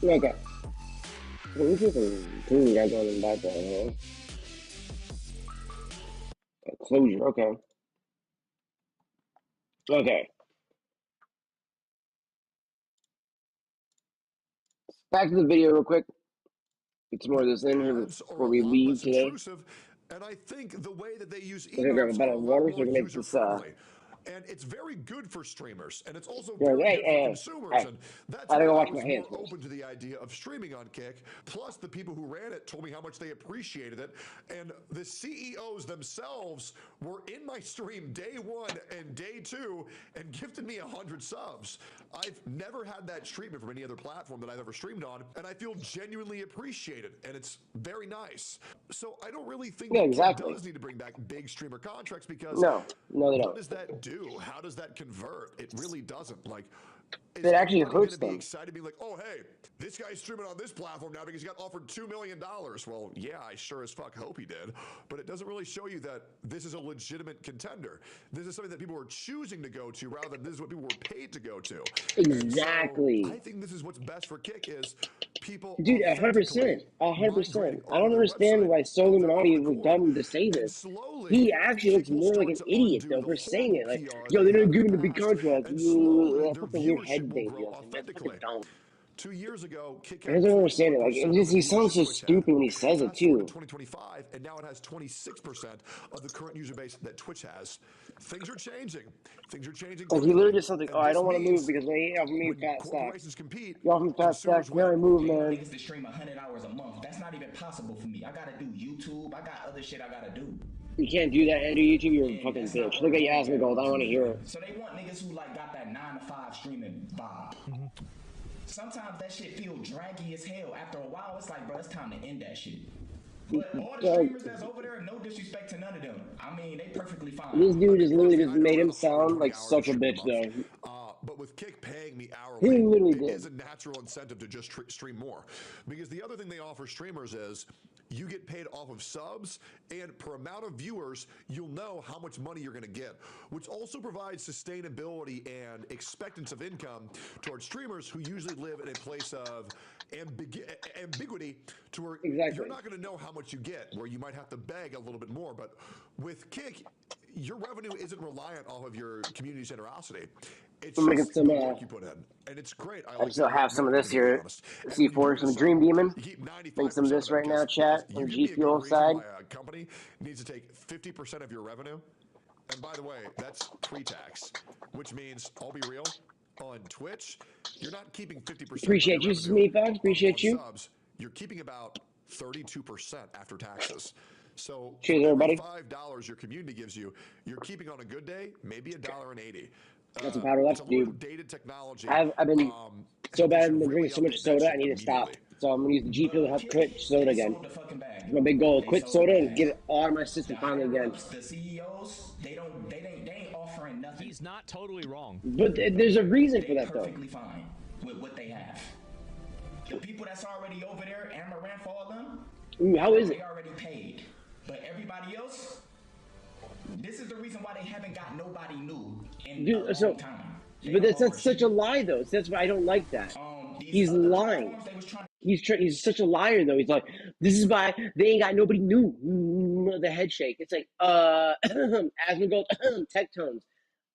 Okay. Let me see some clean guys on in the background, huh? Closure, okay. Okay. Back to the video real quick. Get some more of this in here Ads are before a we lot leave less today. intrusive, and I think the way that they use We're gonna grab a emotes are bottle a of lot water so more we can make user this, friendly. And it's very good for streamers, and it's also you're very like, good for hey, consumers. hey, And that's I gotta go why I wash my was hands more first. open to the idea of streaming on Kick. Plus, the people who ran it told me how much they appreciated it. And the CEOs themselves were in my stream day one and day two and gifted me 100 subs. I've never had that treatment from any other platform that I've ever streamed on, and I feel genuinely appreciated, and it's very nice. So I don't really think Yeah, that Kick exactly. does need to bring back big streamer contracts because No, they what don't. does that do? How does that convert? It really doesn't. Like, is It actually anybody going hurts to be them. excited, being like, "Oh, hey, this guy's streaming on this platform now because he got offered $2 million"? Well, yeah, I sure as fuck hope he did, but it doesn't really show you that this is a legitimate contender. This is something that people are choosing to go to rather than this is what people were paid to go to. Exactly. And so I think this is what's best for Kick is people Dude, 100%. authentically 100%. migrating I over don't to their understand website why Soul of their own Illuminati was accord. dumb to say And this. slowly, He actually Kick looks will more like start an to idiot, undo though, the for saying horrible it. Like, PR yo, they they're had not in the giving a big past. contract. And slowly, That's their fucking weird viewership head will thing grow he does. That's fucking authentically. dumb. 2 years ago, Kick I had don't understand it. Like, 0.1% of the he sounds viewership so Twitch had. stupid when he says it, Fast forward to too. 2025, and now it has 26% of the current user base that Twitch has. Things are changing. Things are changing Like, he literally quickly. just sounds like, oh, And I this don't want to move means because they offer me when fat stack. corporations compete, You offer me fat stack, consumers can I win. move, You want man? niggas to stream 100 hours a month. That's not even possible for me. I gotta do YouTube. I got other shit I gotta do. You can't do that and do YouTube, you're a And fucking that's not bitch. what Look at I'm Yasmin looking Gold, I at want to hear it. ultimately. So they want niggas who like got that 9 to 5 streaming vibe. Sometimes that shit feel draggy as hell. After a while, it's like, bro, it's time to end that shit. But all the streamers that's over there, no disrespect to none of them. I mean, they perfectly fine. This dude just literally Personally, just I do made him around sound 120 like hours such a of streaming bitch, month. though. But with Kick paying me He hourly, literally it did. is a natural incentive to just stream more. Because the other thing they offer streamers is you get paid off of subs, and per amount of viewers, you'll know how much money you're going to get, which also provides sustainability and expectance of income towards streamers who usually live in a place of ambiguity to where Exactly. you're not going to know how much you get, where you might have to beg a little bit more. But with Kick, your revenue isn't reliant off of your community's generosity. It's I'm gonna just get some, the work you put in, and it's great. I like still that have some of revenue, this to be really here. honest. And when you C4, do it some as Dream Demon. you keep Make some of 95% this of it right now, because chat, you on give G me a Fuel good reason side. why a company needs to take 50% of your revenue. And by the way, that's pre-tax, which means I'll be real. On Twitch, you're not keeping 50% of Appreciate your you, revenue Smithy Fox. Appreciate on you. subs. You're keeping about 32% after taxes. So Cheers, for every everybody. $5 your community gives you, you're keeping on a good day maybe $1.80. Got some powder It's a left, little dude. dated technology. I've been so And they bad. should I've been really drinking so much update that soda. I shit need to stop. immediately. So I'm gonna use the G Fuel to help quit Kick, soda they again. sold the fucking bag. It's my big goal: They quit sold the soda and bag. get it all out of my The system higher finally again. ups, the CEOs, they ain't offering nothing. He's not totally wrong. But there's a reason for They that, though. perfectly fine with what they have. The people that's already over there, Amaranth, all them, Ooh, how is it? they already paid. But everybody else, this is the reason why they haven't got nobody new in a long time. But that's such a lie, though. So that's why I don't like that. He's lying. He's such a liar, though. He's like, this is why they ain't got nobody new. The head shake. It's like, Asmongold, tech tones.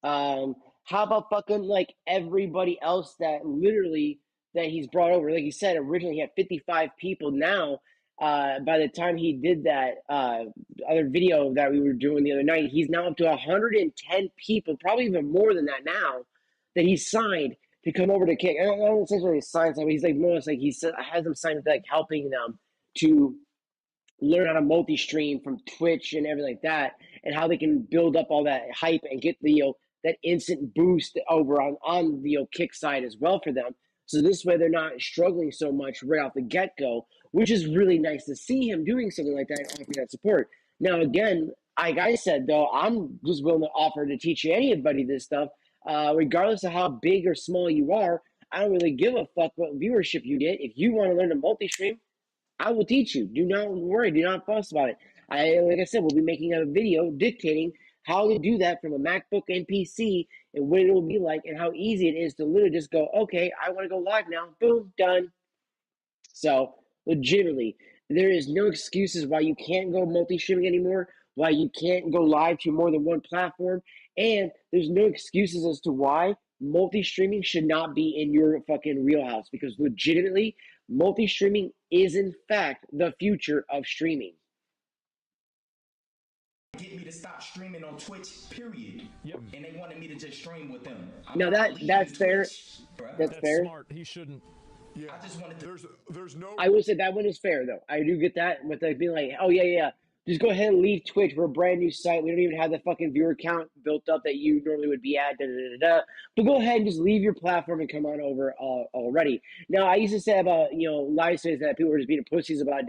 How about fucking like everybody else that literally that he's brought over? Like he said, originally he had 55 people. Now by the time he did that other video that we were doing the other night, he's now up to 110 people, probably even more than that now, that he signed to come over to Kick. I don't essentially sign something. He's like more like he has them signed up, like helping them to learn how to multi-stream from Twitch and everything like that, and how they can build up all that hype and get the that instant boost over on the Kick side as well for them. So this way they're not struggling so much right off the get-go, which is really nice to see him doing something like that and offering that support. Now again, like I said though, I'm just willing to offer to teach anybody this stuff, regardless of how big or small you are. I don't really give a fuck what viewership you get. If you want to learn to multi-stream, I will teach you. Do not worry. Do not fuss about it. Like I said, we'll be making a video dictating how to do that from a MacBook and PC and what it will be like and how easy it is to literally just go, okay, I want to go live now. Boom, done. So legitimately, there is no excuses why you can't go multi-streaming anymore, why you can't go live to more than one platform, and there's no excuses as to why multi-streaming should not be in your fucking wheelhouse, because legitimately, multi-streaming is in fact the future of streaming. Get me to stop streaming on Twitch, period. Yep. And they wanted me to just stream with them. Now that's fair. That's fair. Smart. He shouldn't. Yeah, I just wanted to. There's no. I will say that one is fair though. I do get that with like being like, oh yeah, just go ahead and leave Twitch. We're a brand new site. We don't even have the fucking viewer count built up that you normally would be at. But go ahead and just leave your platform and come on over already. Now I used to say about live streams that people were just being pussies about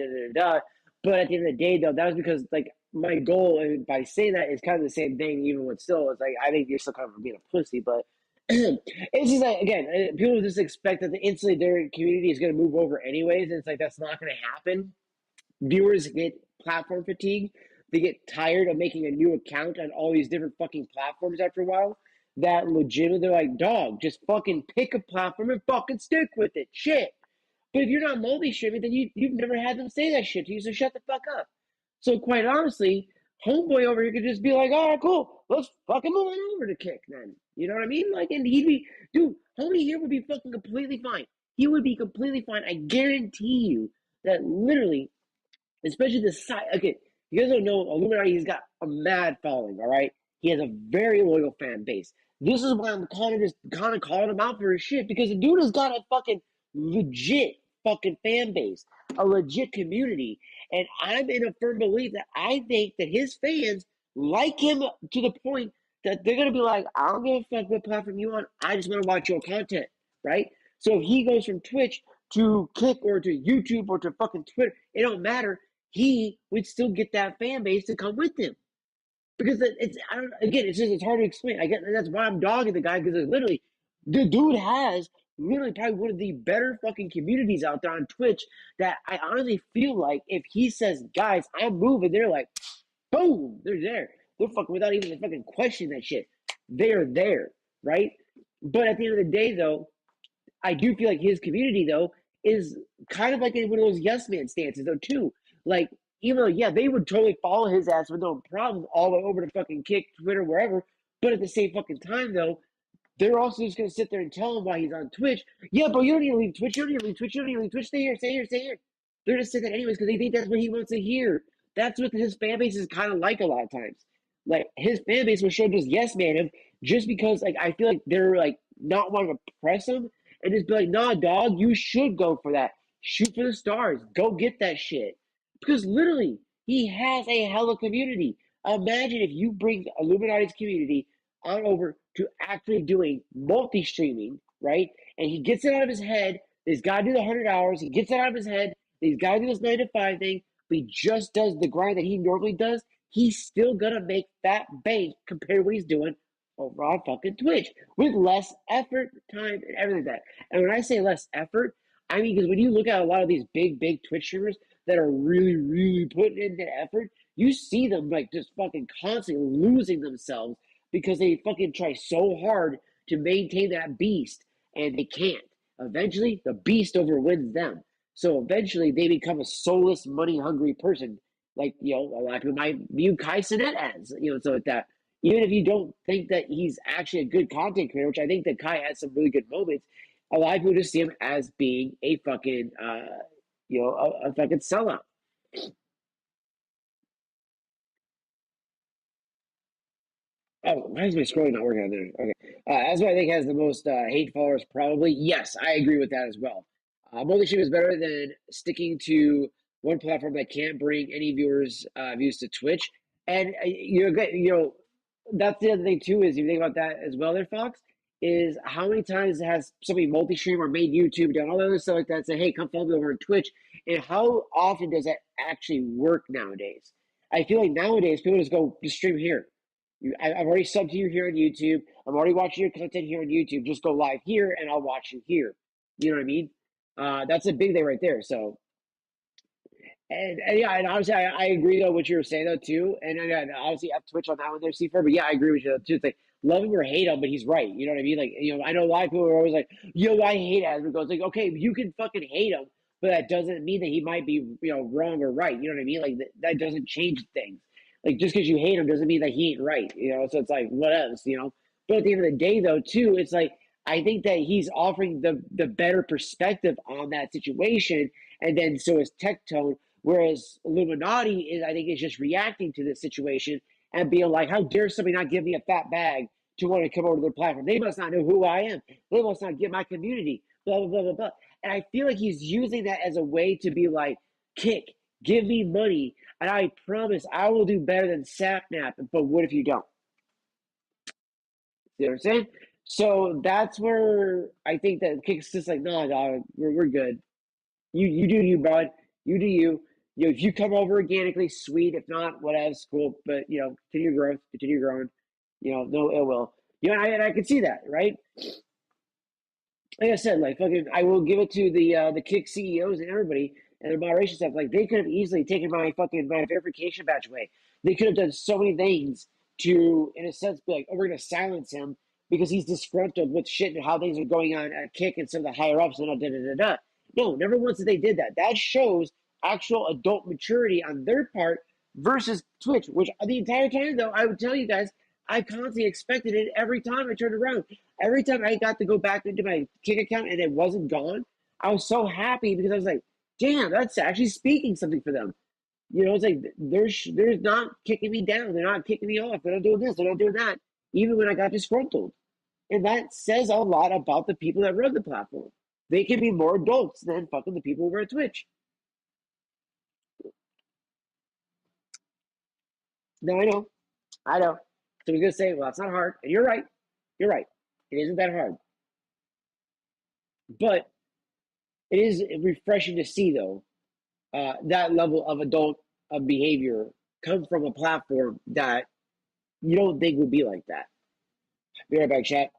But at the end of the day though, that was because like my goal, and by saying that, is kind of the same thing. Even when still, it's like I think you're still kind of being a pussy, but. It's just like, again, people just expect that instantly their community is going to move over anyways, and it's like that's not going to happen. Viewers get platform fatigue. They get tired of making a new account on all these different fucking platforms after a while. That legitimately, they're like, dog, just fucking pick a platform and fucking stick with it. Shit. But if you're not multi-streaming, then you've never had them say that shit to you, so shut the fuck up. So quite honestly, homeboy over here could just be like, all right, cool, let's fucking move on over to Kick then. You know what I mean? Like, and he'd be, dude, homie here would be fucking completely fine. He would be completely fine. I guarantee you that literally, especially the side, okay, you guys don't know, Illuminati, he's got a mad following, all right? He has a very loyal fan base. This is why I'm kind of calling him out for his shit, because the dude has got a fucking legit fucking fan base, a legit community. And I'm in a firm belief that I think that his fans like him to the point that they're going to be like, I don't give a fuck what platform you on. I just want to watch your content, right? So if he goes from Twitch to Kick or to YouTube or to fucking Twitter, it don't matter. He would still get that fan base to come with him. Because it's hard to explain. I get that's why I'm dogging the guy, because literally, the dude has literally probably one of the better fucking communities out there on Twitch that I honestly feel like if he says, guys, I'm moving, they're like, boom, they're there. They're fucking without even fucking questioning that shit. They're there, right? But at the end of the day, though, I do feel like his community, though, is kind of like in one of those yes man stances, though, too. Like, even though, yeah, they would totally follow his ass with no problem all the way over to fucking Kick, Twitter, wherever. But at the same fucking time, though, they're also just going to sit there and tell him why he's on Twitch. Yeah, but you don't need to leave Twitch. You don't need to leave Twitch. You don't need to leave Twitch. Stay here, stay here, stay here. They're just saying that anyways because they think that's what he wants to hear. That's what his fan base is kind of like a lot of times. Like, his fan base will show just yes man him just because, like, I feel like they're, like, not wanting to press him and just be like, nah, dog, you should go for that. Shoot for the stars. Go get that shit. Because literally, he has a hella community. Imagine if you bring Illuminati's community on over to actually doing multi-streaming, right? And he gets it out of his head. He's got to do the 100 hours. He gets it out of his head. He's got to do this 9 to 5 thing. But he just does the grind that he normally does. He's still going to make that bank compared to what he's doing over on fucking Twitch with less effort, time, and everything like that. And when I say less effort, I mean, because when you look at a lot of these big Twitch streamers that are really, really putting in the effort, you see them like just fucking constantly losing themselves because they fucking try so hard to maintain that beast and they can't. Eventually, the beast overwins them. So eventually, they become a soulless, money-hungry person. Like, a lot of people might view Kai Cenat as, so like that. Even if you don't think that he's actually a good content creator, which I think that Kai has some really good moments, a lot of people just see him as being a fucking, a fucking sellout. Oh, why is my scrolling not working on there? Okay. As what I think has the most hate followers, probably. Yes, I agree with that as well. Multi-stream is better than sticking to one platform that can't bring any views to Twitch. And that's the other thing too. Is if you think about that as well, there, Fox, is how many times has somebody multi-stream or made YouTube, done all the other stuff like that, say, "Hey, come follow me over on Twitch," and how often does that actually work nowadays? I feel like nowadays people just stream here. I've already subbed to you here on YouTube. I'm already watching your content here on YouTube. Just go live here, and I'll watch you here. You know what I mean? That's a big thing right there. So, and yeah, and honestly, I agree though what you were saying though too. And obviously, at Twitch on that one there, C4. But yeah, I agree with you too. It's like love him or hate him, but he's right. You know what I mean? Like I know a lot of people are always like, "Yo, I hate Asmund." Goes like, okay, you can fucking hate him, but that doesn't mean that he might be wrong or right. You know what I mean? Like that doesn't change things. Like just because you hate him doesn't mean that he ain't right. So it's like what else. But at the end of the day, though, too, it's like I think that he's offering the better perspective on that situation, and then so is Tech Tone. Whereas Illuminati is, I think, is just reacting to this situation and being like, "How dare somebody not give me a fat bag to want to come over to their platform? They must not know who I am. They must not get my community." Blah blah blah blah blah. And I feel like he's using that as a way to be like, "Kick, give me money, and I promise I will do better than Sapnap. But what if you don't?" You know what I'm saying? So that's where I think that Kick's just like, "No, dog, we're good. You do you, bud. You do you. If you come over organically, sweet. If not, whatever, cool. But continue growth, continue growing. No ill will. And I can see that, right? Like I said, like fucking, I will give it to the Kick CEOs and everybody and their moderation stuff. Like they could have easily taken my verification badge away. They could have done so many things to, in a sense, be like, "Oh, we're gonna silence him because he's disgruntled with shit and how things are going on at Kick and some of the higher ups and da da da da." No, never once did they did that. That shows actual adult maturity on their part versus Twitch, which the entire time though, I would tell you guys, I constantly expected it every time I turned around. Every time I got to go back into my Kick account and it wasn't gone, I was so happy because I was like, "Damn, that's actually speaking something for them." It's like they're not kicking me down. They're not kicking me off. They're not doing this. They're not doing that. Even when I got disgruntled, and that says a lot about the people that run the platform. They can be more adults than fucking the people over at Twitch. No, I know. So we're gonna say, "Well, it's not hard," and you're right. You're right. It isn't that hard, but it is refreshing to see though that level of adult behavior come from a platform that you don't think would be like that. Be right back, chat.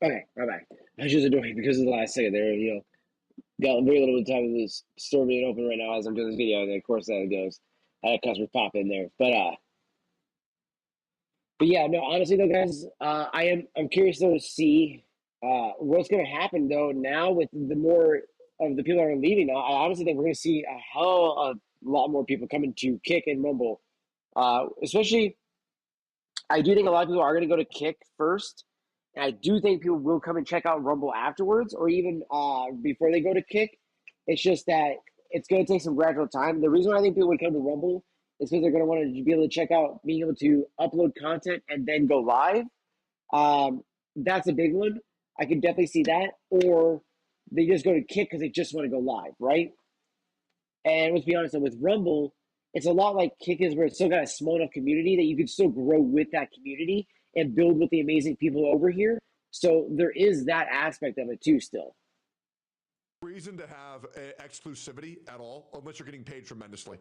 Okay, my bad. I was just annoyed because of the last second there. Got very little time of this store being open right now as I'm doing this video, and then of course that goes. I had customers pop in there, but yeah, no. Honestly, though, guys, I'm curious though to see what's going to happen though now with the more of the people that are leaving. Now, I honestly think we're going to see a hell of a lot more people coming to Kick and Rumble, especially. I do think a lot of people are going to go to Kick first. And I do think people will come and check out Rumble afterwards, or even before they go to Kick. It's just that it's going to take some gradual time. The reason why I think people would come to Rumble is because they're going to want to be able to check out being able to upload content and then go live. That's a big one. I could definitely see that. Or they just go to Kick because they just want to go live, right? And let's be honest, with Rumble, it's a lot like Kick is, where it's still got a small enough community that you can still grow with that community and build with the amazing people over here. So there is that aspect of it too still. Reason to have exclusivity at all unless you're getting paid tremendously.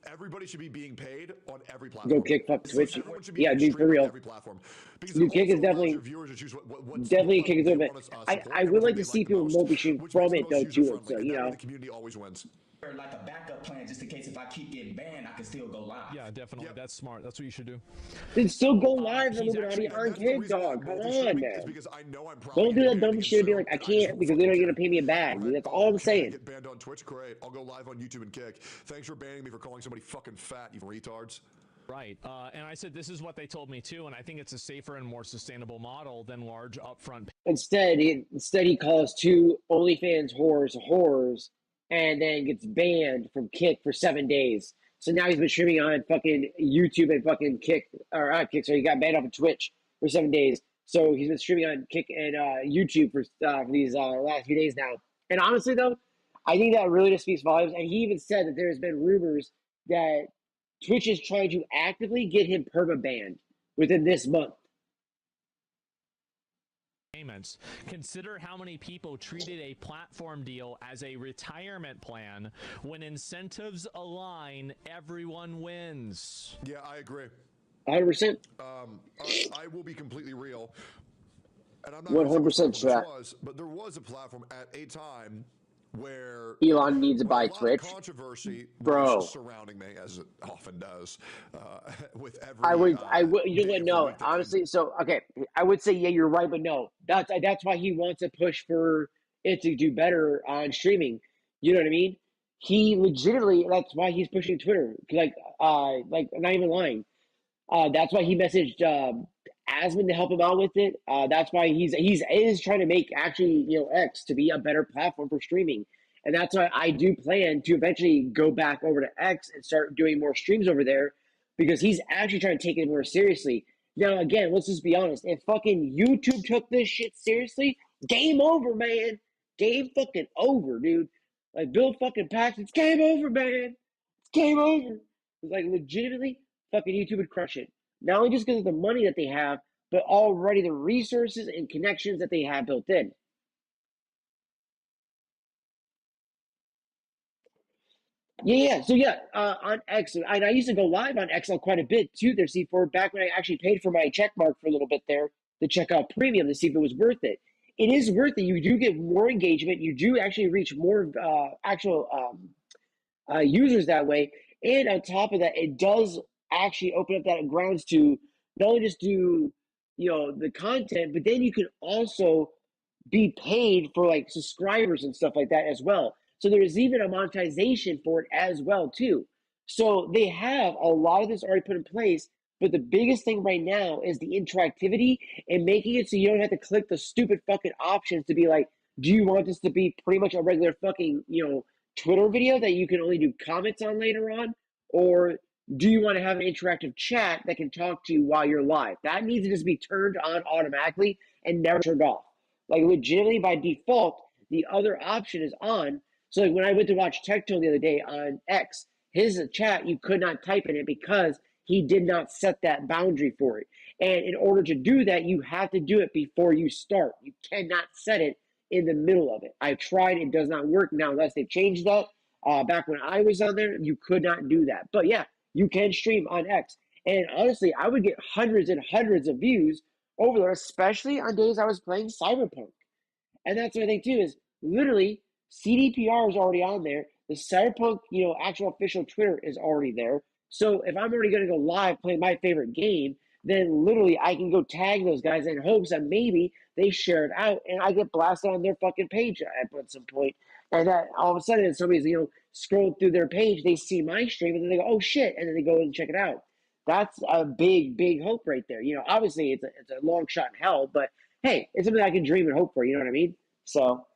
Everybody should be being paid on every platform. Go Kick, fuck Twitch. Everyone should be Yeah, dude, for real. every platform. Dude, Kick is definitely Kick is open. I would like to see people multi-stream from it though too. So the community always wins. Like a backup plan, just in case if I keep getting banned, I can still go live. Yeah, definitely. Yep. That's smart. That's what you should do. Then still go live, Illuminati, on Kick, dog. Come on, man. Don't do that dumb shit and be like, I can't because they're not going to pay me a bag. Dude, that's all I'm saying. Get banned on Twitch? Great. I'll go live on YouTube and Kick. Thanks for banning me for calling somebody fucking fat, you retards. Right. And I said this is what they told me too, and I think it's a safer and more sustainable model than large upfront. Instead, he calls two OnlyFans whores, and then gets banned from Kick for 7 days. So now he's been streaming on fucking YouTube and fucking Kick, or not Kick, so he got banned off of Twitch for 7 days. So he's been streaming on Kick and YouTube for these last few days now. And honestly, though, I think that really just speaks volumes. And he even said that there's been rumors that Twitch is trying to actively get him perma-banned within this month. Payments. Consider how many people treated a platform deal as a retirement plan. When incentives align, everyone wins. Yeah, I agree. 100%. I will be completely real, and I'm not 100% chat. But there was a platform at a time where Elon needs to buy Twitch. Controversy, bro, surrounding me, as it often does, with every. I would. You know what? No, honestly. So okay, I would say yeah, you're right, but no. That's why he wants to push for it to do better on streaming. You know what I mean? He legitimately. That's why he's pushing Twitter. Like not even lying. That's why he messaged Asmon to help him out with it. That's why he's trying to make actually X to be a better platform for streaming, and that's why I do plan to eventually go back over to X and start doing more streams over there, because he's actually trying to take it more seriously. Now again, let's just be honest. If fucking YouTube took this shit seriously, game over, man. Game fucking over, dude. Like Bill fucking Paxton, it's game over, man. It's game over. It's like legitimately. Fucking YouTube would crush it. Not only just because of the money that they have, but already the resources and connections that they have built in. Yeah. So on X, and I used to go live on XL quite a bit too. There, C4, back when I actually paid for my check mark for a little bit there to check out premium to see if it was worth it. It is worth it. You do get more engagement. You do actually reach more actual users that way. And on top of that, it does actually open up that grounds to not only just do the content, but then you can also be paid for like subscribers and stuff like that as well. So there's even a monetization for it as well too. So they have a lot of this already put in place, but the biggest thing right now is the interactivity and making it so you don't have to click the stupid fucking options to be like, do you want this to be pretty much a regular fucking Twitter video that you can only do comments on later on, or do you want to have an interactive chat that can talk to you while you're live? That needs to just be turned on automatically and never turned off. Like legitimately by default, the other option is on. So like when I went to watch Tectone the other day on X, his chat, you could not type in it because he did not set that boundary for it. And in order to do that, you have to do it before you start. You cannot set it in the middle of it. I've tried, it does not work now unless they changed that. Back when I was on there, you could not do that. But yeah, you can stream on X. And honestly, I would get hundreds and hundreds of views over there, especially on days I was playing Cyberpunk. And that's what I think too is literally CDPR is already on there. The Cyberpunk, actual official Twitter is already there. So if I'm already going to go live playing my favorite game, then literally I can go tag those guys in hopes that maybe they share it out and I get blasted on their fucking page at some point. And that all of a sudden somebody's, scrolling through their page, they see my stream and then they go, oh shit, and then they go and check it out. That's a big, big hope right there. Obviously it's a long shot in hell, but hey, it's something I can dream and hope for. You know what I mean? So,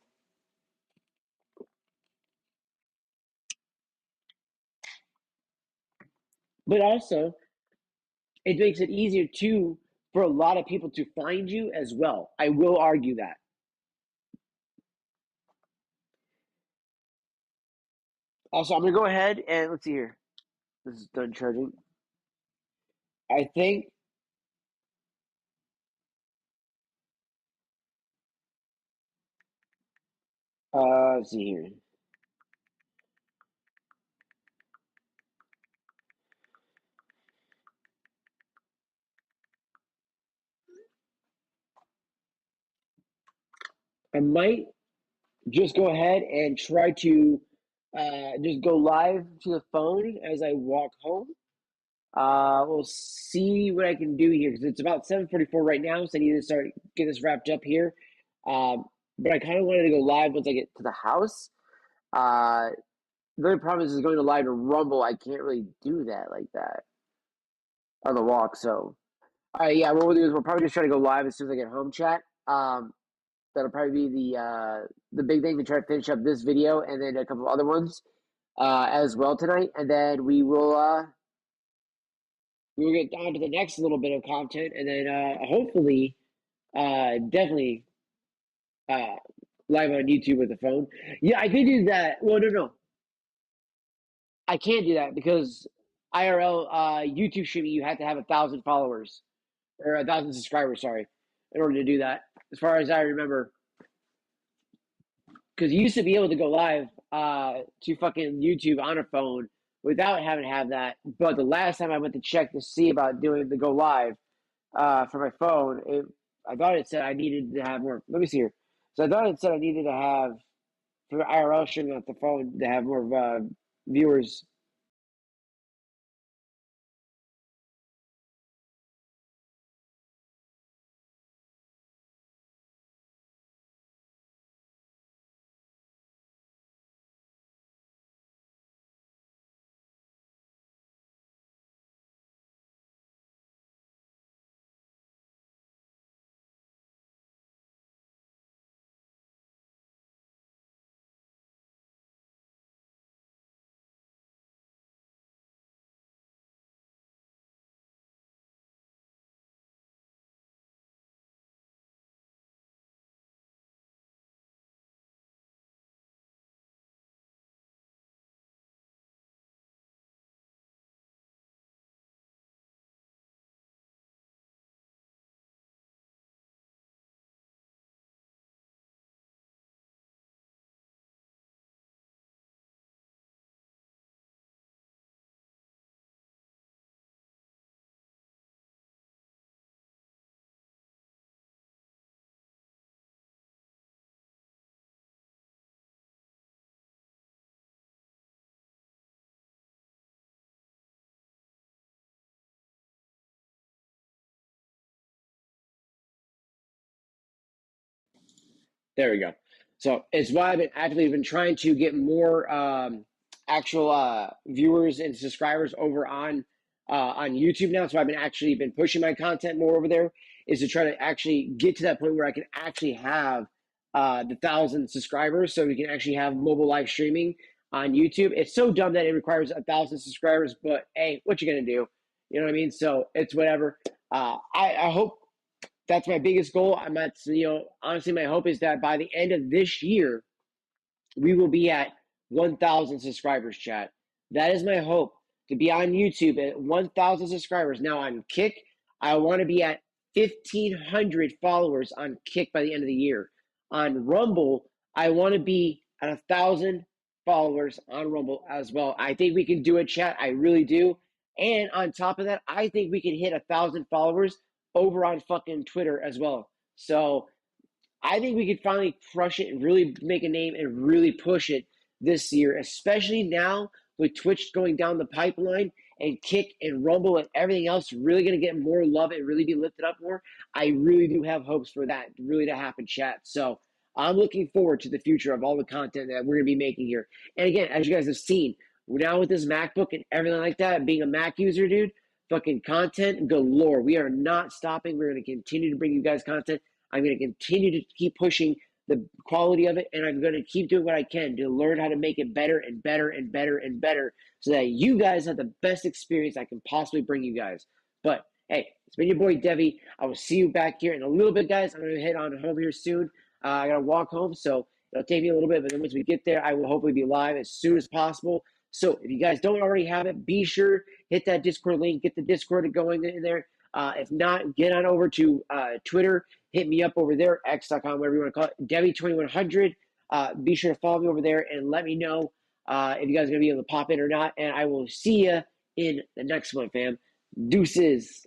but also it makes it easier too for a lot of people to find you as well. I will argue that. Also, I'm gonna go ahead and let's see here. This is done charging. I think. Let's see here. I might just go ahead and try to just go live to the phone as I walk home. We'll see what I can do here because it's about 7:44 right now, so I need to get this wrapped up here. But I kind of wanted to go live once I get to the house. The only problem is going to live to Rumble. I can't really do that like that on the walk. So, yeah, what we'll do is we'll probably just try to go live as soon as I get home. Chat. That'll probably be the big thing to try to finish up this video and then a couple of other ones as well tonight, and then we'll get on to the next little bit of content, and then hopefully, definitely live on YouTube with the phone. Yeah, I could do that. Well, no. I can't do that because IRL YouTube streaming, you have to have 1,000 followers or 1,000 subscribers, sorry, in order to do that. As far as I remember, because you used to be able to go live to fucking YouTube on a phone without having to have that. But the last time I went to check to see about doing the go live for my phone, I thought it said I needed to have more. Let me see here. So I thought it said I needed to have for IRL streaming off the phone to have more viewers. There we go. So it's why I've been actively been trying to get more actual viewers and subscribers over on YouTube now. So I've been actually been pushing my content more over there is to try to actually get to that point where I can actually have the 1,000 subscribers, so we can actually have mobile live streaming on YouTube. It's so dumb that it requires 1,000 subscribers, but hey, what you gonna do? You know what I mean? So it's whatever. I hope that's my biggest goal. I'm at, honestly, my hope is that by the end of this year, we will be at 1,000 subscribers, chat. That is my hope, to be on YouTube at 1,000 subscribers. Now on Kick, I want to be at 1,500 followers on Kick by the end of the year. On Rumble, I want to be at 1,000 followers on Rumble as well. I think we can do it, chat. I really do. And on top of that, I think we can hit 1,000 followers over on fucking Twitter as well. So I think we could finally crush it and really make a name and really push it this year, especially now with Twitch going down the pipeline and Kick and Rumble and everything else really going to get more love and really be lifted up more. I really do have hopes for that really to happen, chat. So I'm looking forward to the future of all the content that we're going to be making here. And again, as you guys have seen, now with this MacBook and everything like that, being a Mac user, dude, fucking content galore. We are not stopping. We're going to continue to bring you guys content. I'm going to continue to keep pushing the quality of it, and I'm going to keep doing what I can to learn how to make it better and better and better and better so that you guys have the best experience I can possibly bring you guys. But, hey, it's been your boy, Devi. I will see you back here in a little bit, guys. I'm going to head on home here soon. I got to walk home, so it'll take me a little bit, but then once we get there, I will hopefully be live as soon as possible. So if you guys don't already have it, be sure, hit that Discord link, get the Discord going in there. If not, get on over to Twitter. Hit me up over there, x.com, whatever you want to call it, Debbie2100. Be sure to follow me over there and let me know if you guys are going to be able to pop in or not. And I will see you in the next one, fam. Deuces.